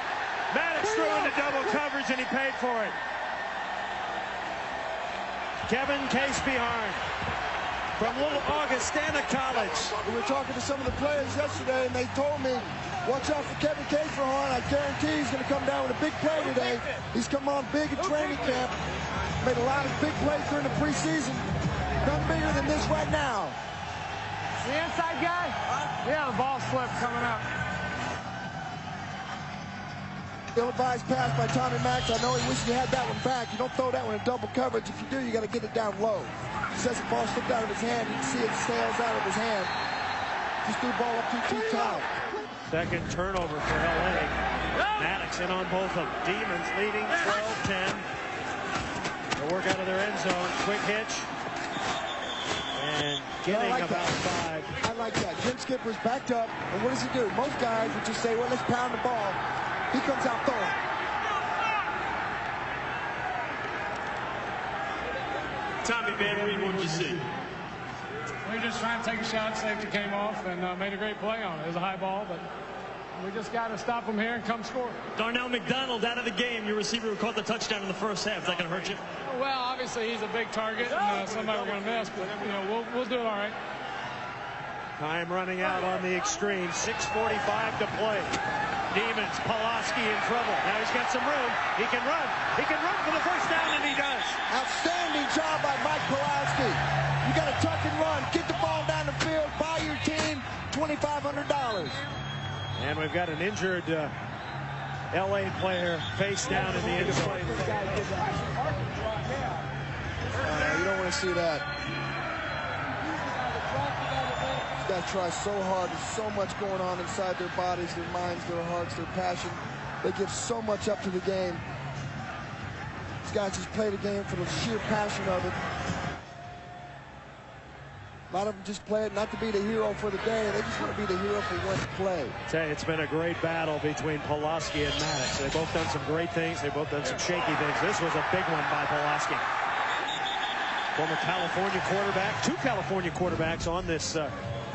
Maddox threw into double coverage, and he paid for it. Kevin Kaesviharn from Little Augustana College. We were talking to some of the players yesterday, and they told me, watch out for Kevin Kaesviharn. I guarantee he's going to come down with a big play today. He's come on big at training camp. Made a lot of big plays during the preseason. None bigger than this right now. The inside guy? Yeah, the ball slipped coming up. Ill-advised pass by Tommy Maddox. I know he wishes he had that one back. You don't throw that one in double coverage. If you do, you got to get it down low. He says the ball slipped out of his hand. You can see it sails out of his hand. Just threw the ball up too tight. Second turnover for LA. Maddox in on both of them. Demons leading 12-10. They'll work out of their end zone. Quick hitch. And getting like about that. 5. I like that. Jim Skipper's backed up. And what does he do? Most guys would just say, well, let's pound the ball. He comes out throwing. Tommy, man, what did you see? We just trying to take a shot. Safety came off and made a great play on it. It was a high ball, but we just got to stop them here and come score. Darnell McDonald out of the game. Your receiver who caught the touchdown in the first half. Is that going to hurt you? Well, obviously he's a big target and somebody we're going to miss, but you know we'll do it all right. Time running out on the Xtreme. 6:45 to play. Demons, Pawlawski in trouble. Now he's got some room. He can run. He can run for the first down, and he does. Outstanding job by Mike Pawlawski. You got to tuck and run. Get the ball down the field. Buy your team $2,500. And we've got an injured LA player face down in the end zone. You don't want to see that. Got to try so hard. There's so much going on inside their bodies, their minds, their hearts, their passion. They give so much up to the game. These guys just play the game for the sheer passion of it. A lot of them just play it not to be the hero for the day. They just want to be the hero for one play. Tell you, it's been a great battle between Pawlawski and Maddox. They've both done some great things. They've both done some shaky things. This was a big one by Pawlawski. Former California quarterback. 2 California quarterbacks on this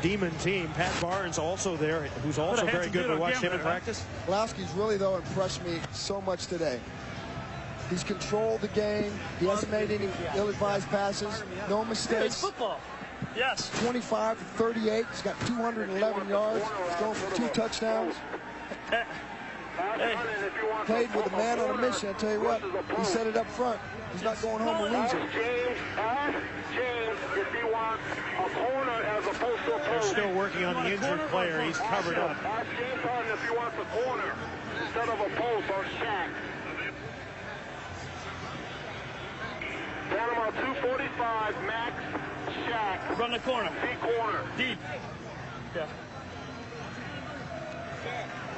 Demon team. Pat Barnes also there, who's also very good. We watched him in practice. Pawlawski's really, though, impressed me so much today. He's controlled the game. He hasn't made any ill-advised passes. No mistakes. It's football. Yes. 25 for 38. He's got 211 yards. He's going for 2 touchdowns. Played with a man on a mission. I tell you what, he set it up front. He's not going home to lose it. James, if he wants a corner as opposed to a post. They're still working on the injured player. He's covered up. Ask James Harden if he wants a corner instead of a post on Shaq. Panama 245, Max, Shaq. Run the corner. Deep corner. Deep. Yeah.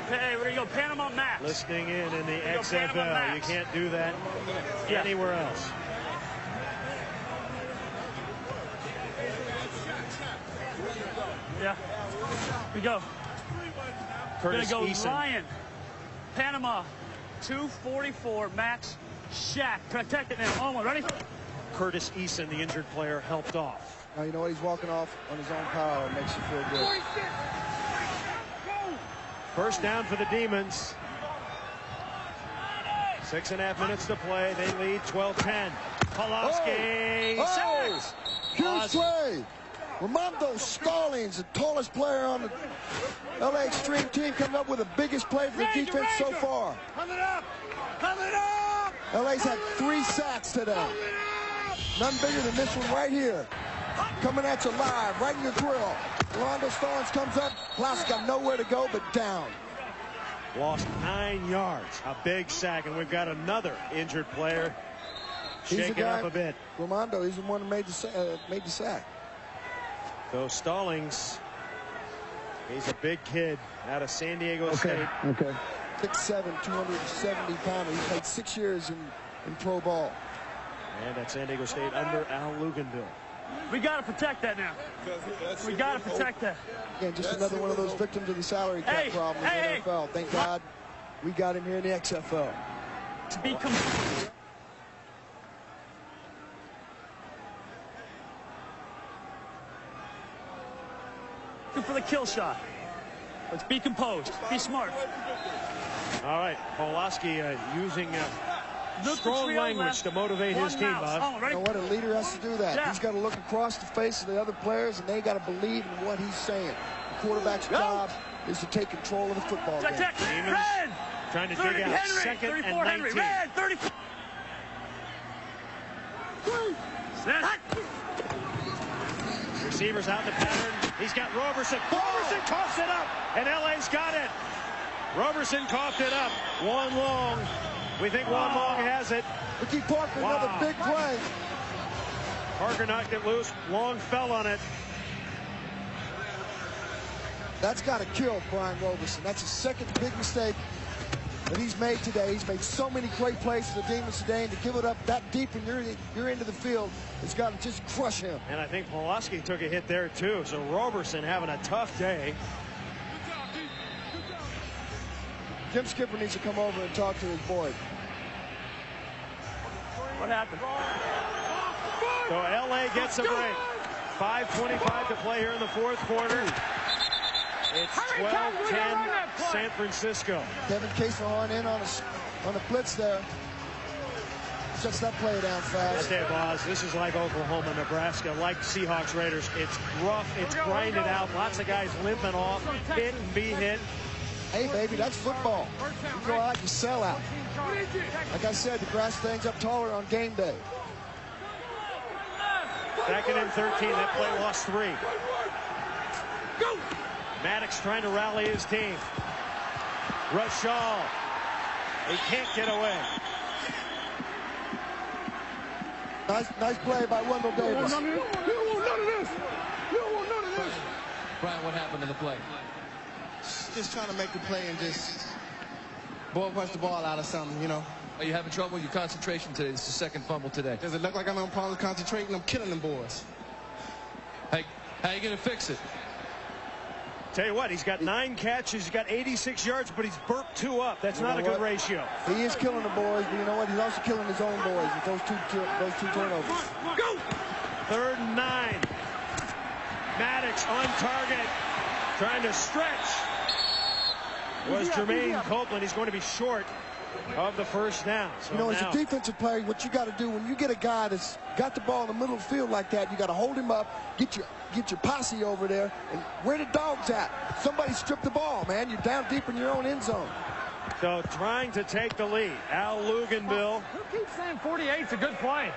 Hey, where do you go? Panama Max. Listening in the XFL. You can't do that anywhere else. Yeah. Here we go. Curtis Gonna go Eason. Ryan. Panama 244, Max, Shaq. Protect it now. Almost ready? Curtis Eason, the injured player, helped off. Now, you know what? He's walking off on his own power. It makes you feel good. First down for the Demons. 6.5 minutes to play. They lead 12-10. Pawlawski. Oh! Huge play. Ramondo Stallings, the tallest player on the LA Xtreme team, coming up with the biggest play for the defense so far. Coming up! Coming up! LA's had 3 sacks today. None bigger than this one right here. Coming at you live, right in your grill. Ramondo Stallings comes up. Pawlawski got nowhere to go but down. Lost 9 yards. A big sack, and we've got another injured player shaking up a bit. Ramondo, he's the one who made the sack. So Stallings, he's a big kid out of San Diego State. 6'7", 270 pounder. He played 6 years in pro ball. And at San Diego State under Al Luganville. We got to protect that now. We got to protect that. Again, just another one of those victims of the salary cap problem in the NFL. Thank God we got him here in the XFL. To be for the kill shot. Let's be composed. Be smart. All right, Pawlawski using strong language to motivate his team, Bob. You know what? A leader has to do that. He's got to look across the face of the other players, and they got to believe in what he's saying. The quarterback's job is to take control of the football game. Demons trying to dig out second and 19. Red, 34. Receivers out in the pattern. He's got Roberson. Roberson coughs it up, and LA's got it. Roberson coughed it up. One long. We think one long has it. Ricky Parker, another big play. Parker knocked it loose. Long fell on it. That's got to kill Brian Roberson. That's his second big mistake that he's made today. He's made so many great plays for the Demons today, and to give it up that deep and you're into the field, it's got to just crush him. And I think Pawlawski took a hit there too. So Roberson having a tough day. Jim Skipper needs to come over and talk to his boy. What happened? So LA gets a break. 5:25 to play here in the fourth quarter. It's 12-10 San Francisco. Kevin Kaesviharn in on a blitz there. Shuts that play down fast. I tell you, Boz, this is like Oklahoma, Nebraska, like Seahawks, Raiders. It's rough, it's grinded out. Lots of guys limping off, hit and be hit. Hey, baby, that's football. You go out, you sell out. Like I said, the grass things up taller on game day. Second and 13, that play lost 3. Maddox trying to rally his team. Rashal. He can't get away. Nice play by Wendell Davis. You don't want none of this. You don't want none of this. Brian, what happened in the play? Just trying to make the play and just ball punch the ball out of something, you know. Are you having trouble with your concentration today? This is the second fumble today. Does it look like I'm having problems concentrating? I'm killing them boys. Hey, how you going to fix it? Tell you what, he's got 9 catches, he's got 86 yards, but he's burped 2 up. That's not a good ratio. He is killing the boys, but you know what? He's also killing his own boys with those two turnovers. Go! 3rd and 9. Maddox on target, trying to stretch. Was Jermaine Copeland. He's going to be short of the first down. So you know, as a defensive player, what you got to do when you get a guy that's got the ball in the middle of the field like that, you got to hold him up, get your posse over there, and where the dogs at? Somebody stripped the ball, man. You're down deep in your own end zone. So trying to take the lead. Al Luganville. Who keeps saying 48's a good play?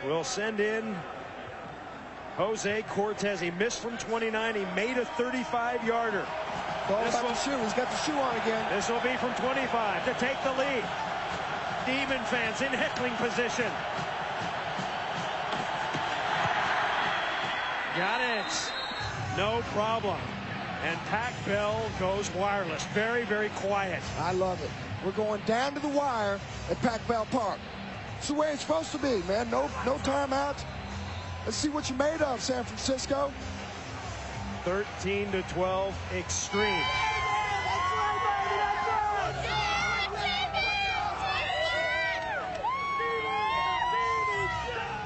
Will send in Jose Cortez. He missed from 29. He made a 35-yarder. All about the shoe. He's got the shoe on again. This will be from 25 to take the lead. Demon fans in heckling position. Got it. No problem. And Pac Bell goes wireless. Very, very quiet. I love it. We're going down to the wire at Pac Bell Park. It's the way it's supposed to be, man. No timeouts. Let's see what you're made of, San Francisco. 13-12 Extreme.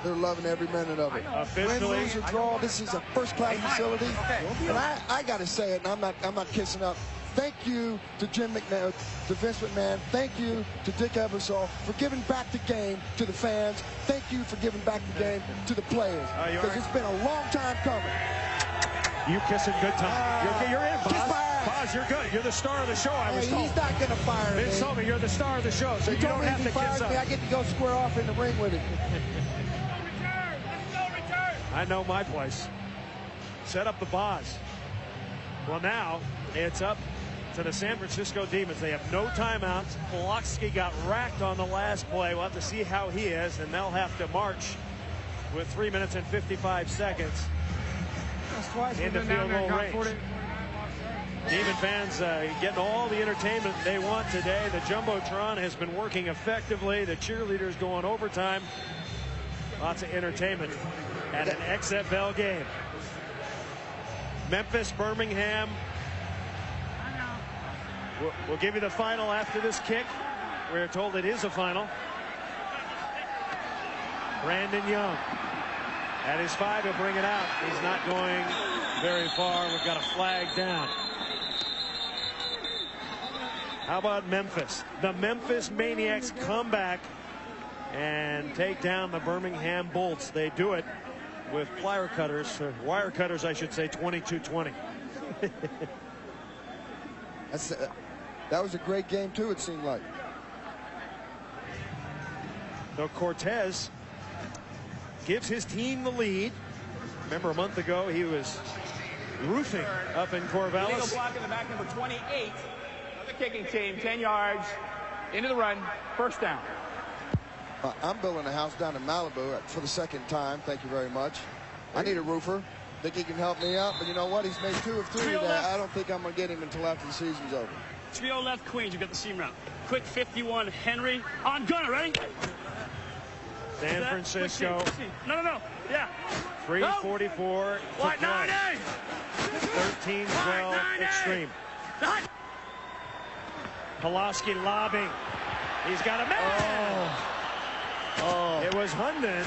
They're loving every minute of it. Officially, win, lose, or draw, this is a first-class facility. And I got to say it, and I'm not kissing up. Thank you to Jim McMahon, to Vince McMahon. Thank you to Dick Ebersol for giving back the game to the fans. Thank you for giving back the game to the players. Because it's been a long time coming. You kissing good time. You're in, Boz. Boz, you're good. You're the star of the show, I was told. He's not going to fire me. Vince told me you're the star of the show, so you don't have to kiss up. I get to go square off in the ring with him. I know my place. Set up the Boz. Well, now it's up to the San Francisco Demons. They have no timeouts. Pawlawski got racked on the last play. We'll have to see how he is, and they'll have to march with 3 minutes and 55 seconds in the field goal range. Demon fans getting all the entertainment they want today. The Jumbotron has been working effectively. The cheerleaders go on overtime. Lots of entertainment at an XFL game. Memphis, Birmingham. We'll give you the final after this kick. We're told it is a final. Brandon Young at his 5, he'll bring it out. He's not going very far. We've got a flag down. How about Memphis? The Memphis Maniacs come back and take down the Birmingham Bolts. They do it with wire cutters, I should say, 22-20. That was a great game, too, it seemed like. So Cortez gives his team the lead. Remember, a month ago, he was roofing up in Corvallis. Illegal block in the back, number 28. Another kicking team, 10 yards, into the run, first down. I'm building a house down in Malibu for the second time. Thank you very much. I need a roofer. Think he can help me out, but you know what? He's made 2 of 3 today. I don't think I'm going to get him until after the season's over. Trio left, Queens. You got the seam route. Quick 51, Henry. On gunner, ready? San Francisco. No. Yeah. 3:44 to White 90. 13-12 Extreme. Pawlawski lobbing. He's got a man. It was Hunden.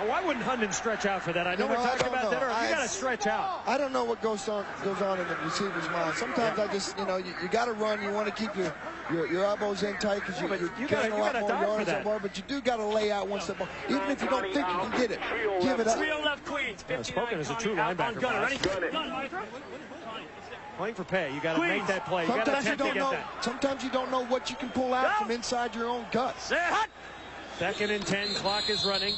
Oh, why wouldn't Hunden stretch out for that? I know we're talking about that earlier. You got to stretch out. I don't know what goes on in the receiver's mind. Sometimes I just, you got to run. You want to keep your elbows in tight because you got a lot more yards on board, but you do got to lay out one step more. Even if you don't think you can get it, give it up. Trio left, Queens. Spoken as a true linebacker. Playing for pay. You got to make that play. You got to attempt to get that. Sometimes you don't know what you can pull out from inside your own guts. 2nd and 10. Clock is running.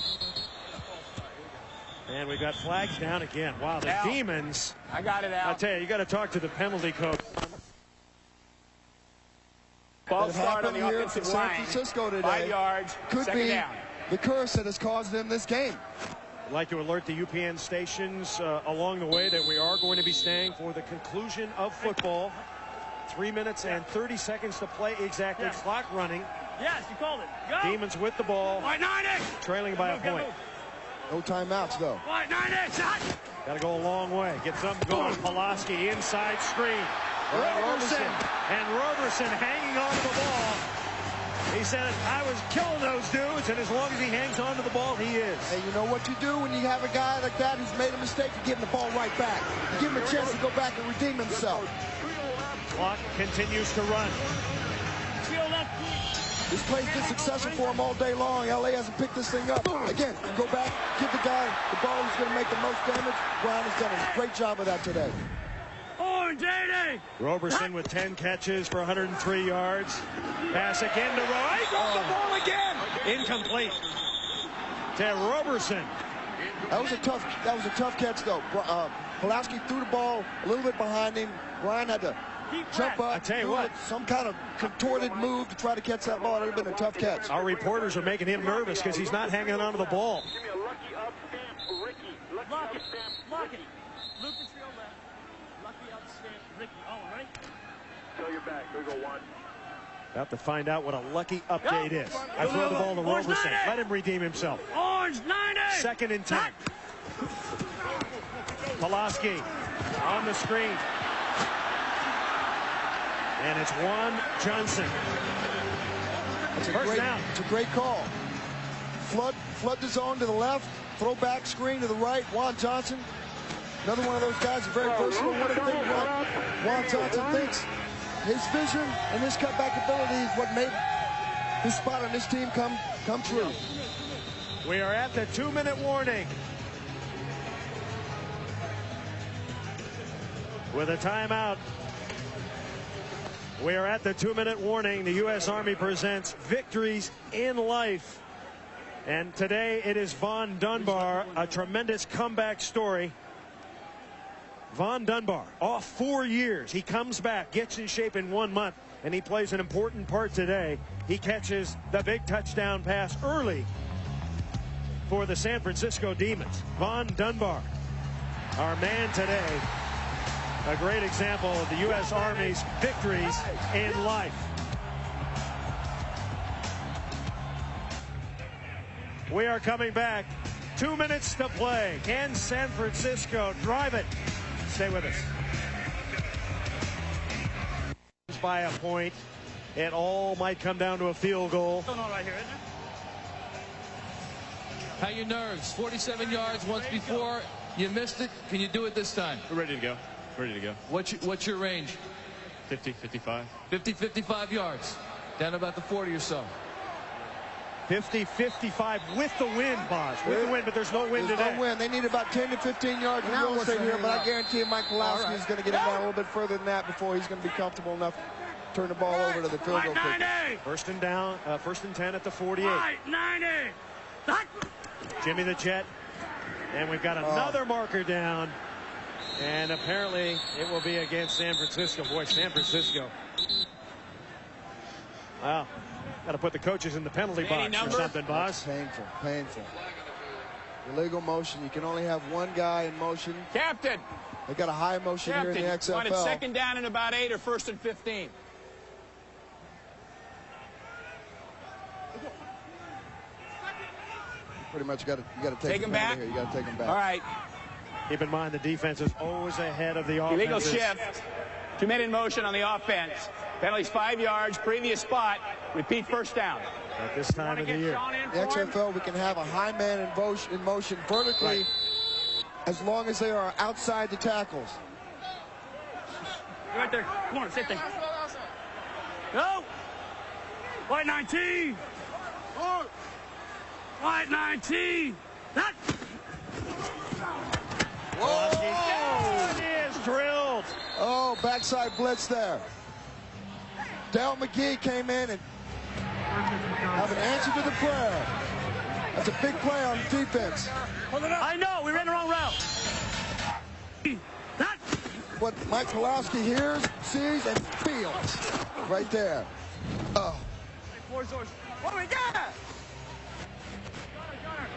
And we got flags down again. Wow, the Demons. I got it out. I'll tell you got to talk to the penalty coach. Ball start on the offensive San Francisco today. 5 yards. Could be down. The curse that has caused them this game. I'd like to alert the UPN stations along the way that we are going to be staying for the conclusion of football. 3 minutes and 30 seconds to play exactly. Clock running. Yes, you called it. Go. Demons with the ball. Trailing by a point. No timeouts, though. Got to go a long way. Get something going. Pawlawski inside screen. Roberson. And Roberson hanging on to the ball. He said, I was killing those dudes, and as long as he hangs on to the ball, he is. Hey, you know what you do when you have a guy like that who's made a mistake? You give him the ball right back. You give him a chance to go back and redeem himself. Clock continues to run. This play's been successful for him all day long. LA hasn't picked this thing up. Again, go back, give the guy the ball who's going to make the most damage. Brown has done a great job of that today. Roberson with 10 catches for 103 yards. Pass again to Roy. Got the ball again. Incomplete to Roberson. That was a tough catch though. Pawlawski threw the ball a little bit behind him. Ryan had to jump up. I tell you what, some kind of contorted move to try to catch that ball. It would have been a tough catch. Our reporters are making him nervous because he's not hanging on to the ball. Give me a lucky up stamp, Ricky. Lucky up stamp, Ricky. Lucas field left. Lucky up stamp, Ricky. Oh, right. Tell your back. Here we go, one. About to find out what a lucky update is. I throw the ball to Roberson. Let him redeem himself. Orange 90. 2nd and 10. Pawlawski on the screen. And it's Juan Johnson. It's a First down. It's a great call. Flood the zone to the left. Throw back screen to the right. Juan Johnson. Another one of those guys, very versatile. One of the things Juan Johnson thinks. His vision and his cutback ability is what made his spot on this team come true. We are at the 2-minute warning. With a timeout. We are at the 2-minute warning. The U.S. Army presents Victories in Life. And today it is Von Dunbar, a tremendous comeback story. Von Dunbar, off 4 years. He comes back, gets in shape in 1 month, and he plays an important part today. He catches the big touchdown pass early for the San Francisco Demons. Von Dunbar, our man today. A great example of the U.S. Army's victories in life. We are coming back. 2 minutes to play. Can San Francisco drive it? Stay with us. By a point. It all might come down to a field goal. Going on right here, isn't it? How your nerves? 47 yards once before. You missed it. Can you do it this time? We're ready to go. Ready to go. What's your range? 50, 55. 50, 55 yards. Down about the 40 or so. 50, 55 with the wind, Boz. With the wind, but there's no wind today. No wind. They need about 10 to 15 yards of real estate here, but I guarantee you Mike Pawlawski is going to get him down a little bit further than that before he's going to be comfortable enough to turn the ball over to the field goal kicker. First and 10 at the 48. Right, 90. Jimmy the Jet. And we've got another marker down. And apparently it will be against San Francisco. Boy, San Francisco. Wow. Got to put the coaches in the penalty box or something, Boss. Painful, painful. Illegal motion. You can only have one guy in motion. Captain. They got a high motion here in the XFL. Want it 2nd down and about 8 or 1st and 15? Pretty much you got to take him back. Here. You got to take him back. All right. Keep in mind the defense is always ahead of the offense. Illegal shift. 2 men in motion on the offense. Penalties 5 yards. Previous spot. Repeat first down. At this time of the year. The XFL, we can have a high man in motion vertically as long as they are outside the tackles. Right there. Corner, same thing. Go! White 19. White 19. That. Whoa! He is drilled. Oh, backside blitz there. Dale McGee came in and have an answer to the prayer. That's a big play on defense. I know, we ran the wrong route. That. What Mike Pawlawski hears, sees, and feels right there. Oh. What we got?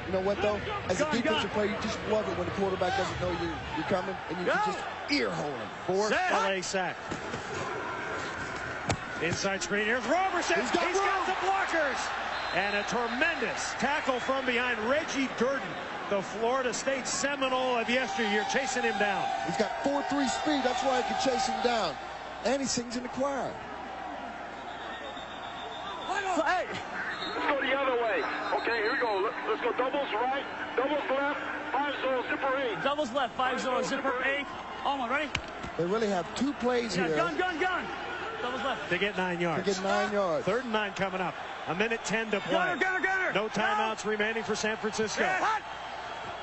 You know what, though? As a defensive player, you just love it when the quarterback doesn't know you're coming, and you can just ear hold him. Forced LA sack. Inside screen. Here's Roberson. He's got the blockers. And a tremendous tackle from behind. Reggie Durden, the Florida State Seminole of yesteryear, chasing him down. He's got 4.3 speed. That's why he can chase him down. And he sings in the choir. Hey. Let's go the other way. Okay, here we go. Let's go doubles right, doubles left, 5-0, zipper 8. Doubles left, 5-0, zipper 8. Almost ready? They really have 2 plays here. Gun. Doubles left. They get 9 yards. They get 9 yards. 3rd and 9 coming up. 1:10 to play. Gunner. No timeouts remaining for San Francisco.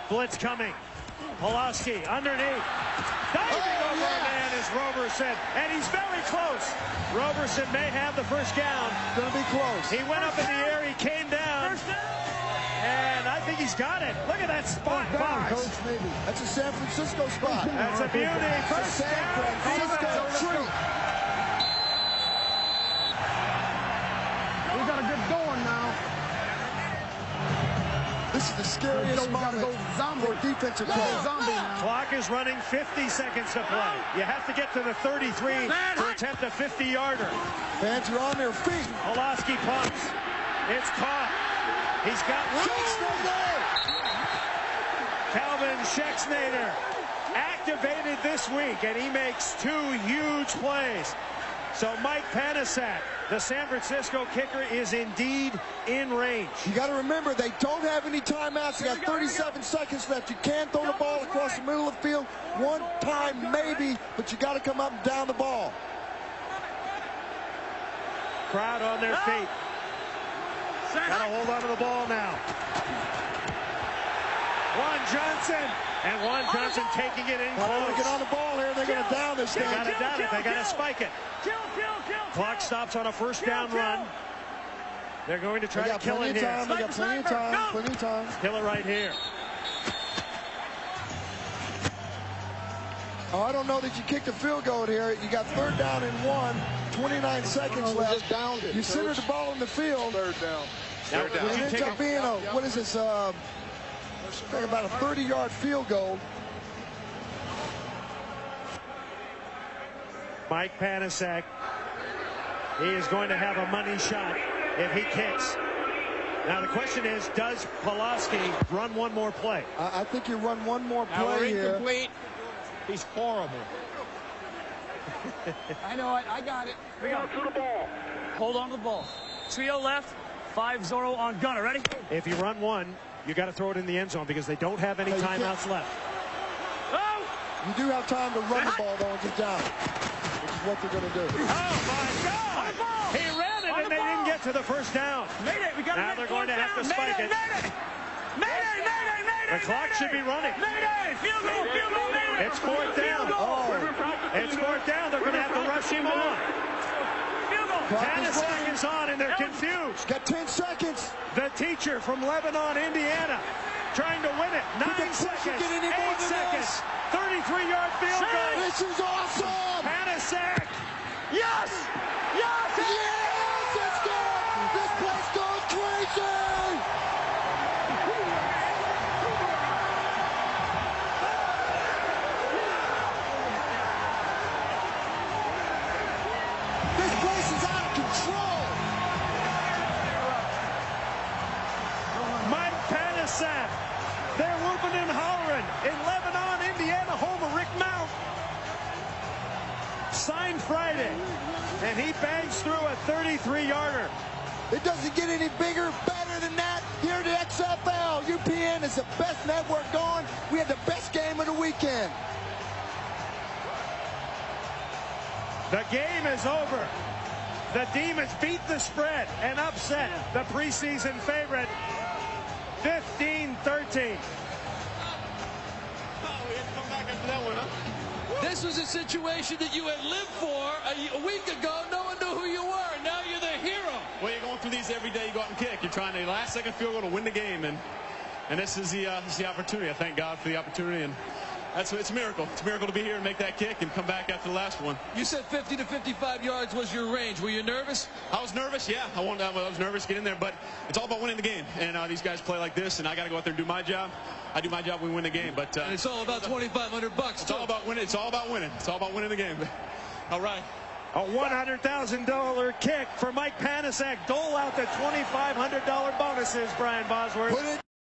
Blitz coming. Pawlawski underneath. Diving over a man is Roberson, and he's very close. Roberson may have the first down. Gonna be close. He went up in the air, he came down, and I think he's got it. Look at that spot, Fox. That's a San Francisco spot. That's a beauty. First San Francisco treat. We got a good going now. This is the scariest moment for defensive play. Clock is running, 50 seconds to play. You have to get to the 33 to attempt a 50-yarder. Fans are on their feet. Pawlawski pumps. It's caught. He's got Calvin Schexnayder activated this week, and he makes 2 huge plays. So Mike Panasuk, the San Francisco kicker, is indeed in range. You got to remember, they don't have any timeouts. They got 37 seconds left. You can't throw the ball across the middle of the field. One time maybe, but you got to come up and down the ball. Crowd on their feet. Got to hold on to the ball now. Juan Johnson. And Juan Johnson taking it in close. They get on the ball here. They're going to down this thing. They got to down it. They got to spike it. Clock stops on a first down run. They're going to try to kill it here. They got plenty of time. Plenty of time. Kill it right here. Oh, I don't know that you kicked a field goal here. You got 3rd down and 1. 29 seconds left. You centered the ball in the field. 3rd down. It ends up being a, what is this, about a 30-yard field goal. Mike Panasuk, he is going to have a money shot if he kicks. Now the question is, does Pawlawski run one more play? I think you run one more play we're here. Incomplete. He's horrible. I know it. I got it. We got to the ball. Hold on to the ball. Trio left. 5-0 on Gunner. Ready? If you run one, you got to throw it in the end zone because they don't have any timeouts left. Oh! You do have time to run the ball, though, and get down, which is what they're going to do. Oh, my God! He ran it, and they didn't get to the first down. Now they're going to have to spike it. The clock should be running. It's 4th down. It's 4th down. They're going to have to rush him on. Panasuk is on, and they're confused. Got 10 seconds. The teacher from Lebanon, Indiana, trying to win it. 9 seconds. 8 seconds. 33-yard field goal. This is awesome. Panasuk. Yes! Yes! Yes! It's good! This place goes crazy! This place is out of control! Mike Panasuk. They're whooping and hollering in Lebanon, Indiana, home of Rick Mount. Signed Friday, and he bangs through a 33-yarder. It doesn't get any bigger, better than that. Here at the XFL, UPN is the best network going. We had the best game of the weekend. The game is over. The Demons beat the spread and upset the preseason favorite 15-13. This was a situation that you had lived for a week ago. No one knew who you were. Now you're the hero. Well, you're going through these every day. You go out and kick. You're trying to last-second field goal to win the game, and this is the opportunity. I thank God for the opportunity, and it's a miracle. It's a miracle to be here and make that kick and come back after the last one. You said 50 to 55 yards was your range. Were you nervous? I was nervous, yeah. I was nervous to get in there, but it's all about winning the game. And these guys play like this, and I got to go out there and do my job. I do my job, we win the game. But and it's all about $2,500. It's all about winning. It's all about winning. It's all about winning the game. All right. A $100,000 kick for Mike Panasuk. Dole out the $2,500 bonuses, Brian Bosworth.